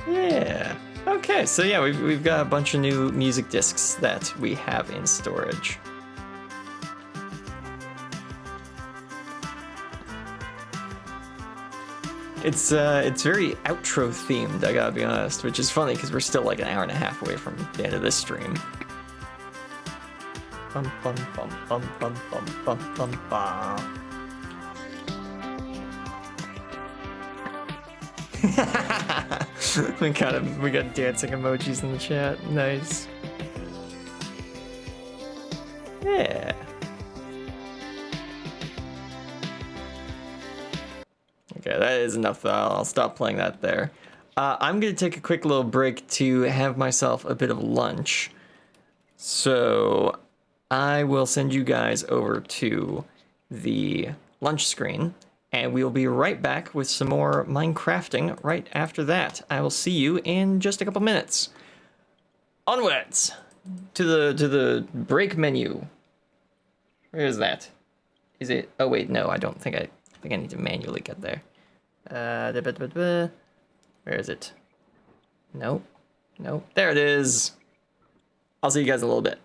Yeah. Okay, so yeah, we've got a bunch of new music discs that we have in storage. It's very outro themed, I gotta be honest, which is funny because we're still like an hour and a half away from the end of this stream. Bum bum bum bum bum bum bum bum bum. we got dancing emojis in the chat. Nice. Yeah. Okay, that is enough though. I'll stop playing that there. I'm gonna take a quick little break to have myself a bit of lunch. So I will send you guys over to the lunch screen, and we'll be right back with some more Minecrafting right after that. I will see you in just a couple minutes. Onwards to the break menu. Where is that? Is it? Oh wait, no, I don't think I need to manually get there. Where is it? Nope. Nope. There it is. I'll see you guys in a little bit.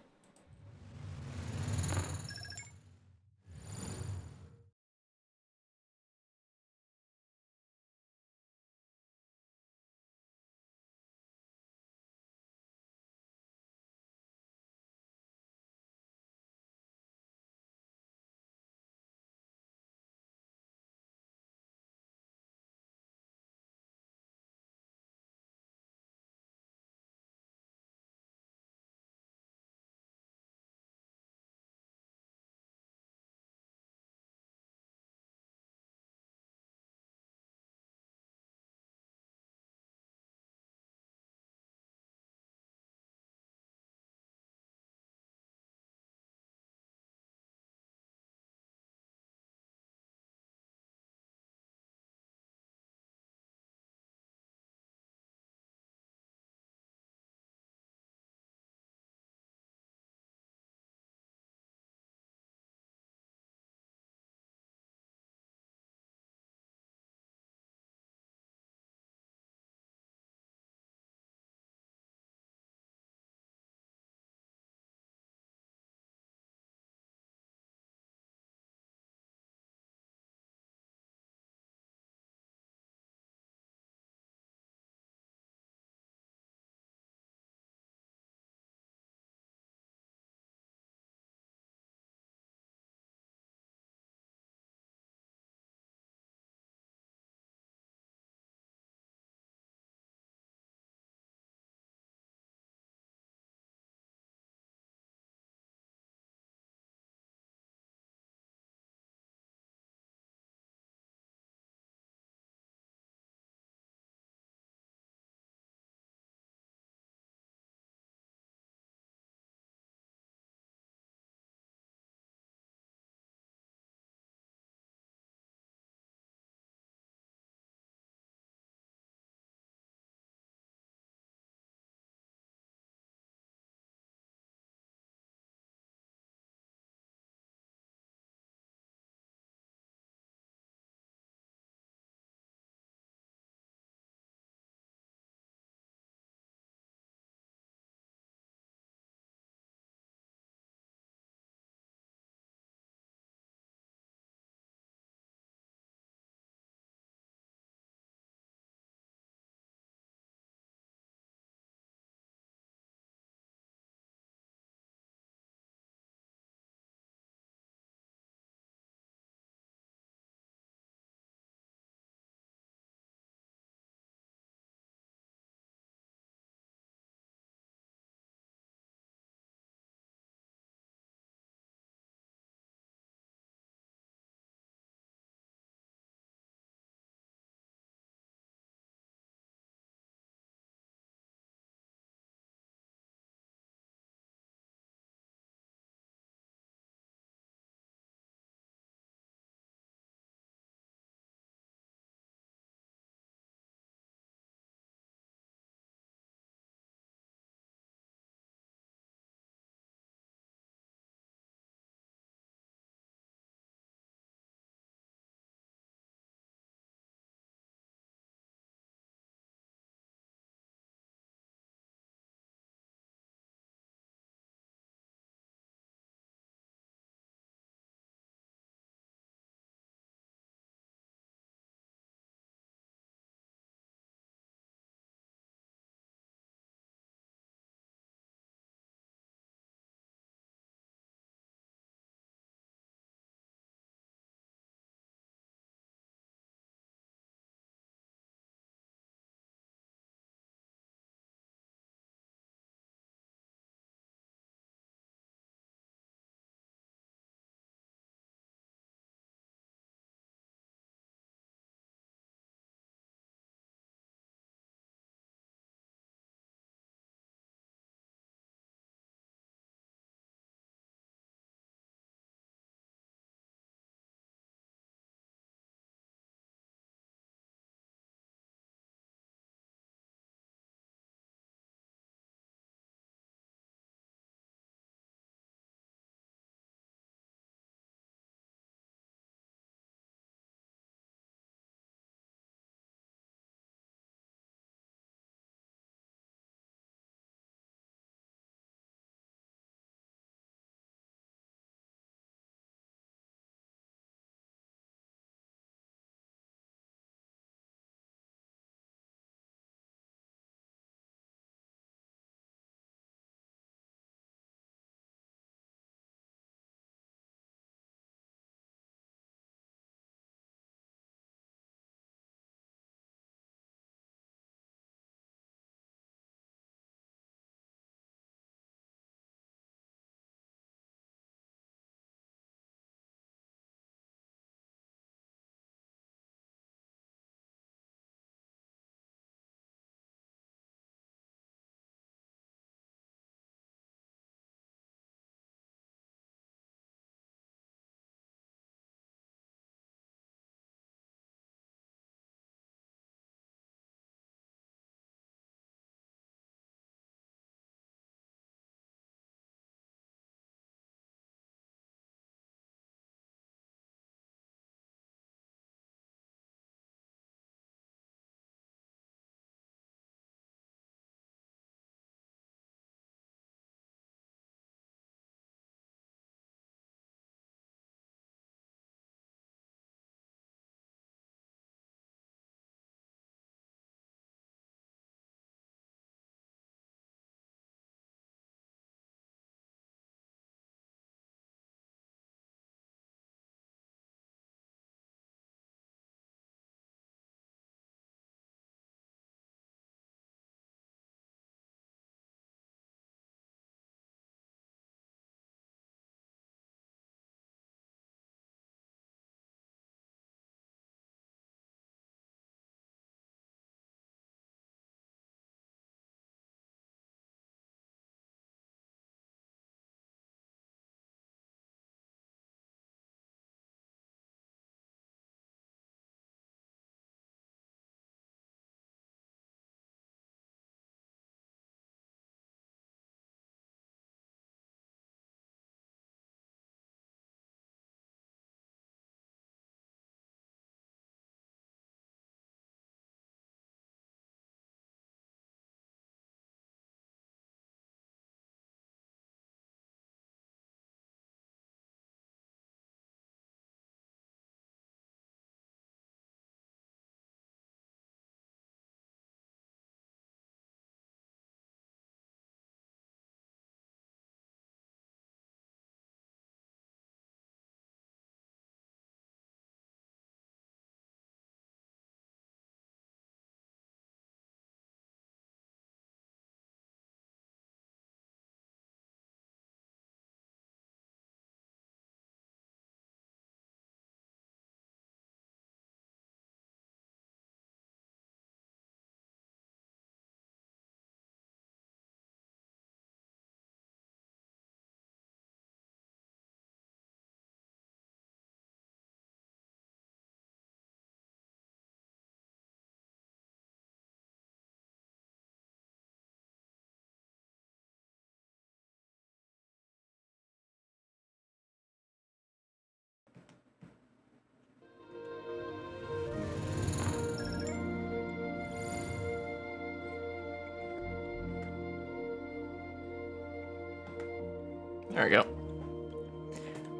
There we go.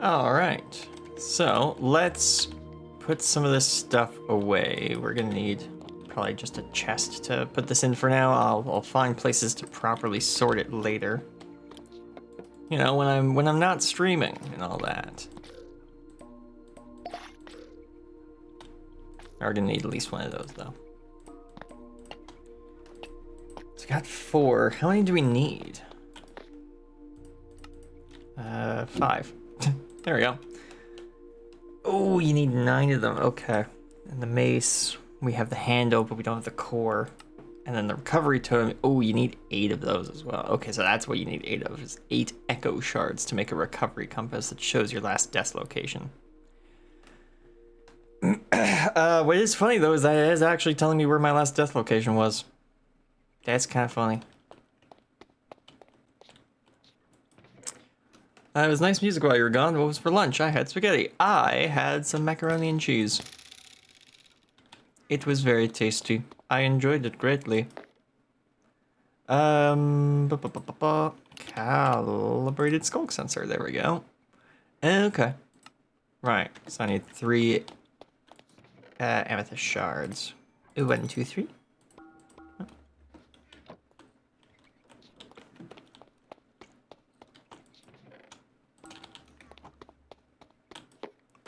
All right. So let's put some of this stuff away. We're gonna need probably just a chest to put this in for now. I'll find places to properly sort it later. You know, when I'm not streaming and all that. We're gonna need at least one of those though. So I got 4. How many do we need? 5. There we go. Oh, you need 9 of them. Okay. And the mace, we have the handle, but we don't have the core. And then the recovery totem. Oh, you need 8 of those as well. Okay, so that's what you need 8 of, is 8 echo shards to make a recovery compass that shows your last death location. What is funny though is that it is actually telling me where my last death location was. That's kind of funny. It was nice music while you were gone. What was for lunch? I had spaghetti. I had some macaroni and cheese. It was very tasty. I enjoyed it greatly. Calibrated skulk sensor. There we go. Okay. Right. So I need 3 amethyst shards. 1, 2, 3.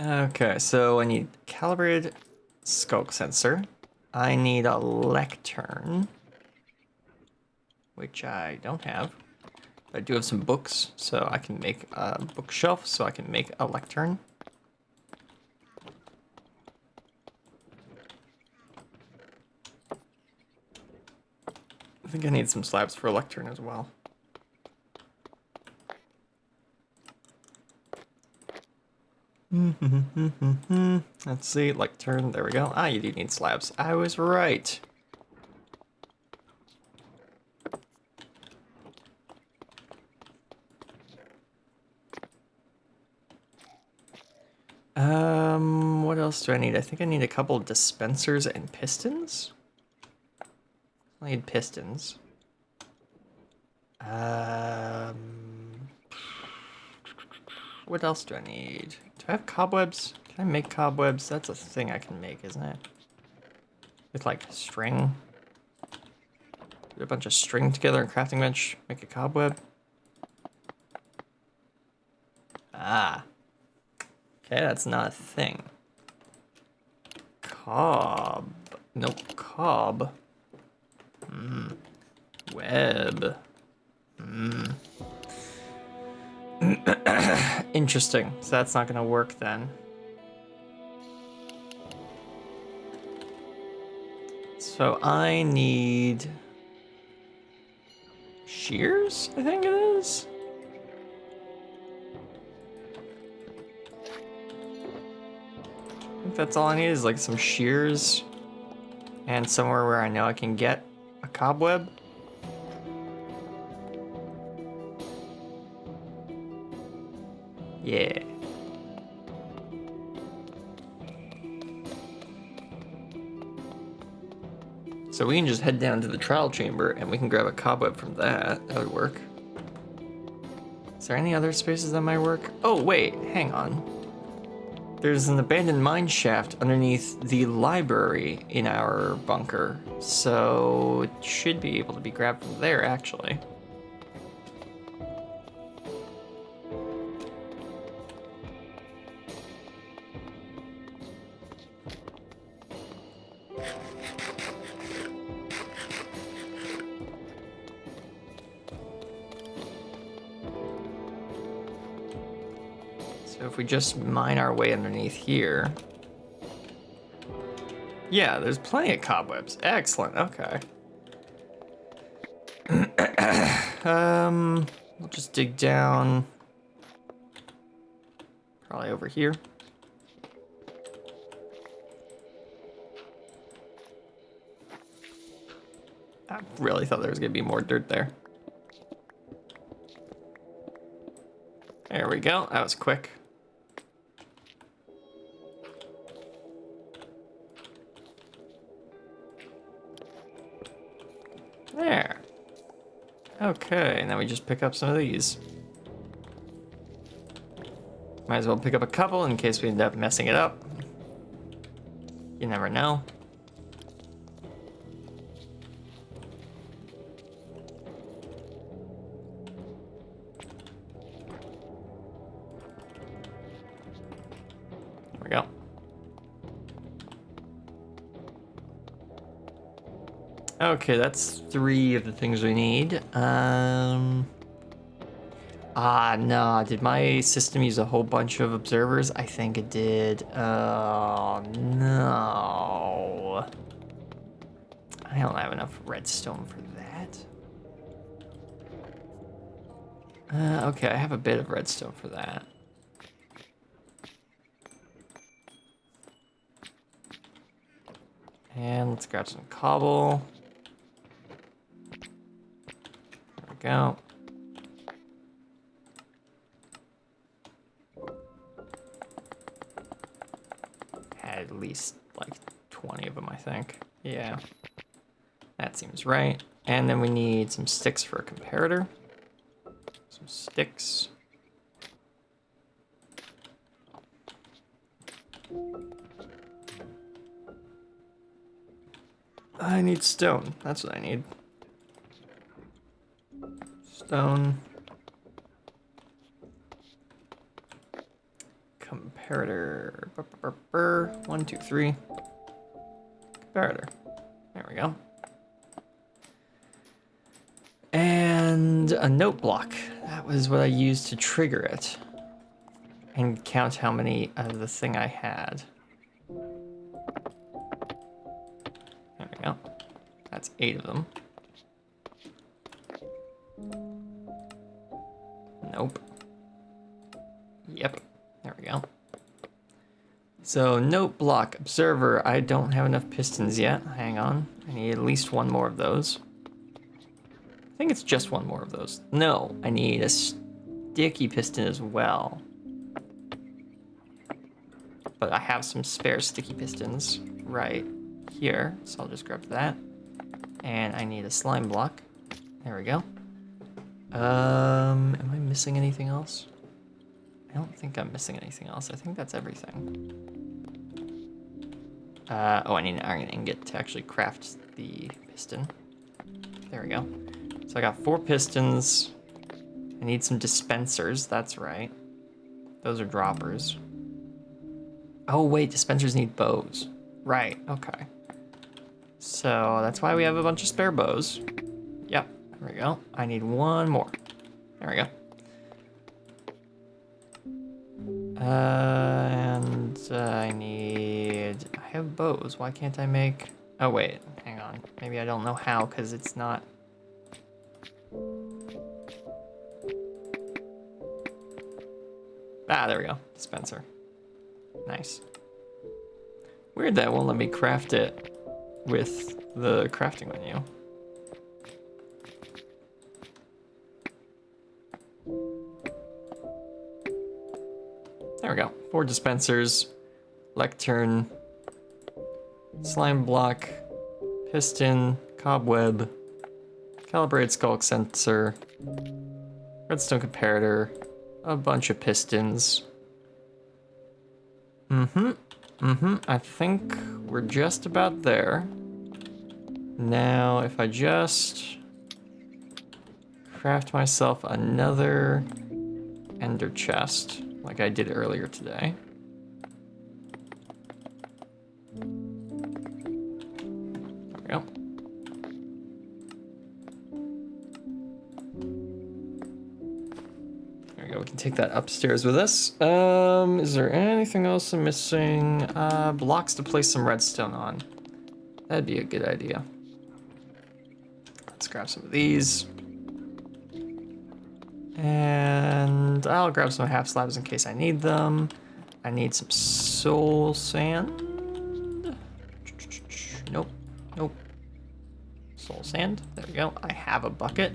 Okay, so I need calibrated skulk sensor. I need a lectern, which I don't have. But I do have some books, so I can make a bookshelf, so I can make a lectern. I think I need some slabs for a lectern as well. Let's see, lectern, there we go. Ah, you do need slabs. I was right. What else do I need? I think I need a couple dispensers and pistons. I need pistons. What else do I need? Do I have cobwebs? Can I make cobwebs? That's a thing I can make, isn't it? With like string. Put a bunch of string together and crafting bench. Make a cobweb. Ah. Okay, that's not a thing. Cob. Nope, cob. Web. Interesting. So that's not gonna work then. So I need shears, I think it is. I think that's all I need is like some shears and somewhere where I know I can get a cobweb. Yeah. So we can just head down to the trial chamber and we can grab a cobweb from that. That would work. Is there any other spaces that might work? Oh, wait, hang on. There's an abandoned mine shaft underneath the library in our bunker. So it should be able to be grabbed from there, actually. So if we just mine our way underneath here. Yeah, there's plenty of cobwebs. Excellent, okay. We'll just dig down. Probably over here. I really thought there was gonna be more dirt there. There we go, that was quick. There. Okay, and then we just pick up some of these. Might as well pick up a couple in case we end up messing it up. You never know. There we go. Okay, that's 3 of the things we need. No, did my system use a whole bunch of observers? I think it did. Oh, no. I don't have enough redstone for that. Okay, I have a bit of redstone for that. And let's grab some cobble. There we go. Had at least like 20 of them, I think. Yeah, that seems right. And then we need some sticks for a comparator. Some sticks. I need stone. That's what I need. Stone. Comparator. 1, 2, 3. Comparator. There we go. And a note block. That was what I used to trigger it. And count how many of the thing I had. There we go. That's 8 of them. Nope. Yep. There we go. So, note block, observer. I don't have enough pistons yet. Hang on. I need at least 1 more of those. I think it's just 1 more of those. No, I need a sticky piston as well. But I have some spare sticky pistons right here, so I'll just grab that. And I need a slime block. There we go. Am I missing anything else? I don't think I'm missing anything else. I think that's everything. Oh, I need an iron ingot to actually craft the piston. There we go. So I got 4 pistons. I need some dispensers, that's right. Those are droppers. Oh wait, dispensers need bows. Right, okay. So that's why we have a bunch of spare bows. Yep, there we go. I need 1 more. There we go. And I have bows. Why can't I make... Oh wait, hang on. Maybe I don't know how because it's not... Ah, there we go. Dispenser. Nice. Weird that it won't let me craft it with the crafting menu. There we go. 4 dispensers, lectern, slime block, piston, cobweb, calibrated skulk sensor, redstone comparator, a bunch of pistons. I think we're just about there. Now, if I just craft myself another ender chest, like I did earlier today. There we go. There we go, we can take that upstairs with us. Is there anything else I'm missing? Blocks to place some redstone on. That'd be a good idea. Let's grab some of these. And I'll grab some half slabs in case I need them. I need some soul sand. Nope, nope. Soul sand, there we go. I have a bucket.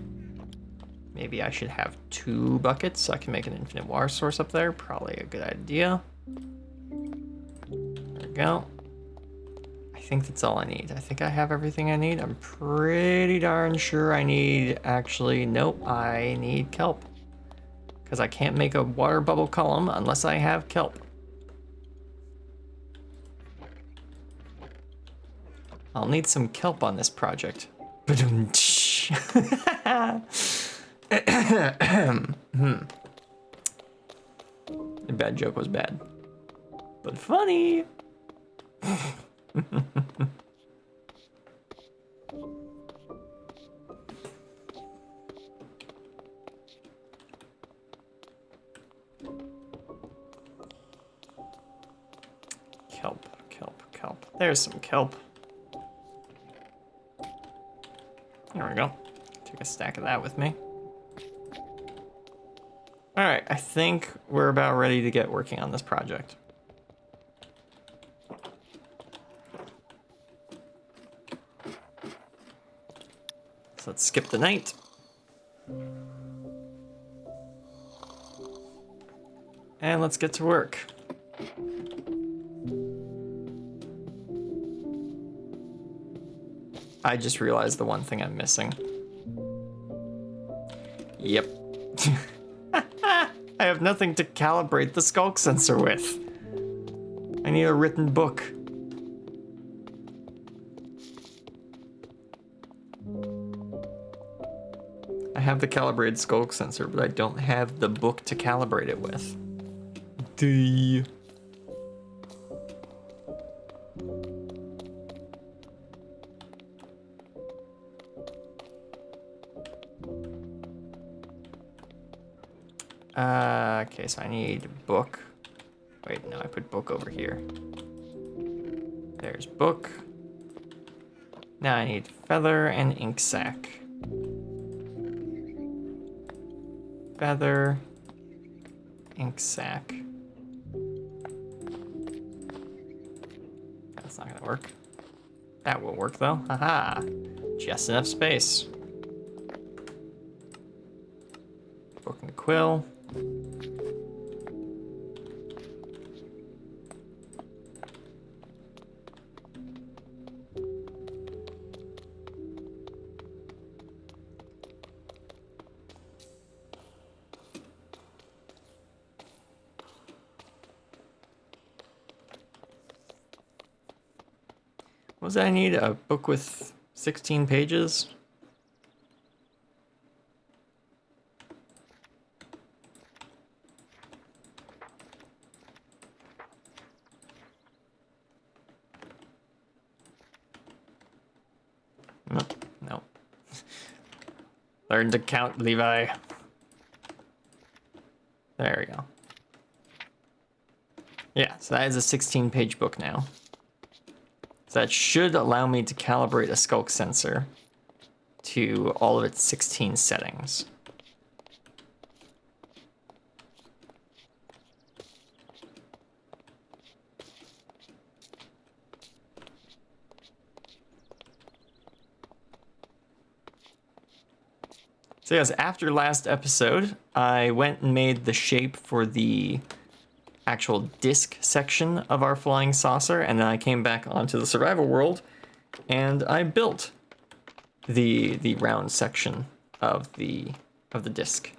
Maybe I should have 2 buckets so I can make an infinite water source up there. Probably a good idea. There we go. I think that's all I need. I think I have everything I need. I'm pretty darn sure I need, actually, nope, I need kelp. Because I can't make a water bubble column unless I have kelp. I'll need some kelp on this project. The bad joke was bad, but funny. Kelp, kelp, kelp. There's some kelp. There we go. Take a stack of that with me. All right, I think we're about ready to get working on this project. So let's skip the night. And let's get to work. I just realized the one thing I'm missing. Yep. I have nothing to calibrate the skulk sensor with. I need a written book. I have the calibrated skulk sensor, but I don't have the book to calibrate it with. D. Okay, so I need book. Wait, no, I put book over here. There's book. Now I need feather and ink sac. Feather, ink sac. That's not gonna work. That will work though. Haha. Just enough space. Book and quill. What does I need? A book with 16 pages? No. Learn to count, Levi. There we go. Yeah, so that is a 16-page book now. So that should allow me to calibrate a skulk sensor to all of its 16 settings. So yes, after last episode, I went and made the shape for the actual disc section of our flying saucer, and then I came back onto the survival world and I built the round section of the disc.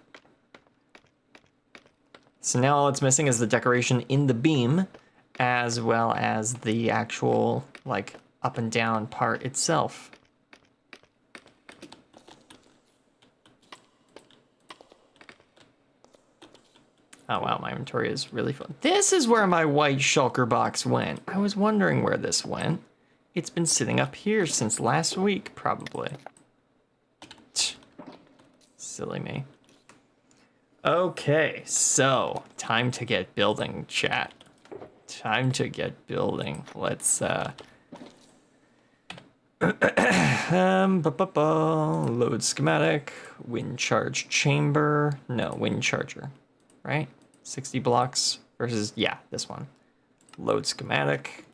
So now all it's missing is the decoration in the beam, as well as the actual like up and down part itself. Oh wow, my inventory is really full. This is where my white shulker box went. I was wondering where this went. It's been sitting up here since last week, probably. Silly me. Okay, so time to get building, chat. Time to get building. Let's load schematic, wind charge chamber. No, wind charger, right? 60 blocks versus, yeah, this one. Load schematic.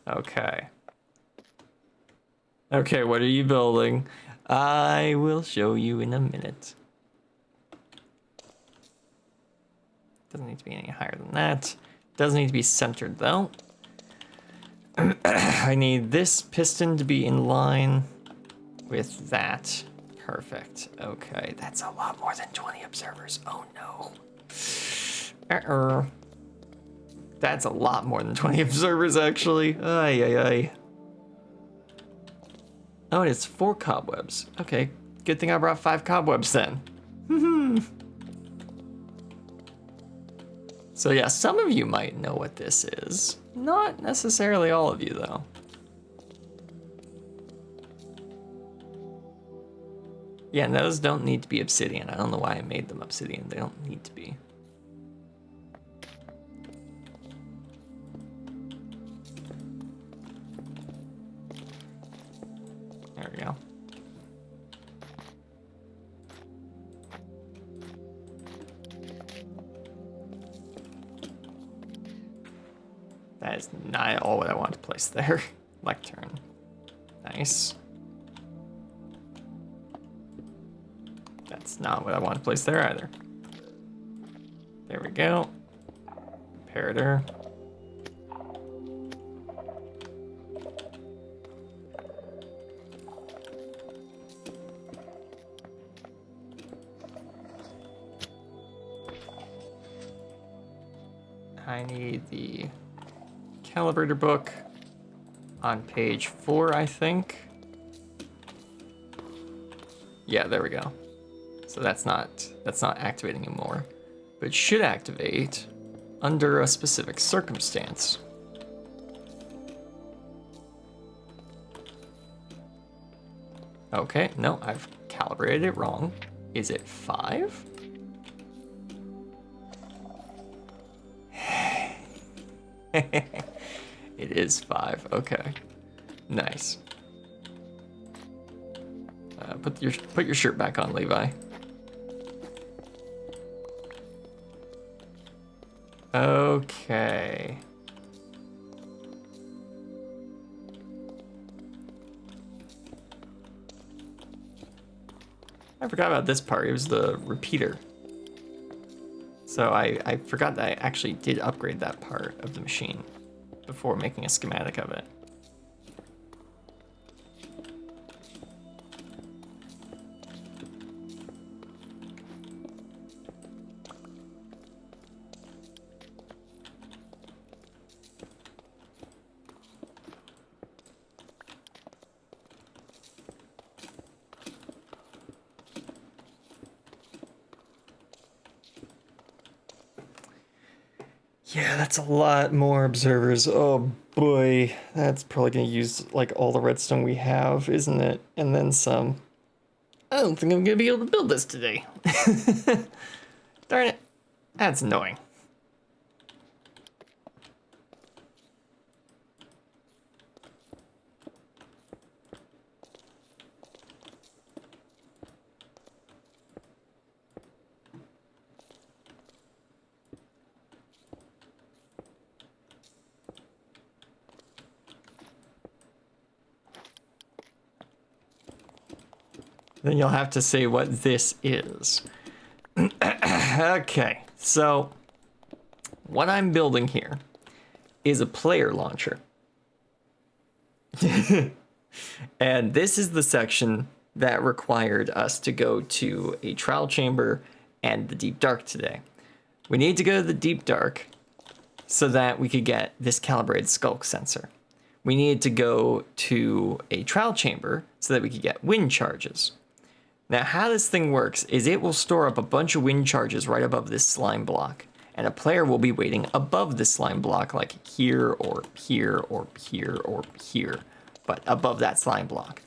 Okay. Okay, what are you building? I will show you in a minute. Doesn't need to be any higher than that. Doesn't need to be centered though. I need this piston to be in line with that. Perfect. Okay, that's a lot more than 20 observers. Oh no. That's a lot more than 20 observers, actually. Ay, ay, ay. Oh, and it's 4 cobwebs. Okay, good thing I brought 5 cobwebs then. So yeah, some of you might know what this is. Not necessarily all of you, though. Yeah, and those don't need to be obsidian. I don't know why I made them obsidian. They don't need to be. There we go. That is not all what I want to place there. Lectern. Nice. That's not what I want to place there either. There we go. Comparator. I need the calibrator book on page 4, I think. Yeah, there we go. So that's not activating anymore, but it should activate under a specific circumstance. Okay, no, I've calibrated it wrong. Is it 5? It is 5. Okay, nice. Put your shirt back on, Levi. Okay. I forgot about this part. It was the repeater. So I forgot that I actually did upgrade that part of the machine before making a schematic of it. Yeah, that's a lot more observers. Oh boy, that's probably gonna use like all the redstone we have, isn't it? And then some. I don't think I'm gonna be able to build this today. Darn it, that's annoying. Then you'll have to say what this is. Okay, so what I'm building here is a player launcher. And this is the section that required us to go to a trial chamber and the deep dark today. We need to go to the deep dark so that we could get this calibrated skulk sensor. We needed to go to a trial chamber so that we could get wind charges. Now, how this thing works is it will store up a bunch of wind charges right above this slime block, and a player will be waiting above the slime block, like here or here or here or here, but above that slime block.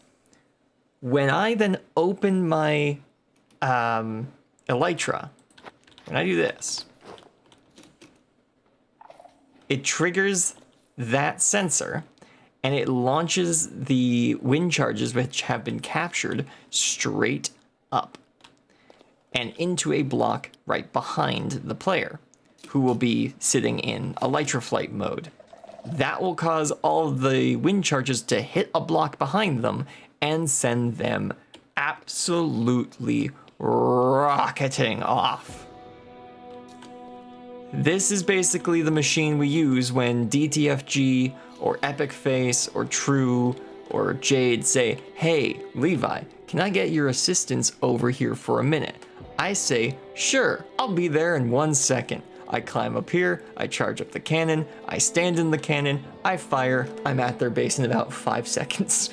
When I then open my elytra, when I do this, it triggers that sensor, and it launches the wind charges which have been captured straight up and into a block right behind the player, who will be sitting in elytra flight mode. That will cause all of the wind charges to hit a block behind them and send them absolutely rocketing off. This is basically the machine we use when DTFG or Epic Face or True or Jade say, hey, Levi, can I get your assistance over here for a minute? I say, sure, I'll be there in 1 second. I climb up here, I charge up the cannon, I stand in the cannon, I fire, I'm at their base in about 5 seconds.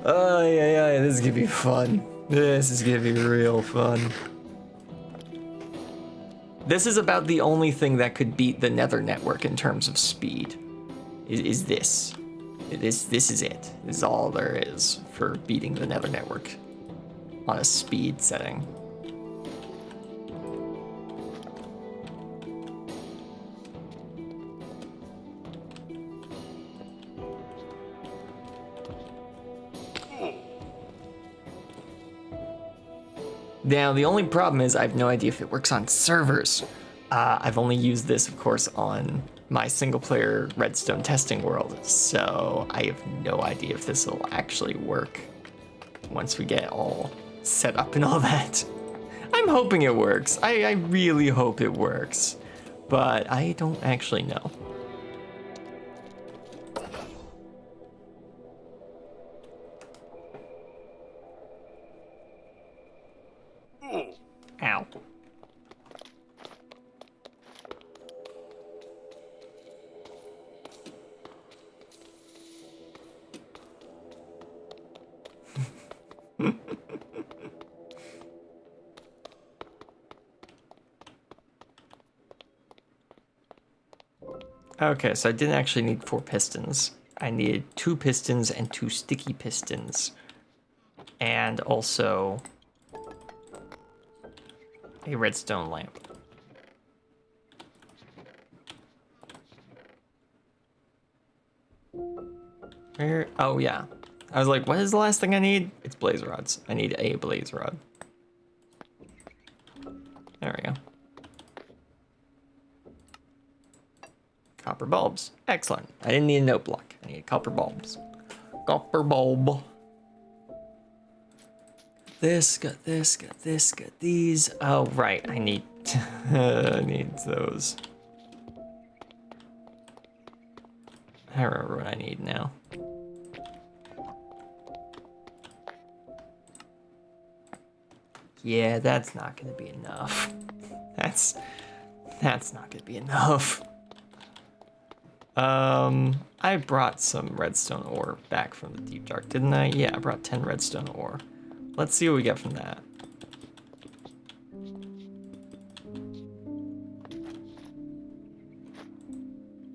Oh, yeah, this is gonna be fun. This is gonna be real fun. This is about the only thing that could beat the Nether network in terms of speed. Is this. This is it. This is all there is for beating the Nether network on a speed setting. Now, the only problem is I have no idea if it works on servers. I've only used this, of course, on my single-player Redstone testing world, so I have no idea if this will actually work once we get all set up and all that. I'm hoping it works. I really hope it works, but I don't actually know. Ow. Okay, so I didn't actually need 4 pistons. I needed 2 pistons and 2 sticky pistons. And also a redstone lamp. Where? Oh, yeah. I was like, what is the last thing I need? It's blaze rods. I need a blaze rod. There we go. Copper bulbs. Excellent. I didn't need a note block. I needed copper bulbs. Copper bulb. This, got this, got this, got these. Oh, right. I need I need those. I remember what I need now. Yeah, that's not gonna be enough. That's not gonna be enough. I brought some redstone ore back from the deep dark, didn't I? Yeah, I brought 10 redstone ore. Let's see what we get from that.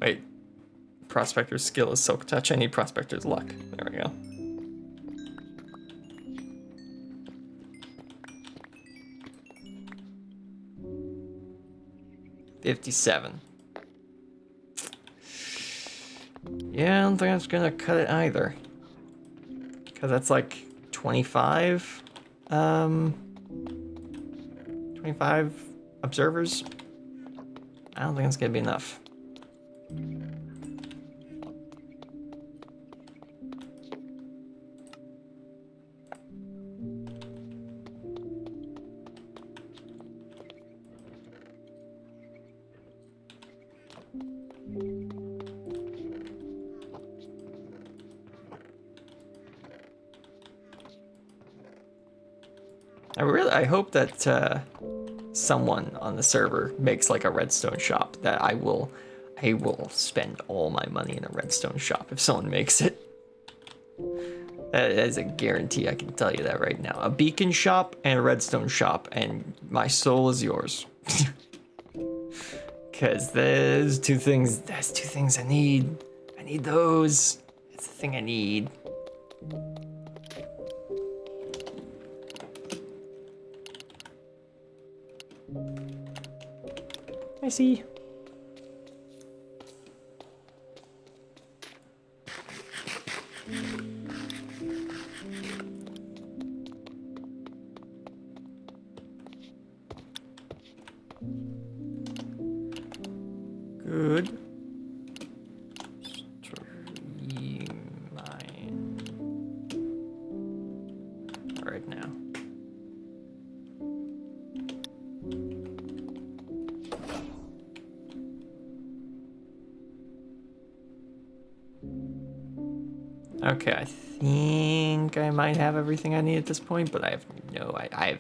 Wait, prospector's skill is silk touch. I need prospector's luck. There we go. $57. Yeah, I don't think that's gonna cut it either. Cause that's like 25, 25 observers. I don't think it's gonna be enough. I hope that someone on the server makes like a redstone shop that I will spend all my money in a redstone shop if someone makes it. That is a guarantee, I can tell you that right now. A beacon shop and a redstone shop, and my soul is yours. Cause there's two things I need. I need those. That's the thing I need. I see. Good. Mine. Right now. Okay, I think I might have everything I need at this point, but I have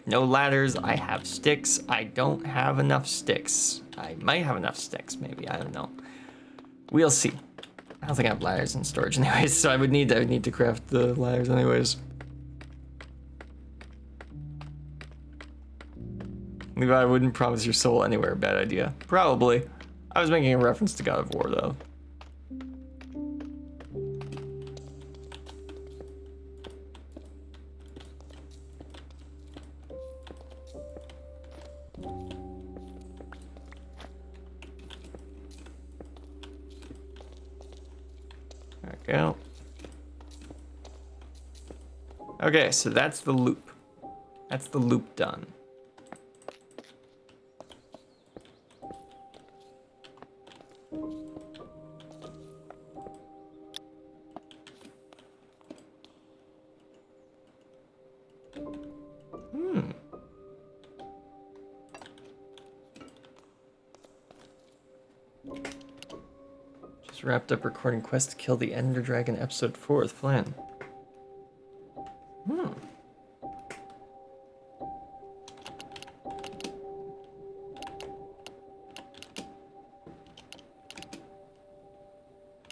no ladders. I have sticks. I don't have enough sticks. I might have enough sticks, maybe. I don't know. We'll see. I don't think I have ladders in storage anyways, so I would need to craft the ladders anyways. Levi, I wouldn't promise your soul anywhere. Bad idea. Probably. I was making a reference to God of War, though. There we go. Okay, so that's the loop. That's the loop done. Just wrapped up recording Quest to Kill the Ender Dragon episode 4 with Flynn.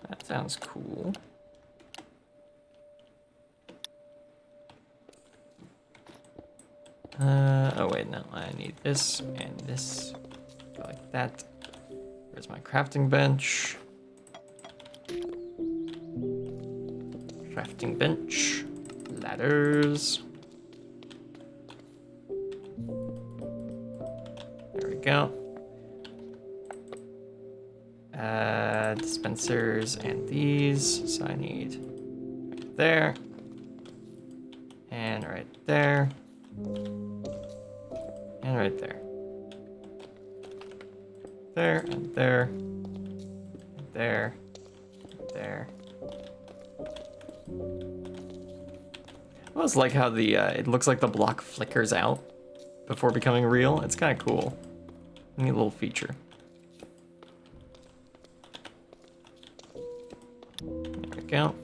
That sounds cool. Oh wait, no, I need this and this. Go like that. Where's my crafting bench? Crafting bench. Ladders. There we go. Dispensers and these. So I need right there. And right there. And right there. There, and there. And there. And there. I always like how the it looks like the block flickers out before becoming real. It's kind of cool. Neat little feature. There we go.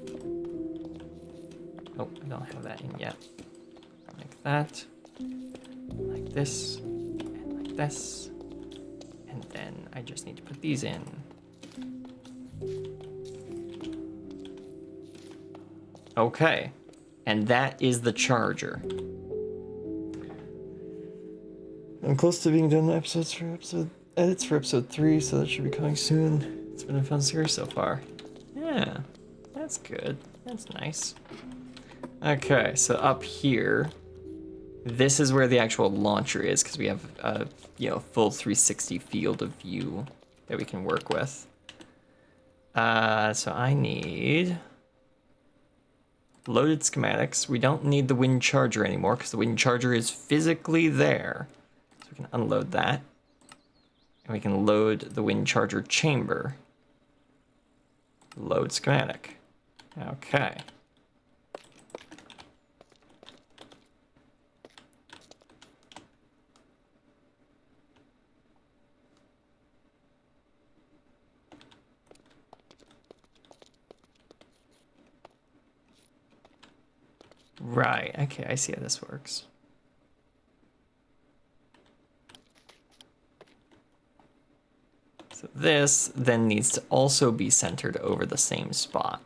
Oh, I don't have that in yet. Like that. Like this. And like this. And then I just need to put these in. Okay. And that is the charger. I'm close to being done edits for episode 3, so that should be coming soon. It's been a fun series so far. Yeah, that's good. That's nice. Okay, so up here, this is where the actual launcher is, because we have a full 360 field of view that we can work with. So I need loaded schematics. We don't need the wind charger anymore because the wind charger is physically there. So we can unload that. And we can load the wind charger chamber. Load schematic. Okay. Right, okay, I see how this works. So this then needs to also be centered over the same spot.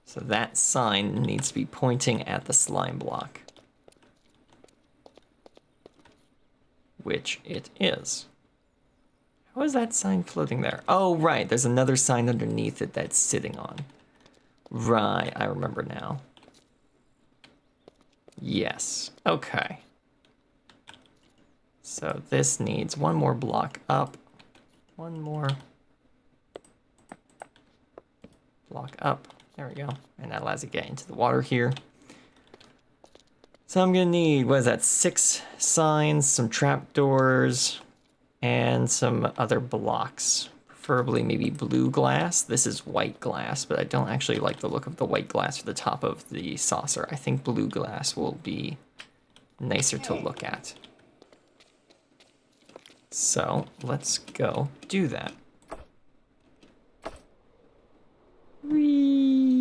So that sign needs to be pointing at the slime block. Which it is. How is that sign floating there? Oh, right, there's another sign underneath it that's sitting on. Right, I remember now. Yes, okay. So this needs one more block up. One more block up. There we go. And that allows you to get into the water here. So I'm gonna need, what is that, 6 signs, some trapdoors, and some other blocks. Preferably maybe blue glass. This is white glass, but I don't actually like the look of the white glass for the top of the saucer. I think blue glass will be nicer to look at. So let's go do that. Whee!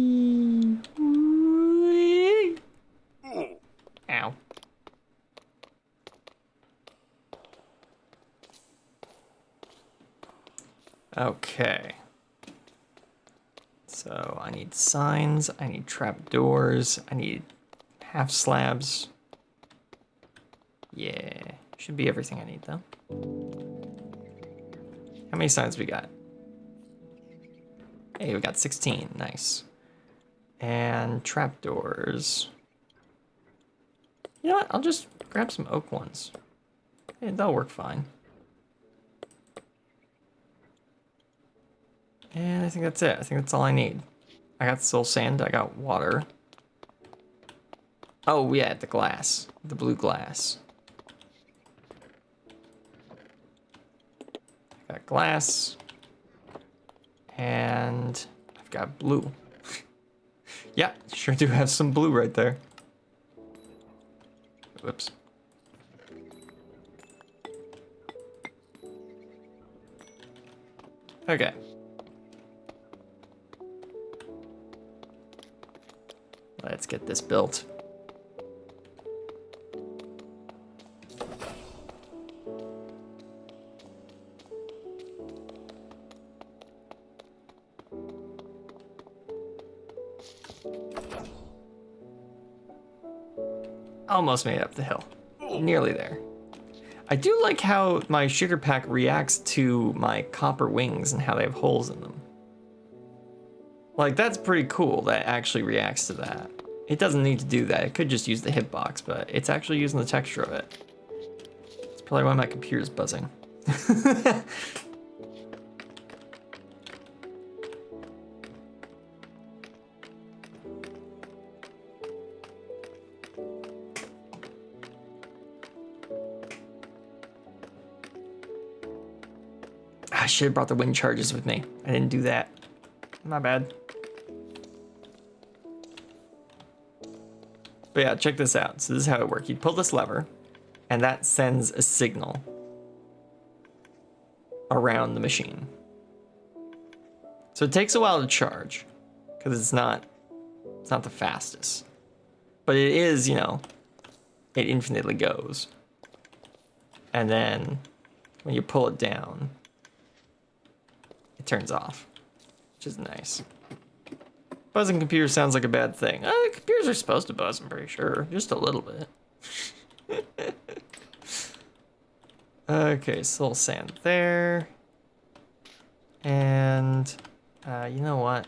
Okay. So I need signs, I need trapdoors, I need half slabs. Yeah, should be everything I need though. How many signs we got? Hey, we got 16, nice. And trapdoors. You know what, I'll just grab some oak ones. Yeah, that'll work fine. And I think that's it. I think that's all I need. I got soul sand, I got water. Oh yeah, the glass. The blue glass. I got glass. And I've got blue. Yeah, sure do have some blue right there. Whoops. Okay. Let's get this built. Almost made it up the hill. Nearly there. I do like how my sugar pack reacts to my copper wings and how they have holes in them. Like, that's pretty cool that it actually reacts to that. It doesn't need to do that. It could just use the hitbox, but it's actually using the texture of it. It's probably why my computer's buzzing. I should have brought the wind charges with me. I didn't do that. My bad. But yeah, check this out. So this is how it works. You pull this lever, and that sends a signal around the machine. So it takes a while to charge, because it's not the fastest. But it is, you know, it infinitely goes. And then when you pull it down, it turns off, which is nice. Buzzing computer sounds like a bad thing. Computers are supposed to buzz, I'm pretty sure. Just a little bit. Okay, soul sand there. And, you know what?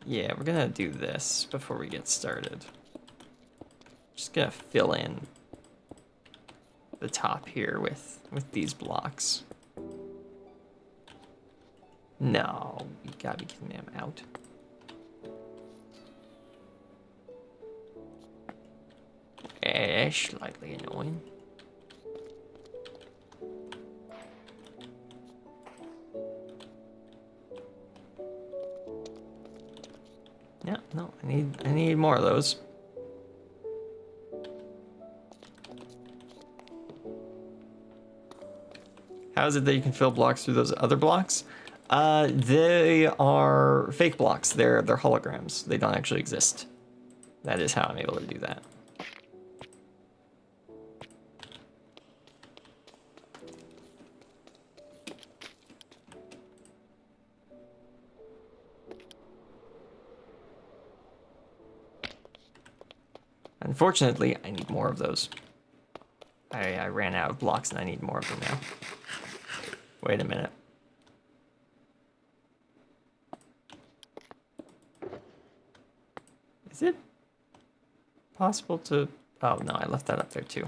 Yeah, we're gonna do this before we get started. Just gonna fill in the top here with these blocks. No, you gotta be kidding me, I'm out. Slightly annoying. Yeah, no, I need more of those. How is it that you can fill blocks through those other blocks? They are fake blocks. They're holograms. They don't actually exist. That is how I'm able to do that. Unfortunately, I need more of those. I ran out of blocks and I need more of them now. Wait a minute. Is it possible to... Oh, no, I left that up there too.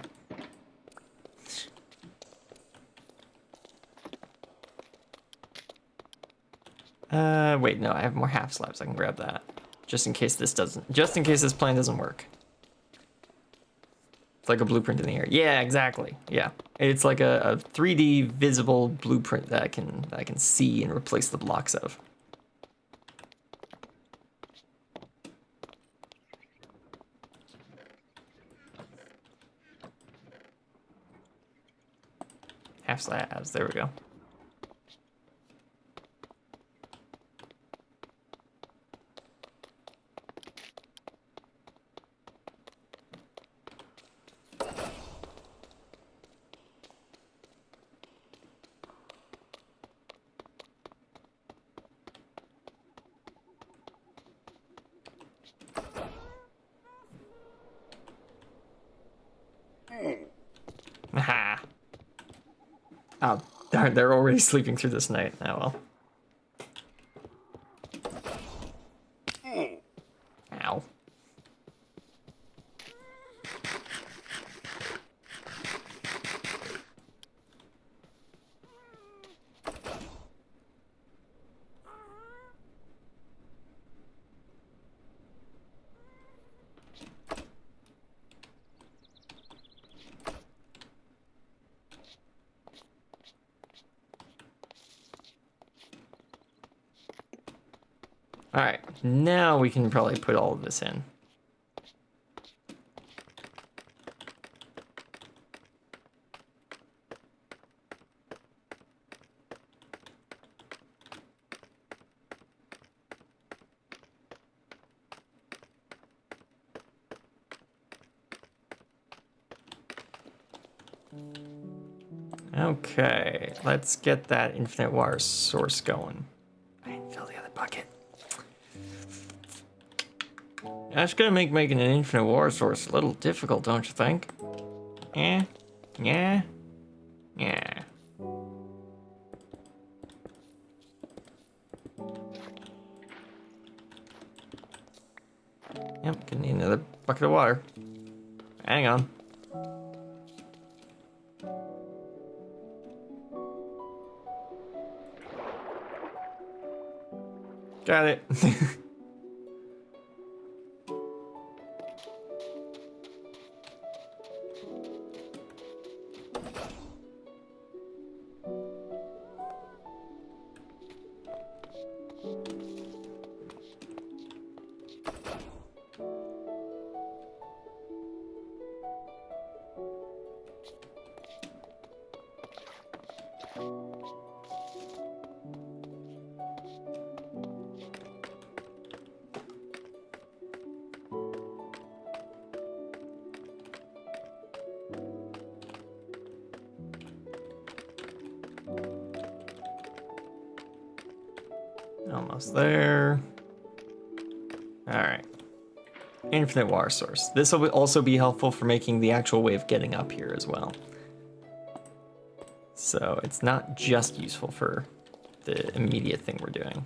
Wait, no, I have more half slabs. I can grab that. Just in case this plan doesn't work. It's like a blueprint in the air. Yeah, exactly. Yeah. It's like a 3D visible blueprint that I can see and replace the blocks of. Half slabs, there we go. Oh, darn, they're already sleeping through this night. Oh well. Ow. Alright, now we can probably put all of this in. Okay, let's get that infinite water source going. I didn't fill the other bucket. That's gonna make making an infinite water source a little difficult, don't you think? Yeah? Yeah? Yeah. Yep, gonna need another bucket of water. Hang on. Got it. Almost there. Alright. Infinite water source. This will also be helpful for making the actual way of getting up here as well. So it's not just useful for the immediate thing we're doing.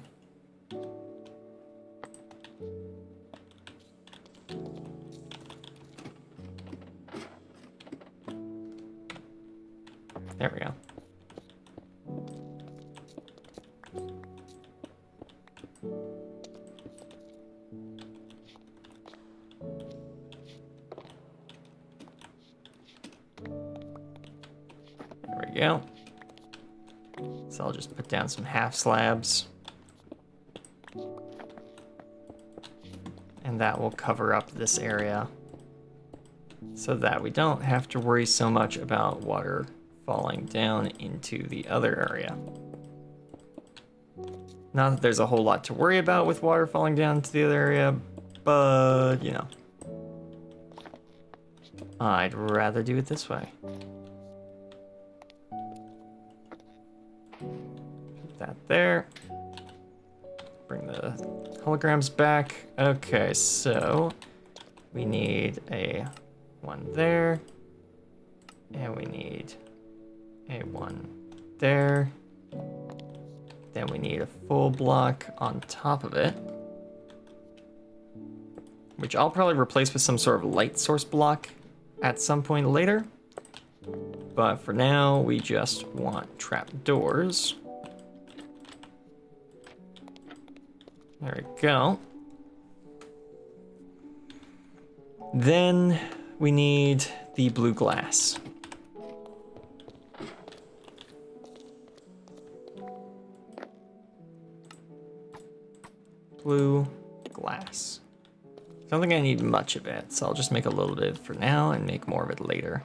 There we go. There we go. So I'll just put down some half slabs. And that will cover up this area so that we don't have to worry so much about water falling down into the other area. Not that there's a whole lot to worry about with water falling down into the other area, but, you know. I'd rather do it this way. Put that there. Bring the holograms back. Okay, so we need a one there, and we need a one there. Then we need a full block on top of it, which I'll probably replace with some sort of light source block at some point later. But for now, we just want trapdoors. There we go. Then we need the blue glass. Blue glass. I don't think I need much of it, so I'll just make a little bit for now and make more of it later.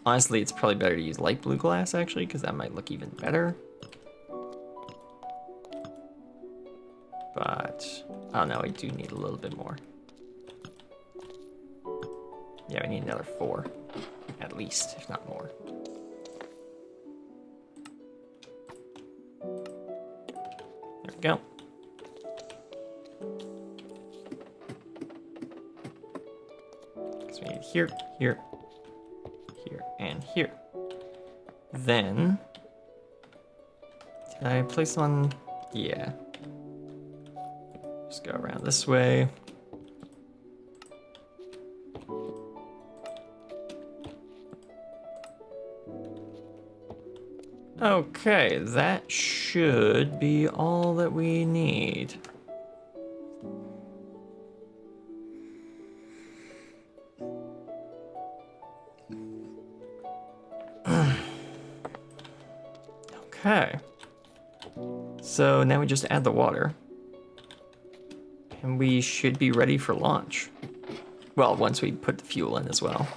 Honestly, it's probably better to use light blue glass, actually, because that might look even better. But, oh no, we do need a little bit more. Yeah, we need another 4, at least, if not more. There we go. Because we need here, here, here, and here. Then Did I place one? Yeah. Just go around this way. Okay, that should be all that we need. Okay. So now we just add the water. And we should be ready for launch. Well, once we put the fuel in as well.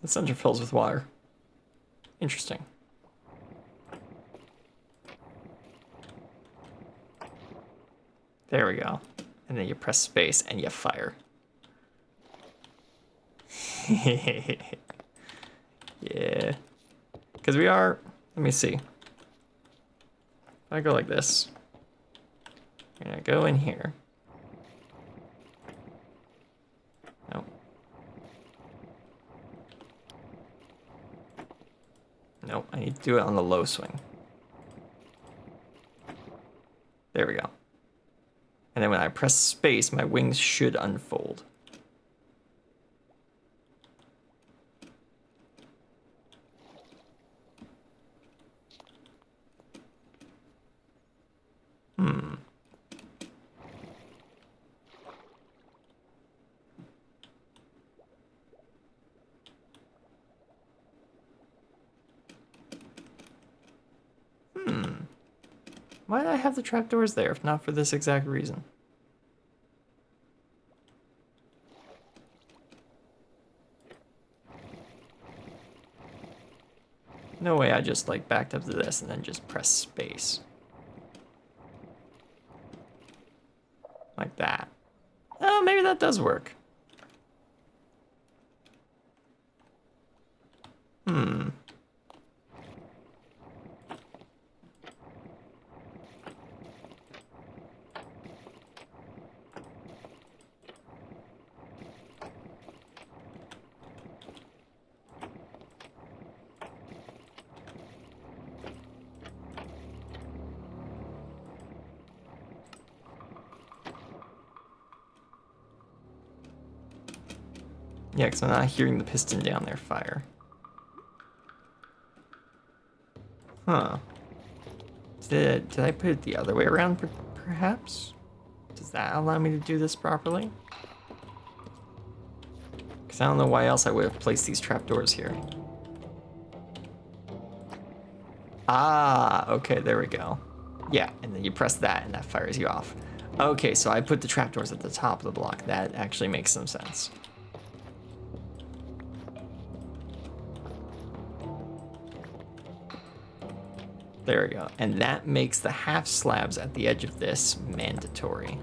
The center fills with water. Interesting. There we go. And then you press space and you fire. Yeah. Because we are, let me see. If I go like this, I'm gonna go in here. Nope. Nope, I need to do it on the low swing. There we go. And then when I press space, my wings should unfold. Why did I have the trapdoors there if not for this exact reason? No way I just like backed up to this and then just pressed space. Like that. Oh, maybe that does work. Yeah, because I'm not hearing the piston down there fire. Huh. Did I put it the other way around, perhaps? Does that allow me to do this properly? Because I don't know why else I would have placed these trapdoors here. Ah, okay, there we go. Yeah, and then you press that and that fires you off. Okay, so I put the trapdoors at the top of the block. That actually makes some sense. There we go. And that makes the half slabs at the edge of this mandatory.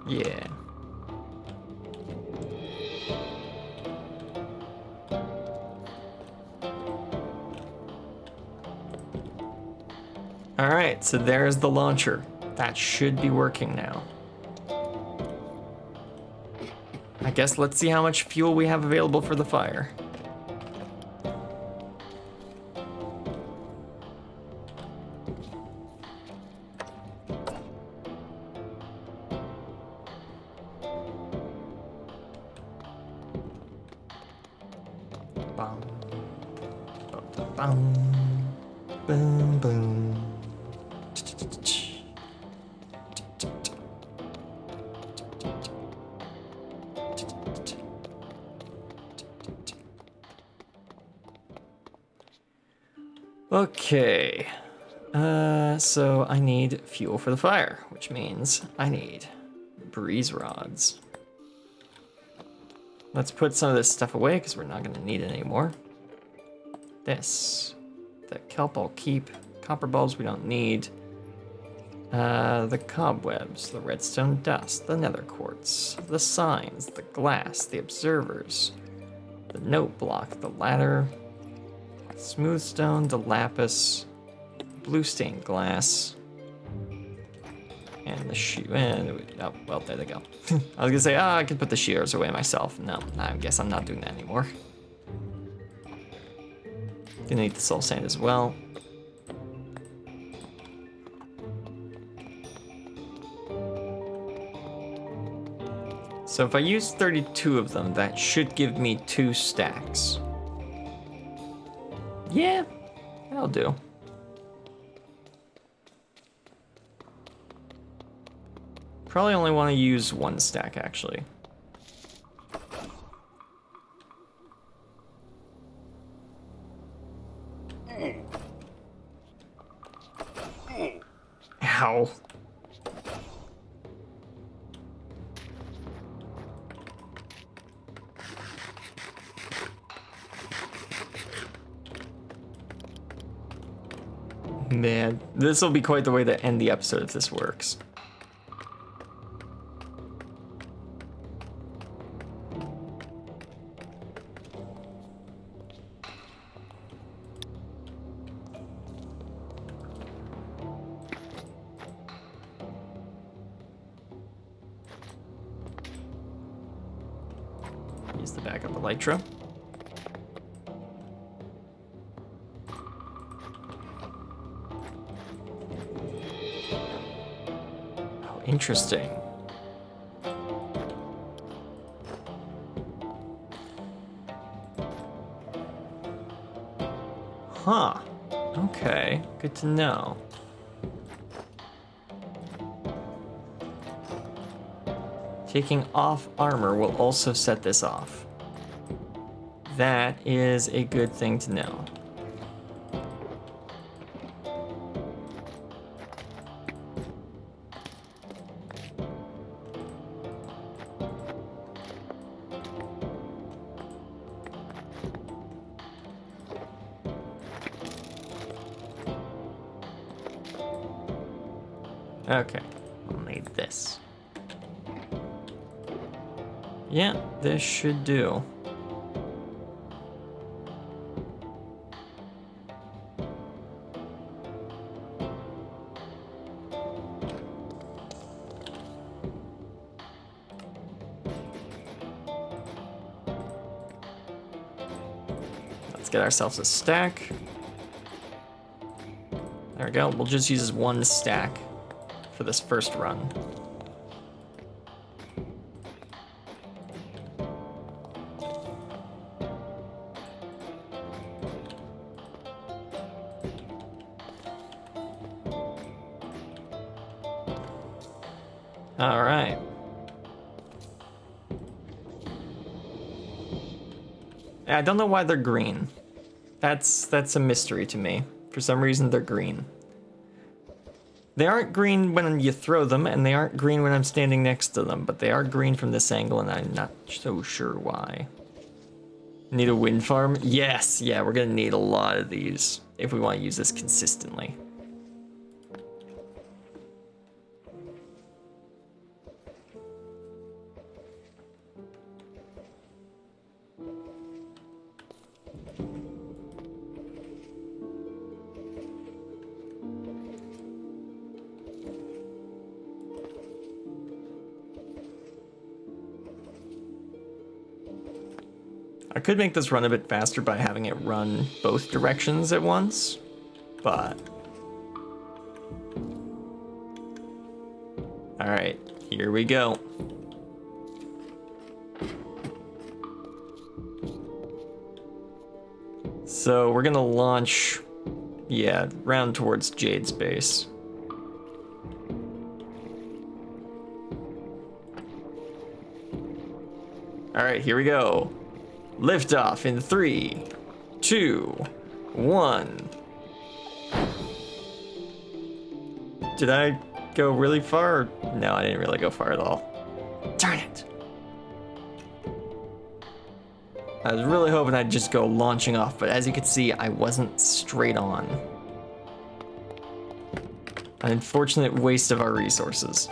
Yeah. All right, so there's the launcher. That should be working now. I guess let's see how much fuel we have available for the fire. Bum, bum, bum, boom, boom. Okay, so I need fuel for the fire, which means I need breeze rods. Let's put some of this stuff away because we're not going to need it anymore. This, The kelp I'll keep. Copper bulbs we don't need. The cobwebs, the redstone dust, the nether quartz, the signs, the glass, the observers, the note block, the ladder, smooth stone, the lapis, blue stained glass, and the shoe. Oh, well, there they go. I was gonna say, I could put the shears away myself. No, I guess I'm not doing that anymore. Gonna need the soul sand as well. So if I use 32 of them, that should give me 2 stacks. Yeah, that'll do. Probably only want to use 1 stack, actually. Ow. Man, this will be quite the way to end the episode if this works. Use the backup elytra. Interesting. Huh. Okay, good to know. Taking off armor will also set this off. That is a good thing to know. Okay, I'll need this. Yeah, this should do. Let's get ourselves a stack. There we go, we'll just use 1 stack for this first run. All right. I don't know why they're green. That's a mystery to me. For some reason, they're green. They aren't green when you throw them, and they aren't green when I'm standing next to them, but they are green from this angle, and I'm not so sure why. Need a wind farm? Yes, yeah, we're gonna need a lot of these if we want to use this consistently. I could make this run a bit faster by having it run both directions at once, but... Alright, here we go. So we're gonna launch, yeah, round towards Jade's base. Alright, here we go. Liftoff in 3, 2, 1. Did I go really far? No, I didn't really go far at all. Darn it. I was really hoping I'd just go launching off, but as you can see, I wasn't straight on. An unfortunate waste of our resources.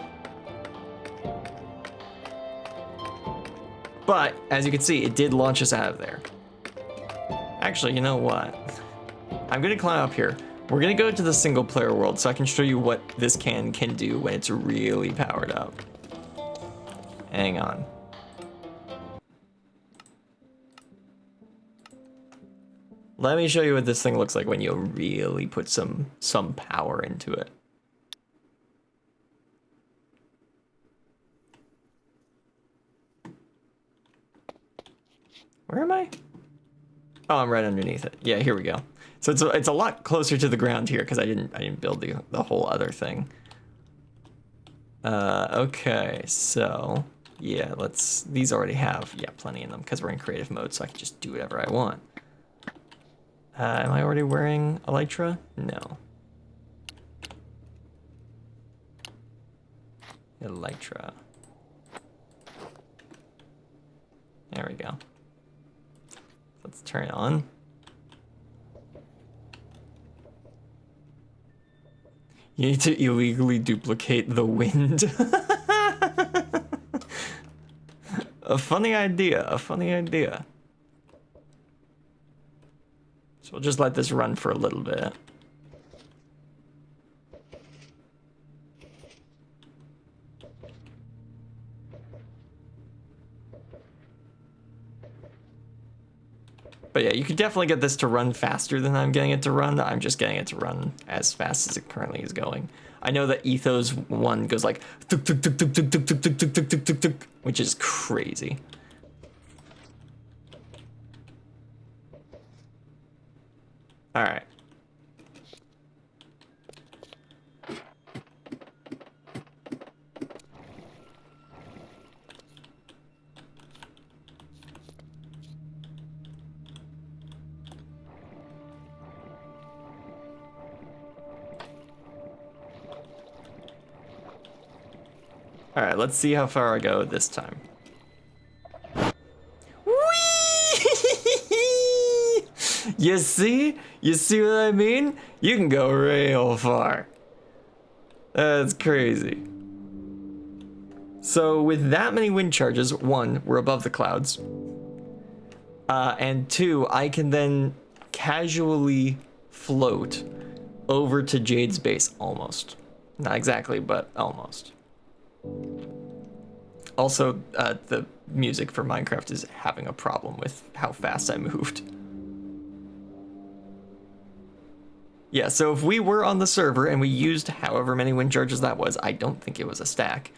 But, as you can see, it did launch us out of there. Actually, you know what? I'm gonna climb up here. We're gonna go to the single player world so I can show you what this can do when it's really powered up. Hang on. Let me show you what this thing looks like when you really put some power into it. Where am I? Oh, I'm right underneath it. Yeah, here we go. So it's a lot closer to the ground here because I didn't build the whole other thing. Okay, so yeah, these already have plenty in them because we're in creative mode, so I can just do whatever I want. Am I already wearing elytra? No. Elytra. There we go. Let's turn it on. You need to illegally duplicate the wind. A funny idea, a funny idea. So we'll just let this run for a little bit. But yeah, you could definitely get this to run faster than I'm getting it to run. I'm just getting it to run as fast as it currently is going. I know that Ethos 1 goes like tuk, tuk, tuk, tuk, tuk, tuk, tuk, tuk, tuk, tuk, tuk, tuk, which is crazy. All right. All right, let's see how far I go this time. Whee! You see? You see what I mean? You can go real far. That's crazy. So with that many wind charges, one, we're above the clouds. And two, I can then casually float over to Jade's base almost. Not exactly, but almost. Also, the music for Minecraft is having a problem with how fast I moved. Yeah, so if we were on the server and we used however many wind charges that was, I don't think it was a stack,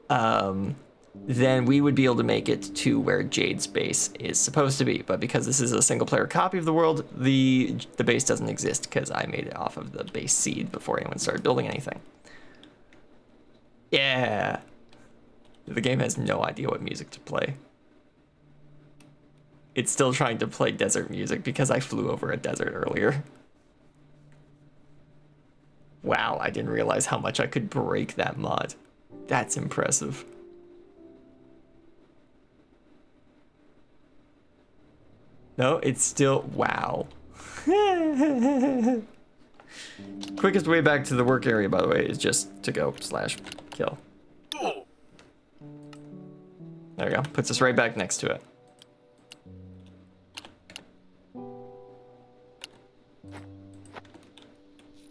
then we would be able to make it to where Jade's base is supposed to be. But because this is a single player copy of the world, the base doesn't exist because I made it off of the base seed before anyone started building anything. Yeah. The game has no idea what music to play. It's still trying to play desert music because I flew over a desert earlier. Wow, I didn't realize how much I could break that mod. That's impressive. No, it's still, wow. Quickest way back to the work area, by the way, is just to go /kill. There we go, puts us right back next to it.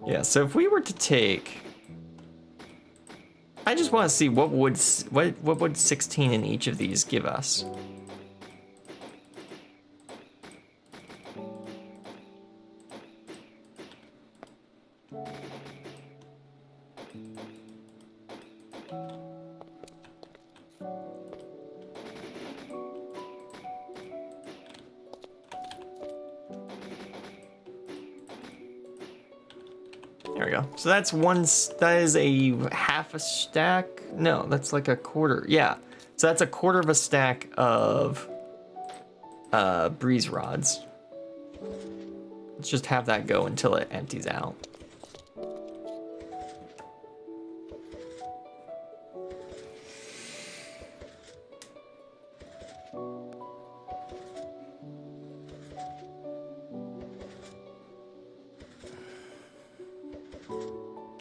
Yeah, so if we were to take, I just want to see what would 16 in each of these give us. There we go. So that is a half a stack. No, that's like a quarter. Yeah. So that's a quarter of a stack of breeze rods. Let's just have that go until it empties out.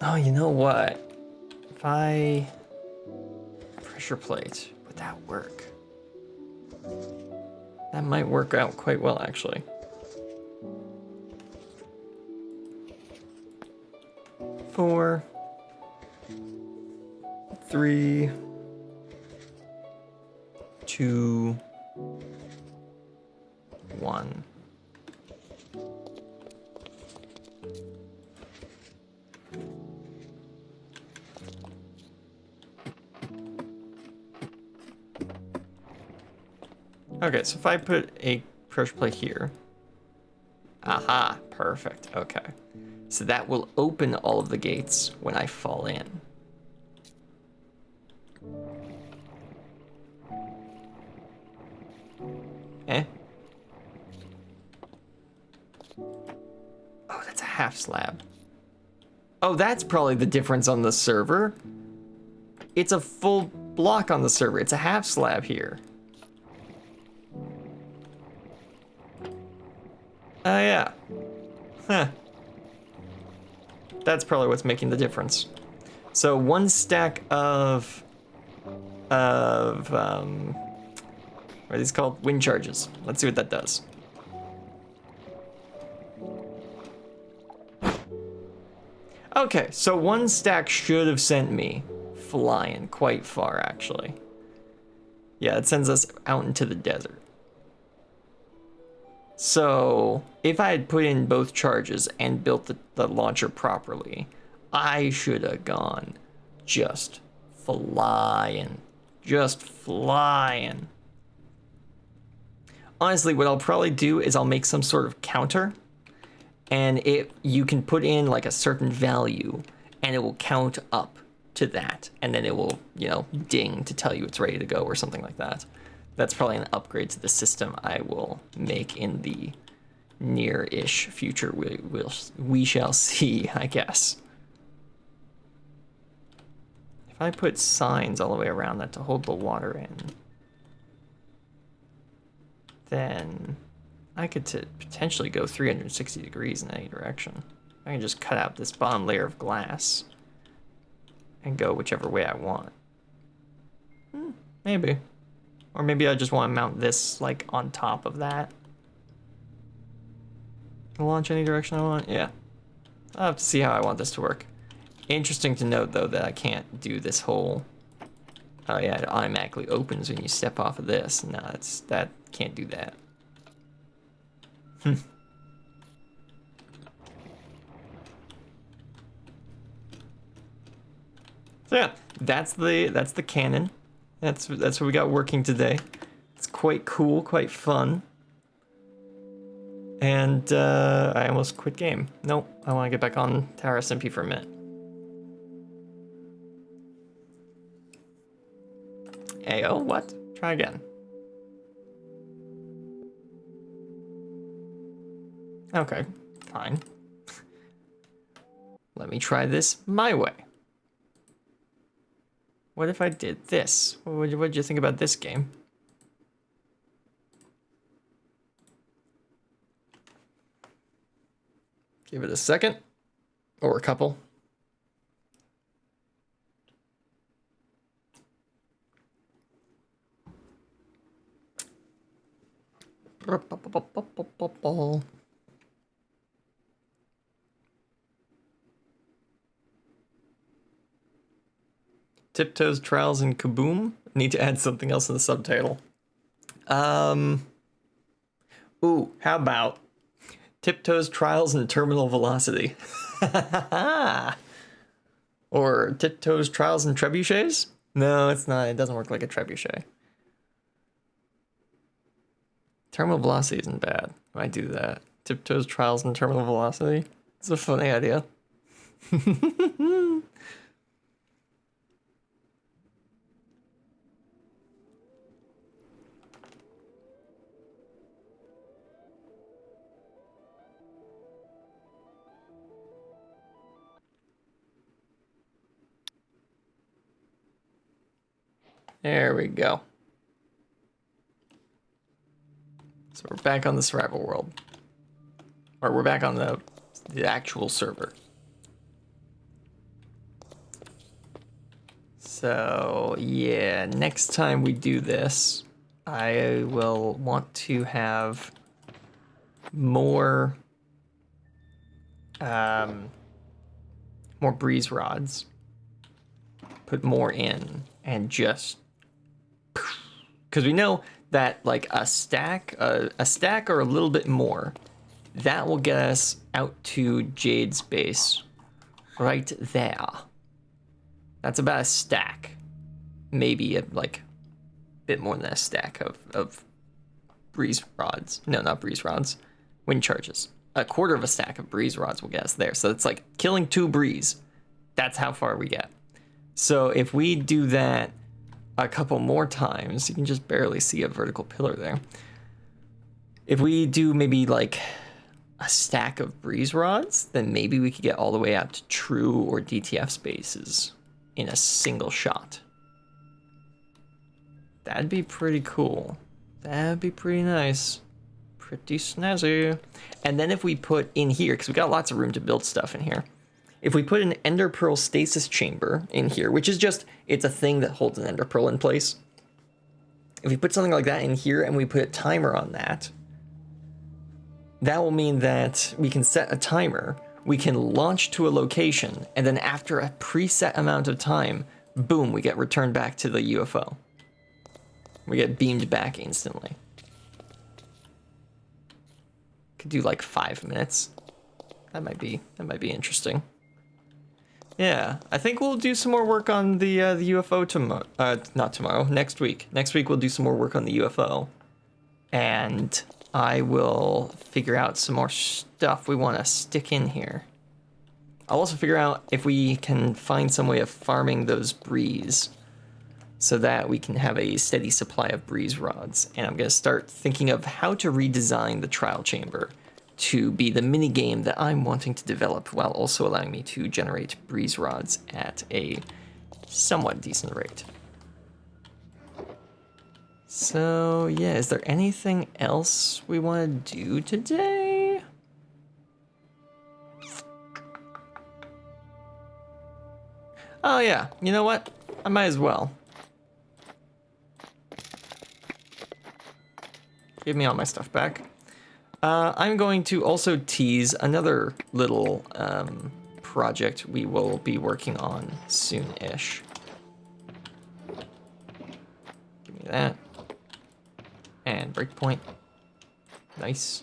Oh, you know what? If I pressure plate, would that work? That might work out quite well, actually. 4, 3, 2, 1. Okay, so if I put a pressure plate here. Aha, perfect. Okay. So that will open all of the gates when I fall in. Eh? Oh, that's a half slab. Oh, that's probably the difference on the server. It's a full block on the server. It's a half slab here. Oh, yeah. Huh. That's probably what's making the difference. So 1 stack of what are these called? Wind charges. Let's see what that does. Okay, so 1 stack should have sent me flying quite far, actually. Yeah, it sends us out into the desert. So if I had put in both charges and built the launcher properly, I should have gone just flying. Just flying. Honestly, what I'll probably do is I'll make some sort of counter, and you can put in like a certain value and it will count up to that, and then it will, you know, ding to tell you it's ready to go or something like that. That's probably an upgrade to the system I will make in the near-ish future. We shall see, I guess. If I put signs all the way around that to hold the water in, then I could potentially go 360 degrees in any direction. I can just cut out this bottom layer of glass and go whichever way I want. Maybe. Or maybe I just want to mount this like on top of that. Launch any direction I want? Yeah. I'll have to see how I want this to work. Interesting to note though that I can't do this whole, oh yeah, it automatically opens when you step off of this. No, that can't do that. So yeah, that's the cannon. That's what we got working today. It's quite cool, quite fun. And I almost quit game. Nope, I want to get back on Tower SMP for a minute. Ayo, what? Try again. Okay, fine. Let me try this my way. What if I did this? What did you think about this game? Give it a second, or a couple. Tiptoes, Trials, and Kaboom. Need to add something else in the subtitle. Ooh, how about Tiptoes, Trials, and Terminal Velocity? Or Tiptoes, Trials, and Trebuchets? No, it's not. It doesn't work like a trebuchet. Terminal Velocity isn't bad. I might do that. Tiptoes, Trials, and Terminal Velocity. It's a funny idea. There we go. So we're back on the survival world. Or we're back on the actual server. So yeah, next time we do this, I will want to have more more breeze rods. Put more in and just, because we know that like a stack or a little bit more, that will get us out to Jade's base right there. That's about a stack, maybe like a bit more than a stack of breeze rods. No, not breeze rods, wind charges. A quarter of a stack of breeze rods will get us there. So it's like killing 2 breeze. That's how far we get. So if we do that a couple more times, you can just barely see a vertical pillar there. If we do maybe like a stack of breeze rods, then maybe we could get all the way out to true or DTF spaces in a single shot. That'd be pretty cool. That'd be pretty nice. Pretty snazzy. And then if we put in here, because we got lots of room to build stuff in here, if we put an Ender Pearl stasis chamber in here, which is just, it's a thing that holds an Ender Pearl in place. If we put something like that in here and we put a timer on that, that will mean that we can set a timer, we can launch to a location, and then after a preset amount of time, boom, we get returned back to the UFO. We get beamed back instantly. Could do like 5 minutes. That might be interesting. Yeah, I think we'll do some more work on the UFO tomorrow. Not tomorrow, next week. Next week we'll do some more work on the UFO. And I will figure out some more stuff we want to stick in here. I'll also figure out if we can find some way of farming those breeze so that we can have a steady supply of breeze rods. And I'm going to start thinking of how to redesign the trial chamber to be the mini game that I'm wanting to develop while also allowing me to generate breeze rods at a somewhat decent rate. So yeah, is there anything else we want to do today? Oh yeah, you know what? I might as well. Give me all my stuff back. I'm going to also tease another little project we will be working on soon-ish. Give me that. And breakpoint. Nice.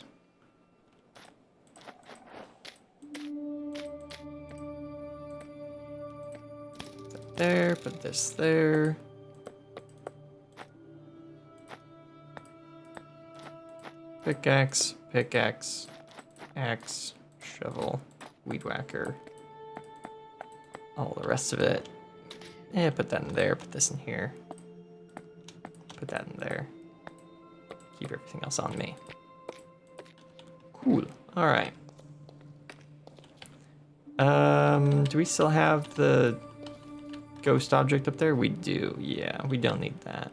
Put that there, put this there. Pickaxe, pickaxe, axe, shovel, weed whacker, all the rest of it. Yeah, put that in there, put this in here. Put that in there. Keep everything else on me. Cool, all right. Do we still have the ghost object up there? We do, yeah, we don't need that.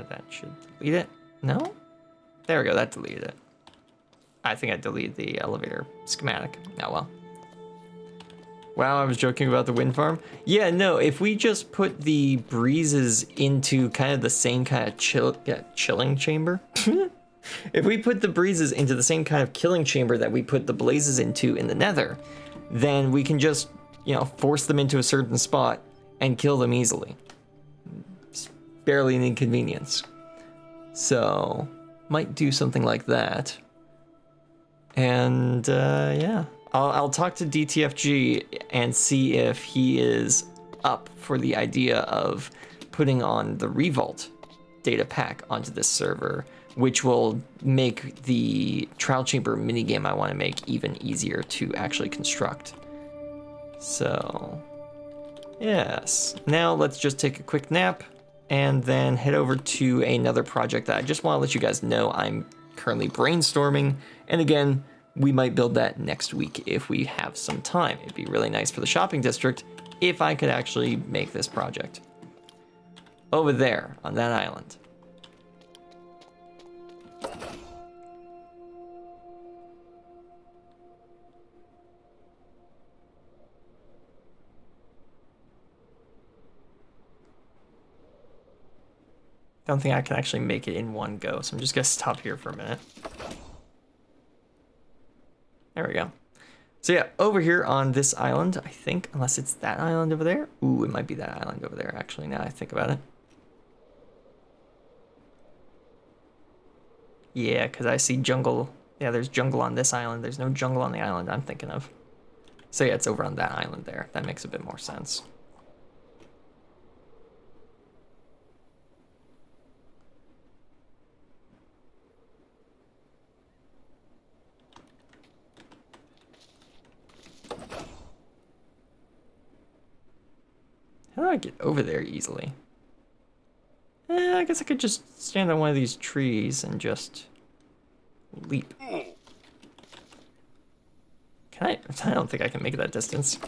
That should delete it. No? There we go, that deleted it. I think I deleted the elevator schematic. Oh well. Wow, I was joking about the wind farm. Yeah, no, if we just put the breezes into kind of the same kind of chilling chamber. If we put the breezes into the same kind of killing chamber that we put the blazes into in the nether, then we can just, you know, force them into a certain spot and kill them easily. Barely an inconvenience. So, might do something like that. And yeah, I'll talk to DTFG and see if he is up for the idea of putting on the Revolt data pack onto this server, which will make the trial chamber minigame I want to make even easier to actually construct. So, yes. Now let's just take a quick nap and then head over to another project that I just want to let you guys know I'm currently brainstorming. And again, we might build that next week if we have some time. It'd be really nice for the shopping district if I could actually make this project. Over there on that island. Don't think I can actually make it in one go, so I'm just gonna stop here for a minute. There we go. So yeah, over here on this island, I think, unless it's that island over there. Ooh, it might be that island over there, actually, now I think about it. Yeah, because I see jungle. Yeah, there's jungle on this island. There's no jungle on the island I'm thinking of. So yeah, it's over on that island there. That makes a bit more sense. How do I get over there easily? I guess I could just stand on one of these trees and just leap. Can I? I don't think I can make that distance.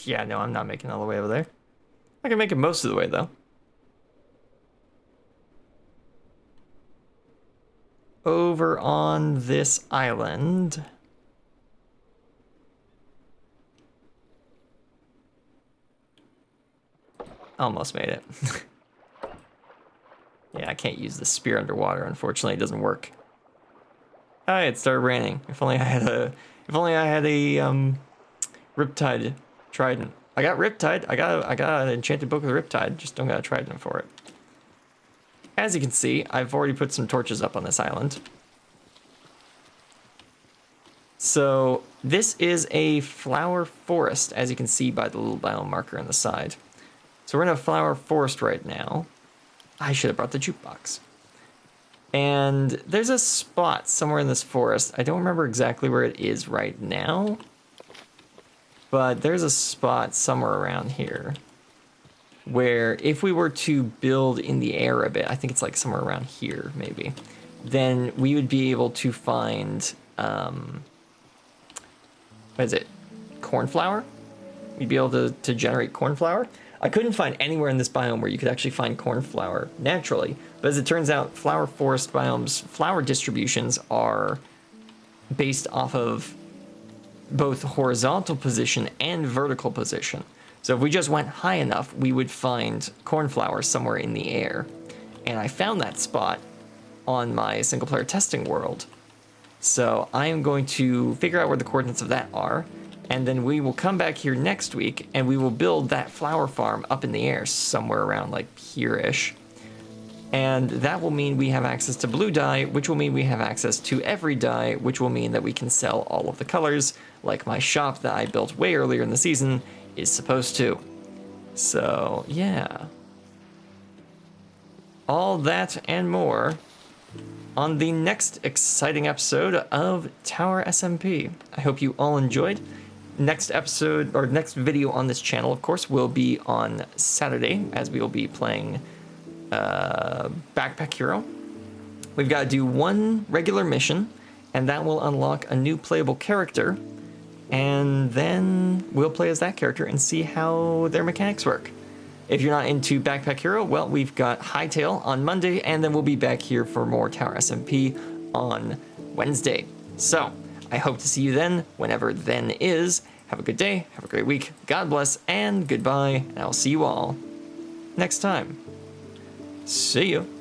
Yeah, no, I'm not making it all the way over there. I can make it most of the way, though. Over on this island. Almost made it. Yeah, I can't use the spear underwater, unfortunately. It doesn't work. Hi, it started raining. If only I had a Riptide Trident. I got Riptide. I got an enchanted book with Riptide. Just don't got a Trident for it. As you can see, I've already put some torches up on this island. So this is a flower forest, as you can see by the little biome marker on the side. So we're in a flower forest right now. I should have brought the jukebox. And there's a spot somewhere in this forest. I don't remember exactly where it is right now. But there's a spot somewhere around here where if we were to build in the air a bit, I think it's like somewhere around here maybe, then we would be able to find, what is it, cornflower? We'd be able to generate cornflower. I couldn't find anywhere in this biome where you could actually find cornflower naturally, but as it turns out, flower forest biomes, flower distributions are based off of both horizontal position and vertical position. So if we just went high enough, we would find cornflower somewhere in the air. And I found that spot on my single player testing world. So I am going to figure out where the coordinates of that are, and then we will come back here next week and we will build that flower farm up in the air somewhere around like here-ish. And that will mean we have access to blue dye, which will mean we have access to every dye, which will mean that we can sell all of the colors, like my shop that I built way earlier in the season is supposed to. So, yeah. All that and more on the next exciting episode of Tower SMP. I hope you all enjoyed. Next episode, or next video on this channel, of course, will be on Saturday, as we will be playing Backpack Hero. We've got to do one regular mission, and that will unlock a new playable character, and then we'll play as that character and see how their mechanics work. If you're not into Backpack Hero, well, we've got Hightail on Monday, and then we'll be back here for more Tower SMP on Wednesday. So, I hope to see you then, whenever then is. Have a good day, have a great week, God bless, and goodbye, and I'll see you all next time. See you.